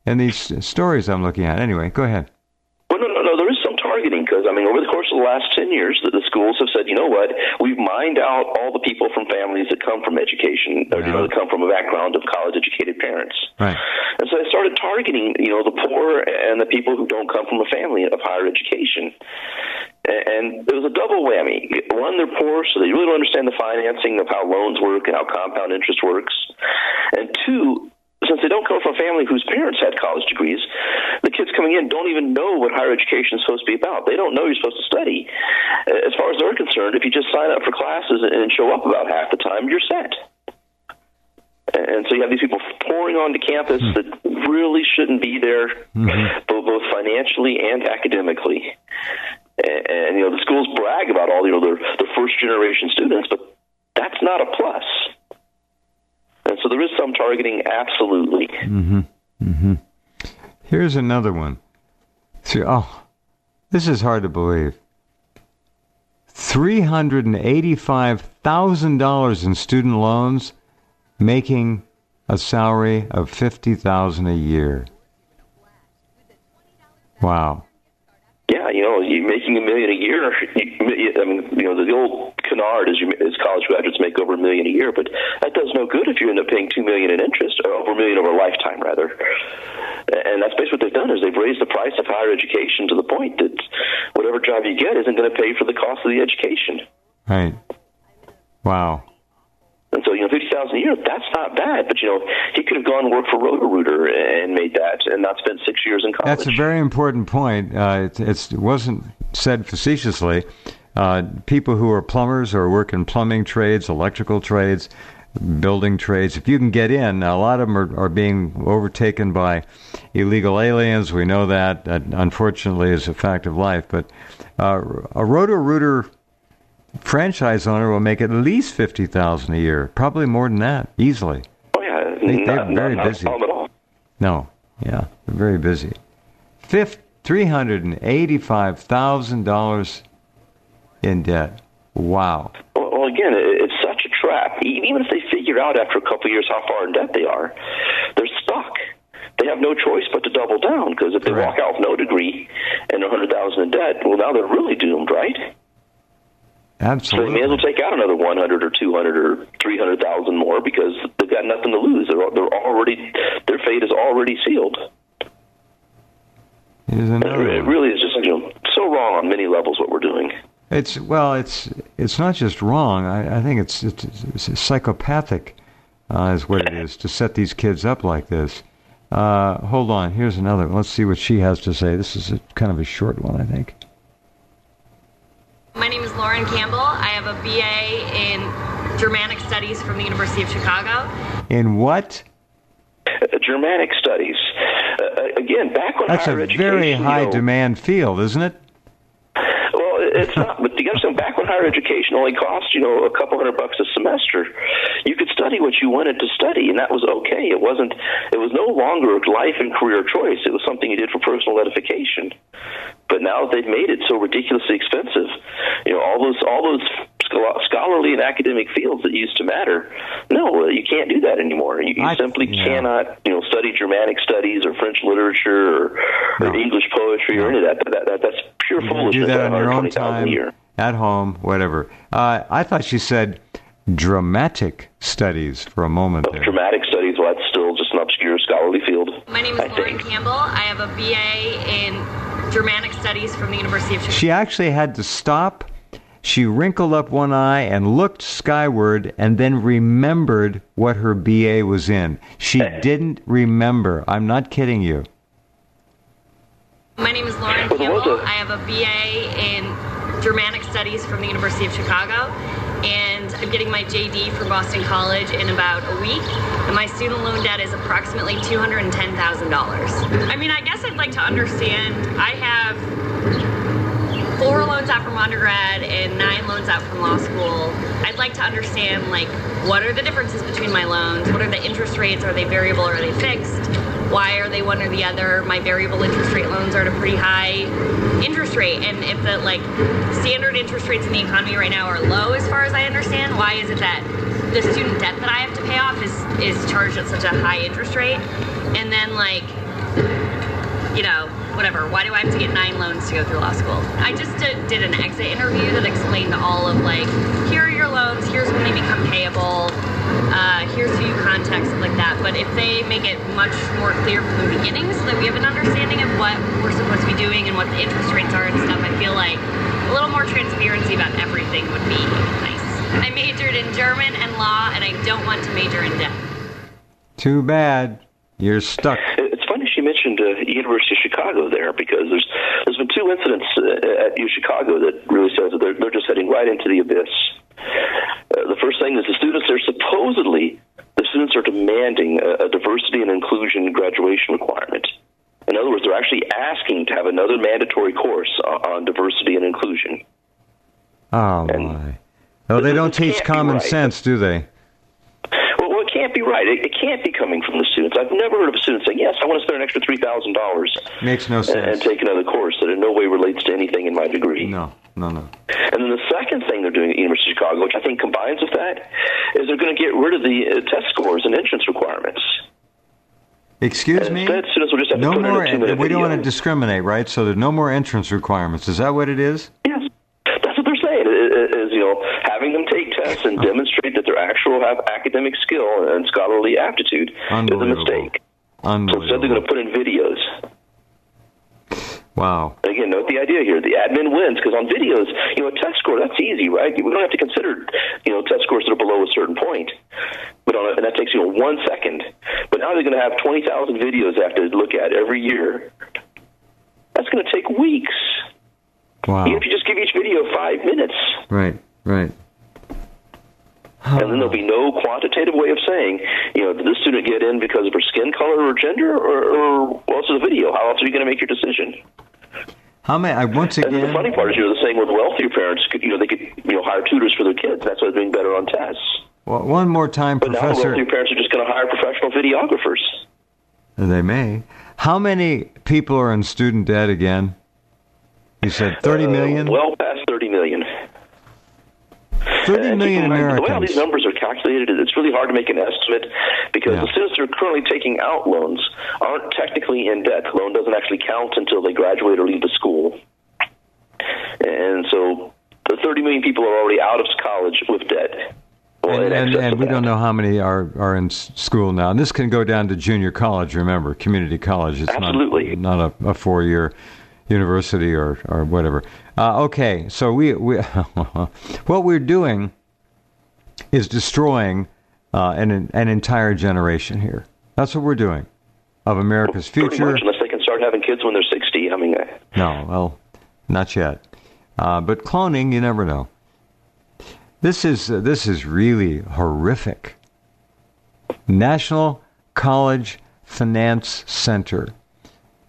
Speaker 1: in these stories I'm looking at. Anyway, go ahead.
Speaker 9: Well, no. There is some targeting because over the course of the last 10 years, the schools have said, you know what, we've mined out all the people from families that come from education, or that come from a background of college-educated parents.
Speaker 1: Right.
Speaker 9: And so they started targeting, the poor and the people who don't come from a family of higher education. And it was a double whammy. One, they're poor, so they really don't understand the financing of how loans work and how compound interest works. And two, since they don't come from a family whose parents had college degrees, the kids coming in don't even know what higher education is supposed to be about. They don't know you're supposed to study. As far as they're concerned, if you just sign up for classes and show up about half the time, you're set. And so you have these people pouring onto campus that really shouldn't be there, both financially and academically. And the schools brag about all their first generation students, but that's not a plus. And so there is some targeting, absolutely.
Speaker 1: Here's another one. This is hard to believe. $385,000 in student loans, making a salary of $50,000 a year. Wow.
Speaker 9: Yeah, you're making $1 million a year. I mean, the old canard is college graduates make over $1 million a year, but that does no good if you end up paying $2 million in interest, or over $1 million over a lifetime, rather. And that's basically what they've done, is they've raised the price of higher education to the point that whatever job you get isn't going to pay for the cost of the education.
Speaker 1: Right. Wow.
Speaker 9: And so, $50,000 a year, that's not bad. But, he could have gone and worked for Roto-Rooter and made that and not spent 6 years in college.
Speaker 1: That's a very important point. It wasn't said facetiously. People who are plumbers or work in plumbing trades, electrical trades, building trades, if you can get in, a lot of them are being overtaken by illegal aliens. We know that unfortunately, is a fact of life. But a Roto-Rooter franchise owner will make at least $50,000 a year, probably more than that, easily.
Speaker 9: Oh yeah,
Speaker 1: they're very busy.
Speaker 9: Not at all.
Speaker 1: No, yeah, they're very busy. $385,000 in debt. Wow.
Speaker 9: Well, again, it's such a trap. Even if they figure out after a couple of years how far in debt they are, they're stuck. They have no choice but to double down, because if they walk out with no degree and they're $100,000 in debt, well, now they're really doomed, right?
Speaker 1: Absolutely.
Speaker 9: So they may as well take out another 100 or 200 or 300,000 more, because they've got nothing to lose. Their fate is already sealed.
Speaker 1: It
Speaker 9: really is just so wrong on many levels what we're doing.
Speaker 1: It's not just wrong. I think it's psychopathic, is what it is, to set these kids up like this. Hold on, here's another. Let's see what she has to say. This is kind of a short one, I think.
Speaker 11: My name is Lauren Campbell. I have a BA in Germanic Studies from the University of Chicago.
Speaker 1: In what?
Speaker 9: Germanic Studies. Again, back when
Speaker 1: that's
Speaker 9: higher
Speaker 1: a very high demand field, isn't it?
Speaker 9: Well, it's not. But you understand, back when higher education only cost a couple $100 a semester, you could study what you wanted to study, and that was okay. It was no longer a life and career choice. It was something you did for personal edification. But now they've made it so ridiculously expensive, all those scholarly and academic fields that used to matter. No, you can't do that anymore. You simply cannot, study Germanic studies or French literature or English poetry or any of that. That's pure foolishness.
Speaker 1: Do that on your own time, at home, whatever. I thought she said dramatic studies for a moment there.
Speaker 9: Dramatic studies, well, that's still just an obscure scholarly field.
Speaker 11: My name is Lauren Campbell. I have a BA in Germanic Studies from the University of Chicago.
Speaker 1: She actually had to stop. She wrinkled up one eye and looked skyward and then remembered what her BA was in. She didn't remember. I'm not kidding you.
Speaker 11: My name is Lauren Campbell. I have a BA in Germanic Studies from the University of Chicago, and I'm getting my JD from Boston College in about a week, and my student loan debt is approximately $210,000. I mean, I guess I'd like to understand, I have 4 loans out from undergrad and 9 loans out from law school. I'd like to understand, what are the differences between my loans? What are the interest rates? Are they variable or are they fixed? Why are they one or the other? My variable interest rate loans are at a pretty high interest rate, and if the standard interest rates in the economy right now are low, as far as I understand, why is it that the student debt that I have to pay off is charged at such a high interest rate? And then whatever, why do I have to get 9 loans to go through law school? I just did an exit interview that explained all of here are your loans, here's when they become payable, here's who you contact, stuff like that. But if they make it much more clear from the beginning so that we have an understanding of what we're supposed to be doing and what the interest rates are and stuff, I feel like a little more transparency about everything would be nice. I majored in German and law, and I don't want to major in debt.
Speaker 1: Too bad. You're stuck.
Speaker 9: It's funny she mentioned University of Chicago there, because there's been 2 incidents at U Chicago that really says that they're just heading right into the abyss. The first thing is the students are demanding a diversity and inclusion graduation requirement. In other words, they're actually asking to have another mandatory course on diversity and inclusion.
Speaker 1: Oh, my. Oh, they don't teach common sense, do they?
Speaker 9: Well, it can't be right. It can't be coming from the students. I've never heard of a student saying, yes, I want to spend an extra $3,000.
Speaker 1: Makes no sense.
Speaker 9: And take another course that in no way relates to anything in my degree.
Speaker 1: No.
Speaker 9: And then the second thing they're doing at the University of Chicago, which I think combines with that, is they're going to get rid of the test scores and entrance requirements.
Speaker 1: Excuse me?
Speaker 9: Instead, students will just have
Speaker 1: no
Speaker 9: to put
Speaker 1: more,
Speaker 9: in a 2-minute
Speaker 1: we don't
Speaker 9: video.
Speaker 1: want to discriminate, right? So there's no more entrance requirements. Is that what it is?
Speaker 9: Yes. That's what they're saying, is, having them take tests and demonstrate that their actual have academic skill and scholarly aptitude is a mistake. So instead they're going to put in videos.
Speaker 1: Wow.
Speaker 9: Again, note the idea here. The admin wins, because on videos, a test score, that's easy, right? We don't have to consider, test scores that are below a certain point. But and that takes, 1 second. But now they're going to have 20,000 videos they have to look at every year. That's going to take weeks.
Speaker 1: Wow.
Speaker 9: Even if you just give each video 5 minutes.
Speaker 1: Right.
Speaker 9: And then there'll be no quantitative way of saying, did this student get in because of her skin color or gender, or what else is the video? How else are you going to make your decision?
Speaker 1: How many? Once again,
Speaker 9: and the funny part is, the saying with wealthier parents, they could, hire tutors for their kids. That's why they're doing better on tests.
Speaker 1: Well, one more time,
Speaker 9: but
Speaker 1: Professor.
Speaker 9: Now the wealthier parents are just going to hire professional videographers.
Speaker 1: They may. How many people are in student debt again? You said 30 million?
Speaker 9: Well past 30 million.
Speaker 1: 30 million Americans.
Speaker 9: The way all these numbers are calculated, it's really hard to make an estimate because the students that are currently taking out loans aren't technically in debt. The loan doesn't actually count until they graduate or leave the school. And so the 30 million people are already out of college with debt.
Speaker 1: And we don't know how many are in school now. And this can go down to junior college, remember, community college. It's
Speaker 9: Absolutely.
Speaker 1: not a 4-year university or whatever. Okay, so we what we're doing is destroying an entire generation here. That's what we're doing of America's future.
Speaker 9: Much, unless they can start having kids when they're 60.
Speaker 1: No, well, not yet. But cloning, you never know. This is really horrific. National College Finance Center.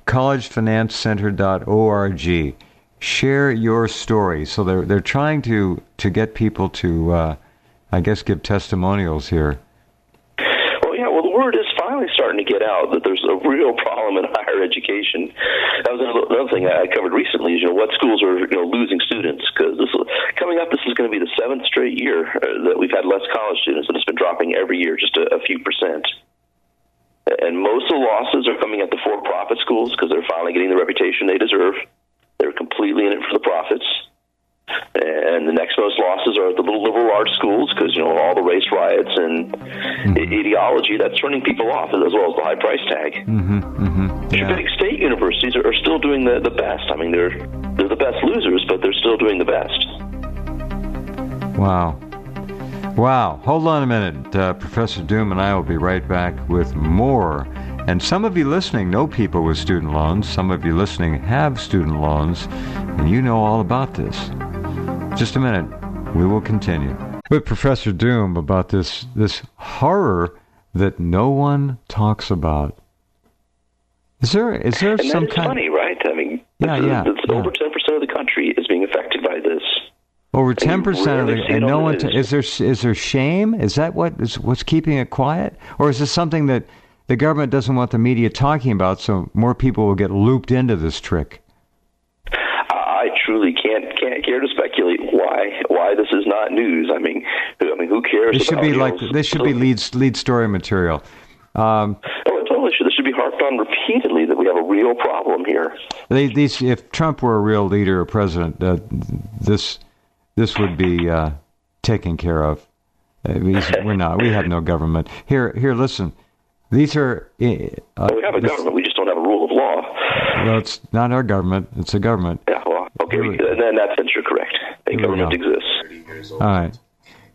Speaker 1: collegefinancecenter.org. Share your story. So they're trying to get people to, give testimonials here.
Speaker 9: Well, the word is finally starting to get out that there's a real problem in higher education. That was another thing I covered recently is, what schools are losing students, because coming up, this is going to be the 7th straight year that we've had less college students, and it's been dropping every year, just a few percent. And most of the losses are coming at the for-profit schools because they're finally getting the reputation they deserve. They're completely in it for the profits. And the next most losses are at the little liberal arts schools because, all the race riots and ideology, that's turning people off, as well as the high price tag.
Speaker 1: Yeah.
Speaker 9: Big state universities are still doing the best. I mean, they're the best losers, but they're still doing the best.
Speaker 1: Wow. Hold on a minute. Professor Doom and I will be right back with more. And some of you listening know people with student loans. Some of you listening have student loans, and you know all about this. Just a minute. We will continue with Professor Doom about this horror that no one talks about. Is there
Speaker 9: and
Speaker 1: some
Speaker 9: that is
Speaker 1: kind?
Speaker 9: Funny, right? I mean, over 10% of the country is being affected by this.
Speaker 1: Over 10% of the, and no one. Is there shame? Is that what's keeping it quiet, or is this something that the government doesn't want the media talking about, so more people will get looped into this trick?
Speaker 9: I truly can't care to speculate why this is not news. I mean, who cares?
Speaker 1: This should be this should be lead story material.
Speaker 9: It totally should. This should be harped on repeatedly that we have a real problem here.
Speaker 1: If Trump were a real leader or president, this would be taken care of. We're not. We have no government. Here, listen. These are... we
Speaker 9: have a government. We just don't have a rule of law.
Speaker 1: Well, it's not our government. It's a government.
Speaker 9: Yeah, well, okay. Then in that sense, you're correct. A government exists.
Speaker 1: All right.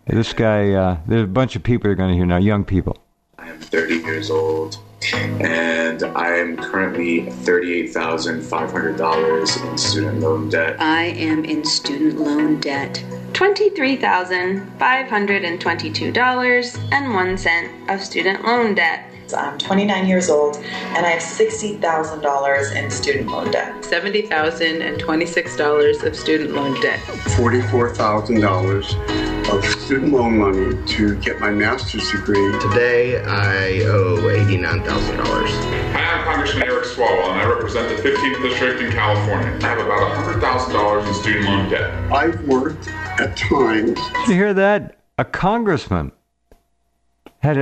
Speaker 1: This guy... there's a bunch of people you're going to hear now. Young people.
Speaker 12: I am 30 years old, and I am currently $38,500 in student loan debt.
Speaker 13: I am in student loan debt.
Speaker 14: $23,522.01 of student loan debt.
Speaker 15: I'm 29 years old, and I have $60,000 in student loan debt.
Speaker 16: $70,026 of student loan debt.
Speaker 17: $44,000 of student loan money to get my master's degree.
Speaker 18: Today, I owe $89,000.
Speaker 19: Hi, I'm Congressman Eric Swalwell, and I represent the 15th District in California. I have about $100,000 in student loan debt.
Speaker 17: I've worked at times.
Speaker 1: Did you hear that? A congressman had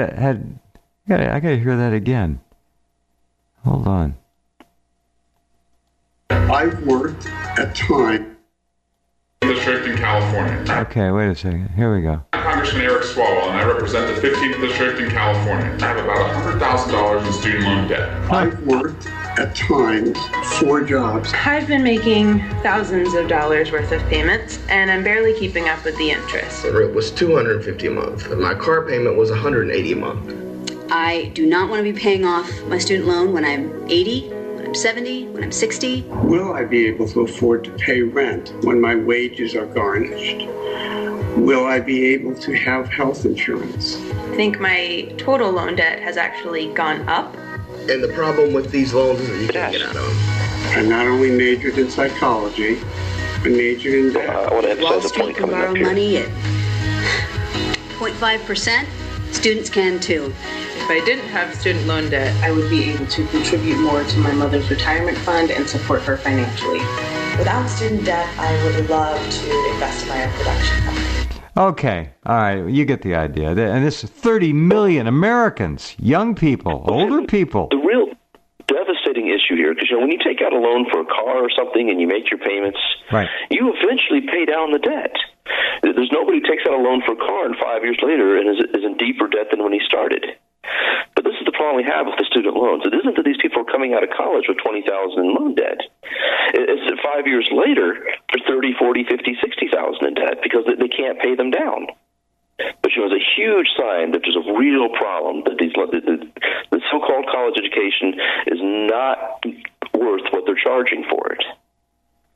Speaker 1: I got to hear that again. Hold on.
Speaker 17: I've worked at times.
Speaker 19: District in California.
Speaker 1: Okay, wait a second. Here we go.
Speaker 19: I'm Congressman Eric Swalwell, and I represent the 15th District in California. I have about $100,000 in student loan debt.
Speaker 17: I've worked at times 4 jobs.
Speaker 14: I've been making thousands of dollars worth of payments, and I'm barely keeping up with the interest.
Speaker 18: The rent was $250 a month, and my car payment was $180 a month.
Speaker 13: I do not want to be paying off my student loan when I'm 80, when I'm 70, when I'm 60.
Speaker 17: Will I be able to afford to pay rent when my wages are garnished? Will I be able to have health insurance?
Speaker 14: I think my total loan debt has actually gone up.
Speaker 18: And the problem with these loans is that you can't get out of them.
Speaker 17: I not only majored in psychology, I majored in debt.
Speaker 13: Wall Street can borrow money at 0.5%. Students can too.
Speaker 16: If I didn't have student loan debt, I would be able to contribute more to my mother's retirement fund and support her financially.
Speaker 15: Without student debt, I would love to invest in my own production company.
Speaker 1: Okay, all right, you get the idea. And this is 30 million Americans, young people, older people.
Speaker 9: The real devastating issue here, because when you take out a loan for a car or something and you make your payments,
Speaker 1: right,
Speaker 9: you eventually pay down the debt. There's nobody who takes out a loan for a car and 5 years later and is in deeper debt than when he started. But this is the problem we have with the student loans. It isn't that these people are coming out of college with $20,000 in loan debt. It's that 5 years later, they're 30, 40, 50, 60,000 in debt because they can't pay them down. But it's a huge sign that there's a real problem, that the so-called college education is not worth what they're charging for it.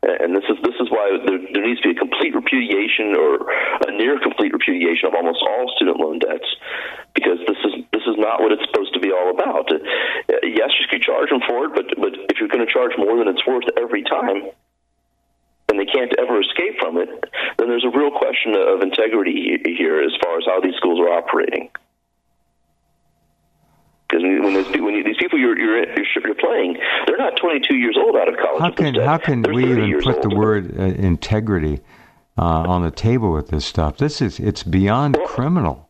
Speaker 9: And this is why there needs to be a complete repudiation or a near complete repudiation of almost all student loan debts, because this is not what it's supposed to be all about. Yes, you could charge them for it, but if you're going to charge more than it's worth every time, and they can't ever escape from it, then there's a real question of integrity here as far as how these schools are operating. Because when these people you're playing, they're not 22 years old out of college.
Speaker 1: How can we even put the word integrity on the table with this stuff? It's beyond criminal.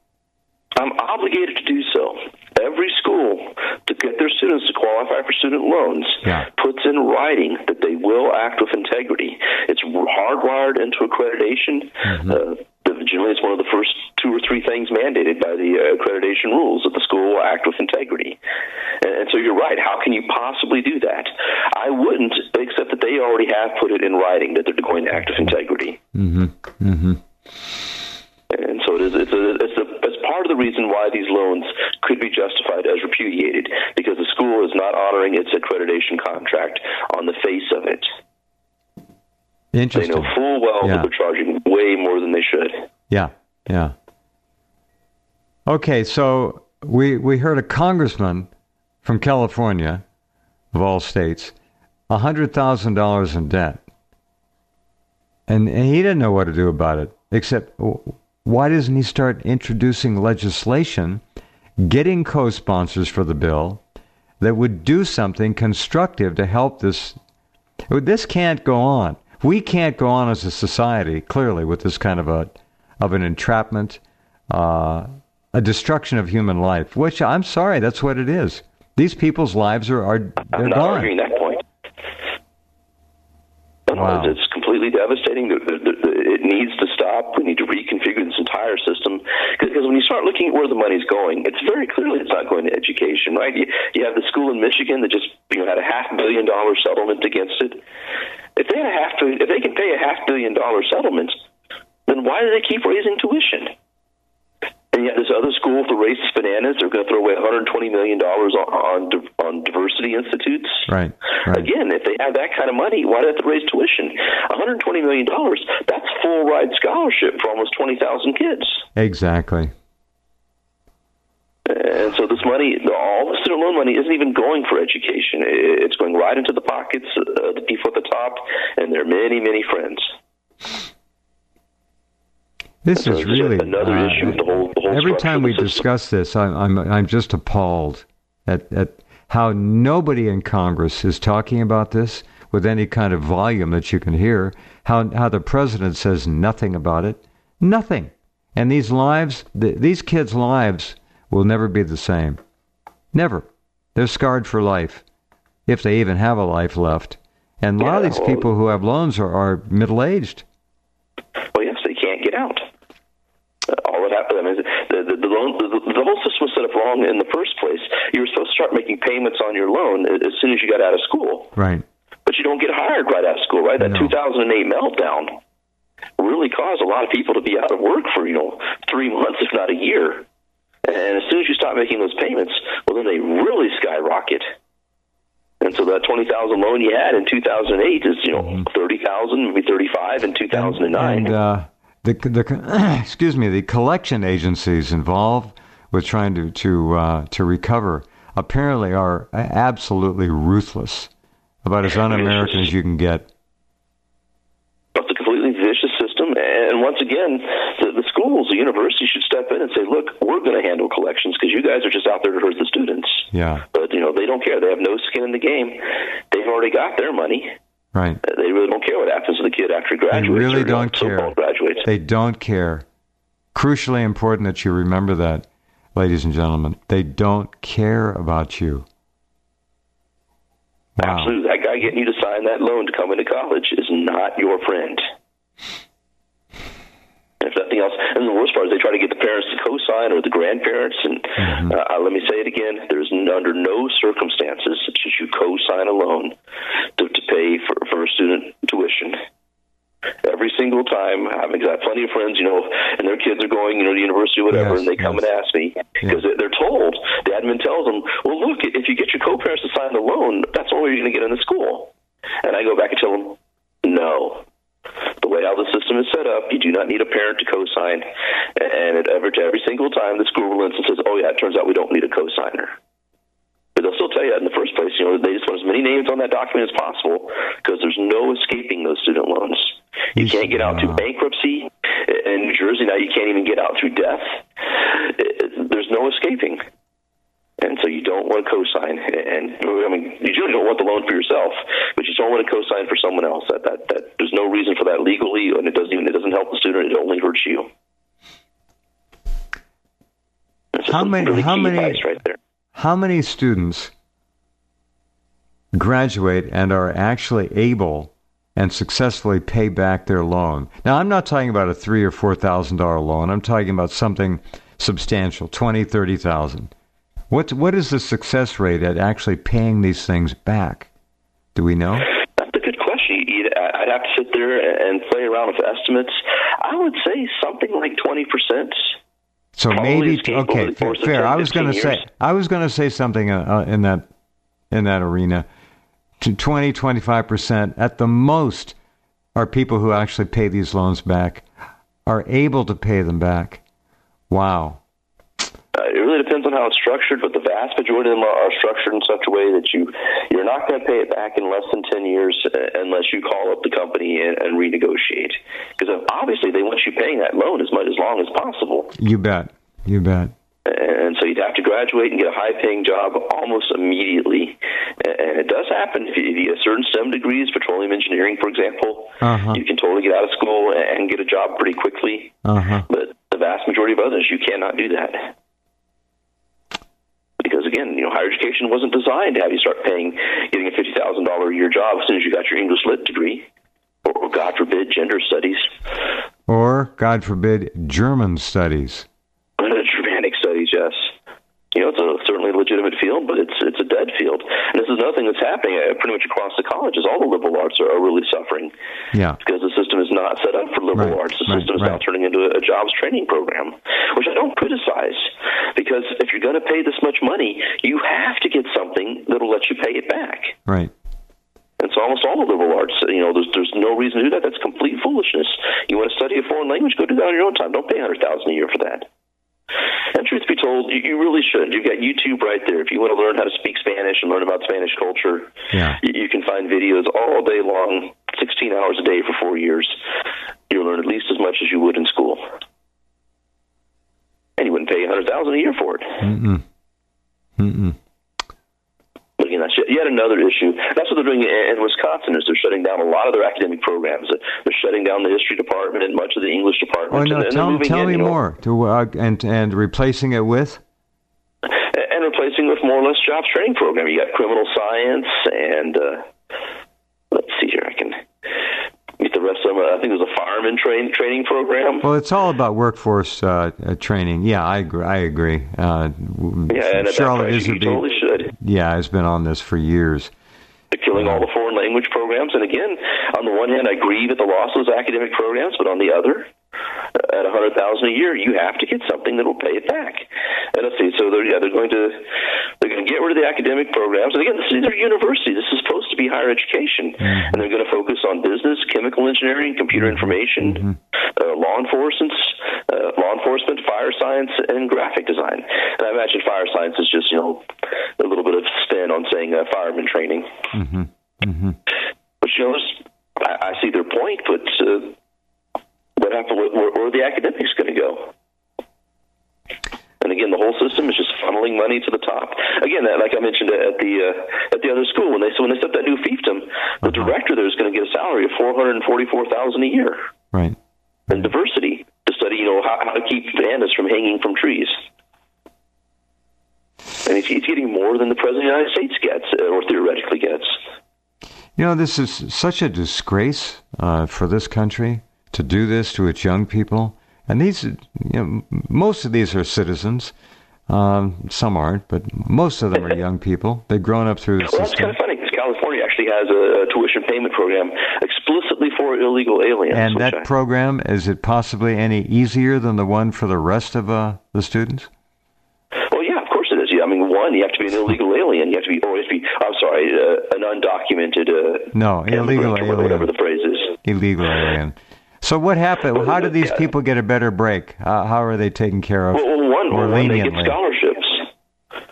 Speaker 9: I'm obligated to do so. Every school, to get their students to qualify for student loans, puts in writing that they will act with integrity. It's hardwired into accreditation. Mm-hmm. Generally, it's one of the first 2 or 3 things mandated by the accreditation rules, that the school will act with integrity. And so you're right. How can you possibly do that? I wouldn't, except that they already have put it in writing that they're going to act with integrity.
Speaker 1: Mm-hmm. Mm-hmm.
Speaker 9: And so it's part of the reason why these loans could be justified as repudiated, because the school is not honoring its accreditation contract on the face of it.
Speaker 1: Interesting.
Speaker 9: They know full well that they're charging way more than they should.
Speaker 1: Yeah. Okay, so we heard a congressman from California, of all states, $100,000 in debt. And he didn't know what to do about it, except why doesn't he start introducing legislation, getting co-sponsors for the bill that would do something constructive to help this? This can't go on. We can't go on as a society, clearly, with this kind of an entrapment, a destruction of human life, which, I'm sorry, that's what it is. These people's lives they're
Speaker 9: I'm not
Speaker 1: gone.
Speaker 9: arguing that point.
Speaker 1: Wow.
Speaker 9: It's completely devastating. It needs to stop. We need to reconfigure this entire system. Because when you start looking at where the money's going, it's very clearly it's not going to education, right? You have the school in Michigan that just had a $500 million settlement against it. If they can pay a $500 million settlement, then why do they keep raising tuition? And yet this other school with the racist bananas, they're going to throw away $120 million on diversity institutes.
Speaker 1: Right.
Speaker 9: Again, if they have that kind of money, why do they have to raise tuition? $120 million, that's full ride scholarship for almost 20,000 kids.
Speaker 1: Exactly.
Speaker 9: And so this money, all the student loan money, isn't even going for education. It's going right into the pockets of the people at the top and their many, many friends.
Speaker 1: This is really
Speaker 9: another issue with the whole
Speaker 1: every time we discuss this, I'm just appalled at how nobody in Congress is talking about this with any kind of volume that you can hear. How the president says nothing about it, nothing, and these kids' lives will never be the same. Never. They're scarred for life. if they even have a life left. And a lot of these people who have loans are middle-aged.
Speaker 9: Well, yes, they can't get out. All that happened, I mean, the whole system was set up wrong in the first place. You were supposed to start making payments on your loan as soon as you got out of school.
Speaker 1: Right.
Speaker 9: But you don't get hired right out of school, right? That 2008 meltdown really caused a lot of people to be out of work for, 3 months, if not a year. And as soon as you stop making those payments, well, then they really skyrocket. And so that $20,000 loan you had in 2008 is, $30,000, maybe $35,000 in 2009.
Speaker 1: And the collection agencies involved with trying to recover apparently are absolutely ruthless, about as un-American as you can get.
Speaker 9: It's a completely vicious system, and once again, the schools, the universities should step in and say, look, we're going to handle collections because you guys are just out there to hurt the students.
Speaker 1: Yeah.
Speaker 9: But, they don't care. They have no skin in the game. They've already got their money.
Speaker 1: Right.
Speaker 9: They really don't care what happens to the kid after he graduates.
Speaker 1: They really don't care.
Speaker 9: Graduates.
Speaker 1: They don't care. Crucially important that you remember that, ladies and gentlemen. They don't care about you. Wow.
Speaker 9: Absolutely. That guy getting you to sign that loan to come into college is not your friend. And if nothing else, and the worst part is they try to get the parents to co-sign or the grandparents. And let me say it again: there's under no circumstances should you co-sign a loan to pay for a student tuition. Every single time, I've got plenty of friends, and their kids are going, to university or whatever, and they come and ask me because they're told. The admin tells them, "Well, look, if you get your co-parents to sign the loan, that's all you're going to get into school." And I go back and tell them, "No. The way how the system is set up, you do not need a parent to co-sign." And every single time, the school relents and says, "Oh yeah, it turns out we don't need a co-signer." But they'll still tell you that in the first place. They just want as many names on that document as possible because there's no escaping those student loans. You can't get out through bankruptcy. In New Jersey now, you can't even get out through death. There's no escaping. And so you don't want to co-sign. And you generally don't want the loan for yourself, but you don't want to co-sign for someone else. That there's no reason for that legally, and it doesn't help the student. It only hurts you.
Speaker 1: How many students graduate and are actually able and successfully pay back their loan? Now, I'm not talking about a $3,000 or $4,000 loan. I'm talking about something substantial, $20,000, $30,000. What is the success rate at actually paying these things back? Do we know?
Speaker 9: That's a good question. I'd have to sit there and play around with estimates. I would say something like 20%.
Speaker 1: So maybe fair. I was going to say something in that arena. To 20-25% at the most are people who actually pay these loans back, are able to pay them back. Wow.
Speaker 9: It really depends on how it's structured, but the vast majority of them are structured in such a way that you're not going to pay it back in less than 10 years unless you call up the company and renegotiate. Because obviously they want you paying that loan as long as possible.
Speaker 1: You bet.
Speaker 9: And so you'd have to graduate and get a high-paying job almost immediately. And it does happen. If you get certain STEM degrees, petroleum engineering, for example, you can totally get out of school and get a job pretty quickly. But the vast majority of others, you cannot do that. Because, again, higher education wasn't designed to have you start getting a $50,000 a year job as soon as you got your English Lit degree. Or, God forbid, gender studies.
Speaker 1: Or, God forbid, German studies.
Speaker 9: Germanic studies, yes. It's certainly a legitimate field, but it's a dead field. And this is another thing that's happening pretty much across the colleges. All the liberal arts are really suffering.
Speaker 1: Yeah.
Speaker 9: Because the system is not set up for liberal arts. The system is now turning into a jobs training program, which I don't criticize. Because if you're going to pay this much money, you have to get something that'll let you pay it back.
Speaker 1: Right.
Speaker 9: And so almost all the liberal arts, there's no reason to do that. That's complete foolishness. You want to study a foreign language, go do that on your own time. Don't pay $100,000 a year for that. And truth be told, you really should. You've got YouTube right there. If you want to learn how to speak Spanish and learn about Spanish culture, you can find videos all day long, 16 hours a day for 4 years. You'll learn at least as much as you would in school. And you wouldn't pay $100,000 a year for it. But again, that's yet another issue. That's what they're doing in Wisconsin, is they're shutting down a lot of their academic programs. They're shutting down the history department and much of the English department.
Speaker 1: Tell me more. And replacing it with?
Speaker 9: And and replacing with more or less jobs training program. You got criminal science and let's see here, I can get the rest of them. I think there's a fireman training program.
Speaker 1: Well, it's all about workforce training. Yeah, I agree.
Speaker 9: And
Speaker 1: Charlotte
Speaker 9: you totally should.
Speaker 1: Yeah, has been on this for years.
Speaker 9: They're killing all the foreign language programs. And again, on the one hand, I grieve at the loss of those academic programs, but on the other, at $100,000 a year, you have to get something that will pay it back. And let's see, so they're going to get rid of the academic programs. And again, these are universities. This is supposed to be higher education, and they're going to focus on business, chemical engineering, computer information, law enforcement, fire science, and graphic design. And I imagine fire science is just a little bit of spin on saying fireman training. But I see their point, but what happened? Where are the academics going to go? And again, the whole system is just funneling money to the top. Again, like I mentioned at the other school, when they set up that new fiefdom, the director there is going to get a salary of $444,000 a year.
Speaker 1: Right.
Speaker 9: And diversity to study, how to keep bananas from hanging from trees. And he's getting more than the President of the United States gets, or theoretically gets.
Speaker 1: This is such a disgrace for this country to do this to its young people. And these, most of these are citizens. Some aren't, but most of them are young people. They've grown up through the system.
Speaker 9: Well, that's kind of funny because California actually has a tuition payment program explicitly for illegal aliens.
Speaker 1: And that program, is it possibly any easier than the one for the rest of the students?
Speaker 9: Well, yeah, of course it is. I mean, one, you have to be an illegal alien. You have to be, an undocumented
Speaker 1: illegal alien.
Speaker 9: Or whatever the phrase is.
Speaker 1: Illegal alien. So what happened? How do these people get a better break? How are they taken care of more leniently?
Speaker 9: They get scholarships,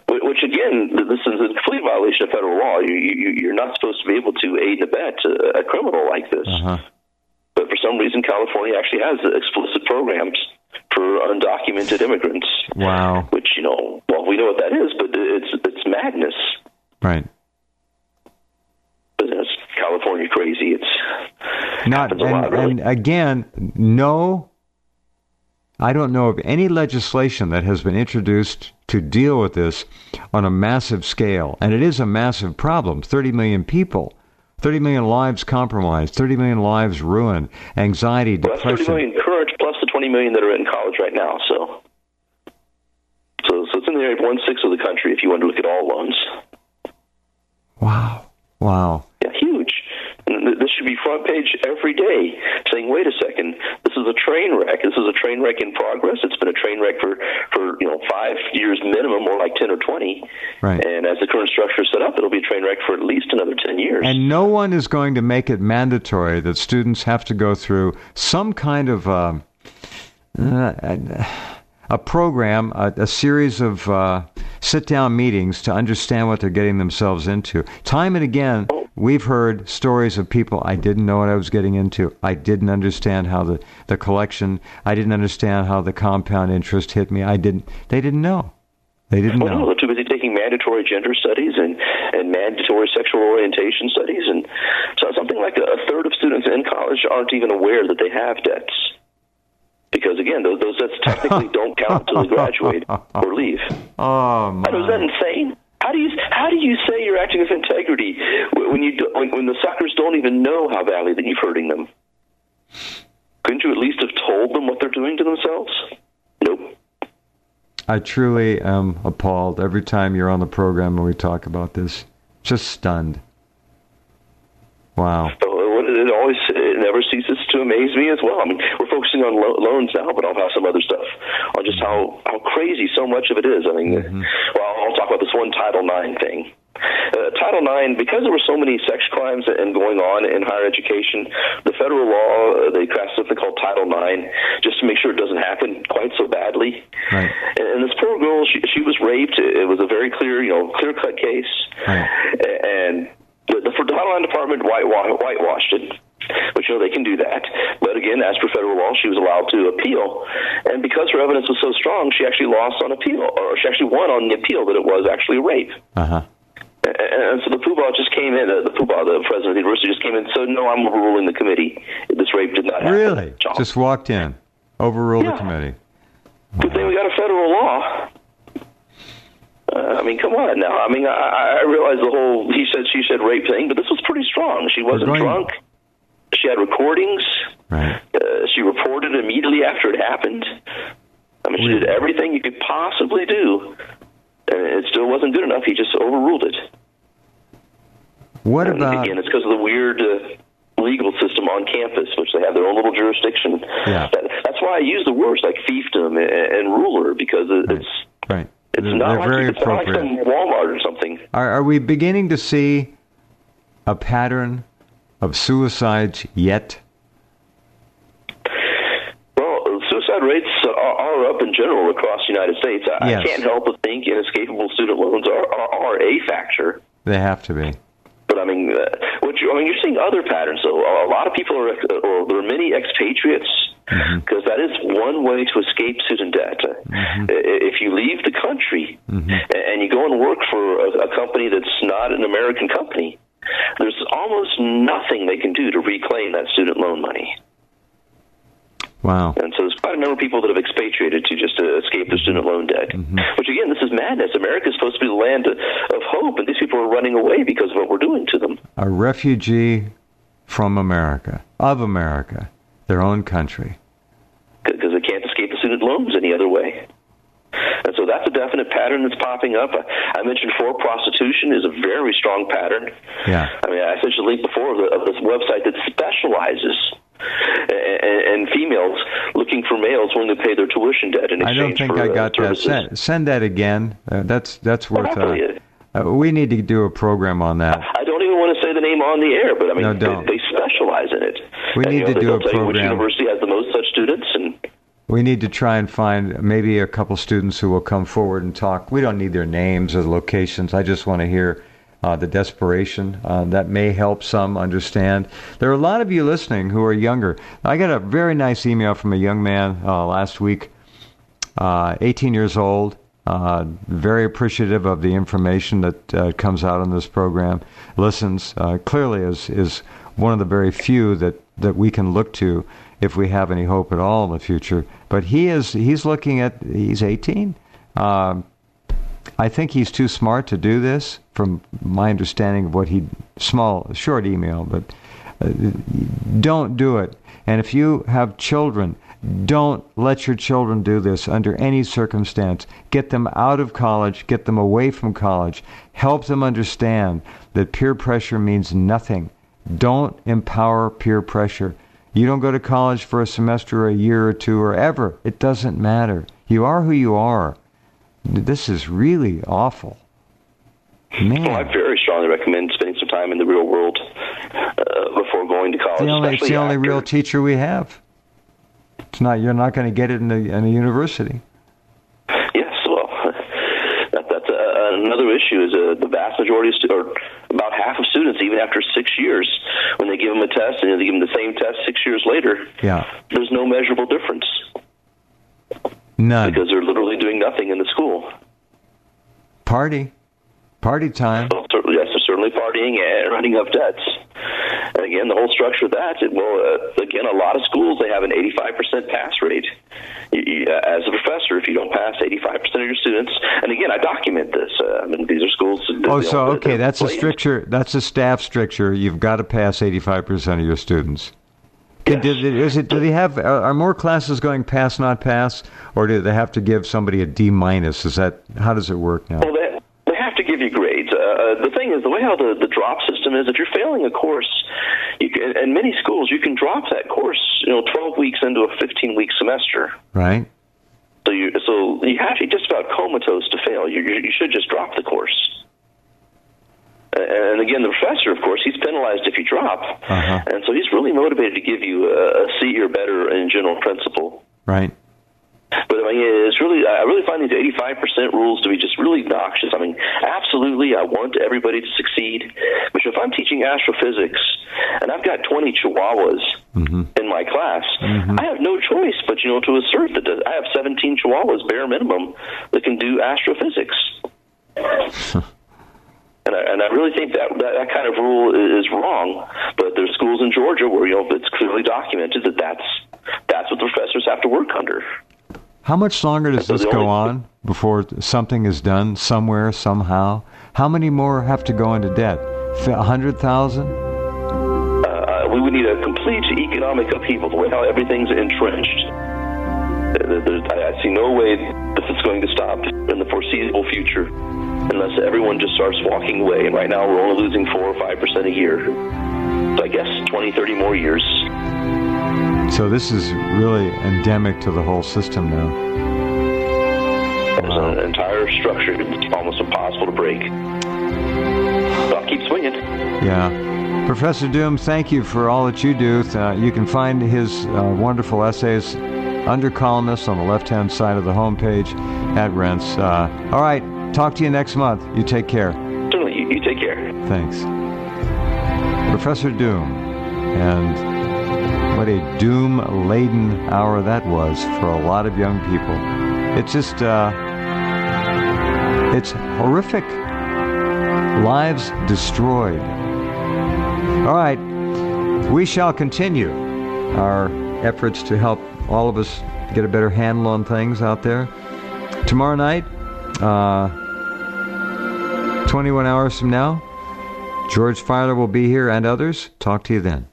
Speaker 9: which again, this is a complete violation of federal law. You're not supposed to be able to aid and abet a criminal like this. But for some reason, California actually has explicit programs for undocumented immigrants.
Speaker 1: Wow.
Speaker 9: Which, we know what that is, but it's madness.
Speaker 1: Right.
Speaker 9: It's California crazy. It's
Speaker 1: not, and again, I don't know of any legislation that has been introduced to deal with this on a massive scale. And it is a massive problem. 30 million people, 30 million lives compromised, 30 million lives ruined, anxiety, depression.
Speaker 9: That's 30 million current plus the 20 million that are in college right now. So it's in the area of 1/6 of the country if you want to look at all loans.
Speaker 1: Wow.
Speaker 9: Yeah, huge. This should be front page every day saying, wait a second, this is a train wreck. This is a train wreck in progress. It's been a train wreck for 5 years minimum, or like 10 or 20.
Speaker 1: Right.
Speaker 9: And as the current structure is set up, it'll be a train wreck for at least another 10 years.
Speaker 1: And no one is going to make it mandatory that students have to go through some kind of a program, a series of sit-down meetings to understand what they're getting themselves into. Time and again, we've heard stories of people, I didn't know what I was getting into. I didn't understand how the collection, I didn't understand how the compound interest hit me. They didn't know. They didn't know.
Speaker 9: They're too busy taking mandatory gender studies and mandatory sexual orientation studies. And so something like a third of students in college aren't even aware that they have debts. Because, again, those debts technically don't count until they graduate or leave.
Speaker 1: Oh, my.
Speaker 9: Is that insane? How do you say you're acting with integrity when the suckers don't even know how badly that you're hurting them? Couldn't you at least have told them what they're doing to themselves? Nope.
Speaker 1: I truly am appalled every time you're on the program and we talk about this. Just stunned. Wow.
Speaker 9: It never ceases to amaze me as well. I mean, we're focusing on loans now, but I'll have some other stuff on just how crazy so much of it is. I mean, I'll talk about this one Title IX thing. Title IX, because there were so many sex crimes and going on in higher education, the federal law, they crafted something called Title IX just to make sure it doesn't happen quite so badly.
Speaker 1: Right.
Speaker 9: And this poor girl, she was raped. It was a very clear-cut case.
Speaker 1: Right.
Speaker 9: And the Title IX department whitewashed it. But they can do that. But again, as per federal law, she was allowed to appeal. And because her evidence was so strong, she actually lost on appeal, or she actually won on the appeal that it was actually rape. And so the Poobah just came in, the president of the university just came in and said, no, I'm overruling the committee. This rape did not happen.
Speaker 1: Really? Just walked in, overruled the committee.
Speaker 9: Good thing we got a federal law. I mean, come on now. I mean, I realize the whole he said, she said rape thing, but this was pretty strong. She wasn't drunk. She had recordings.
Speaker 1: Right.
Speaker 9: She reported immediately after it happened. I mean, she did everything you could possibly do, and it still wasn't good enough. He just overruled it.
Speaker 1: What about...
Speaker 9: Again, it's because of the weird legal system on campus, which they have their own little jurisdiction.
Speaker 1: Yeah.
Speaker 9: That's why I use the words like fiefdom and ruler, because it's...
Speaker 1: Right.
Speaker 9: It's not like,
Speaker 1: very
Speaker 9: it's not like some Walmart or something.
Speaker 1: Are we beginning to see a pattern of suicides yet?
Speaker 9: Well, suicide rates are up in general across the United States. I can't help but think inescapable student loans are a factor.
Speaker 1: They have to be.
Speaker 9: But I mean, you're seeing other patterns. So a lot of people are, or there are many expatriates, because that is one way to escape student debt. If you leave the country and you go and work for a company that's not an American company, there's almost nothing they can do to reclaim that student loan money.
Speaker 1: Wow.
Speaker 9: And so there's quite a number of people that have expatriated to just escape the student loan debt. Which, again, this is madness. America is supposed to be the land of hope, and these people are running away because of what we're doing to them.
Speaker 1: A refugee from America, of America, their own country.
Speaker 9: Because they can't escape the student loans any other way. And so that's a definite pattern that's popping up. I mentioned before, prostitution is a very strong pattern.
Speaker 1: Yeah.
Speaker 9: I mean, I sent you a link before of this website that specializes and females looking for males willing to pay their tuition debt in exchange for
Speaker 1: I don't think I got that. Send that again. That's worth. We need to do a program on that.
Speaker 9: I don't even want to say the name on the air, but I mean,
Speaker 1: no,
Speaker 9: they specialize in it.
Speaker 1: We need to do a program.
Speaker 9: Which university has the most such students, and
Speaker 1: we need to try and find maybe a couple students who will come forward and talk. We don't need their names or locations. I just want to hear the desperation. That may help some understand. There are a lot of you listening who are younger. I got a very nice email from a young man last week, 18 years old, very appreciative of the information that comes out on this program, listens, clearly is one of the very few that we can look to if we have any hope at all in the future. But he's 18. I think he's too smart to do this, from my understanding of what short email, but don't do it. And if you have children, don't let your children do this under any circumstance. Get them out of college, get them away from college. Help them understand that peer pressure means nothing. Don't empower peer pressure. You don't go to college for a semester or a year or two or ever. It doesn't matter. You are who you are. This is really awful. Man.
Speaker 9: Well, I very strongly recommend spending some time in the real world before going to college.
Speaker 1: It's the only real teacher we have. You're not going to get it in a university.
Speaker 9: Yes, well, that's another issue. Is the vast majority or about half of students, even after 6 years, when they give them a test and they give them the same test 6 years later, there's no measurable difference.
Speaker 1: None.
Speaker 9: Because they're literally doing nothing in the school.
Speaker 1: Party time.
Speaker 9: Well, yes, they're certainly partying and running up debts. And again, the whole structure of that, again, a lot of schools, they have an 85% pass rate. As a professor, if you don't pass 85% of your students, and again, I document this. I mean, these are schools.
Speaker 1: That's a stricture. That's a staff stricture. You've got to pass 85% of your students. Yes. Do they have? Are more classes going pass, not pass, or do they have to give somebody a D-? How does it work now?
Speaker 9: Well, they have to give you grades. The thing is, the way how the drop system is, if you're failing a course, in many schools, you can drop that course, 12 weeks into a 15-week semester.
Speaker 1: Right.
Speaker 9: So you have to be just about comatose to fail. You should just drop the course. And again, the professor, of course, he's penalized if you drop. And so he's really motivated to give you a C or better in general principle.
Speaker 1: Right.
Speaker 9: But I mean, I really find these 85% rules to be just really obnoxious. I mean, absolutely, I want everybody to succeed. But if I'm teaching astrophysics and I've got 20 chihuahuas in my class, I have no choice but, to assert that I have 17 chihuahuas, bare minimum, that can do astrophysics. And I really think that kind of rule is wrong. But there's schools in Georgia where it's clearly documented that that's what the professors have to work under.
Speaker 1: How much longer does this go on before something is done somewhere, somehow? How many more have to go into debt? 100,000?
Speaker 9: We would need a complete economic upheaval, the way how everything's entrenched. I see no way this is going to stop in the foreseeable future unless everyone just starts walking away. And right now we're only losing 4 or 5% a year. So I guess 20, 30 more years.
Speaker 1: So this is really endemic to the whole system now.
Speaker 9: There's an entire structure that's almost impossible to break. So I'll keep swinging.
Speaker 1: Yeah. Professor Doom, thank you for all that you do. You can find his wonderful essays under columnists on the left-hand side of the homepage at Rense. All right, talk to you next month. You take care.
Speaker 9: Certainly, you take care.
Speaker 1: Thanks. Professor Doom, and what a doom-laden hour that was for a lot of young people. It's just, it's horrific. Lives destroyed. All right, we shall continue our efforts to help all of us get a better handle on things out there. Tomorrow night, 21 hours from now, George Filer will be here and others. Talk to you then.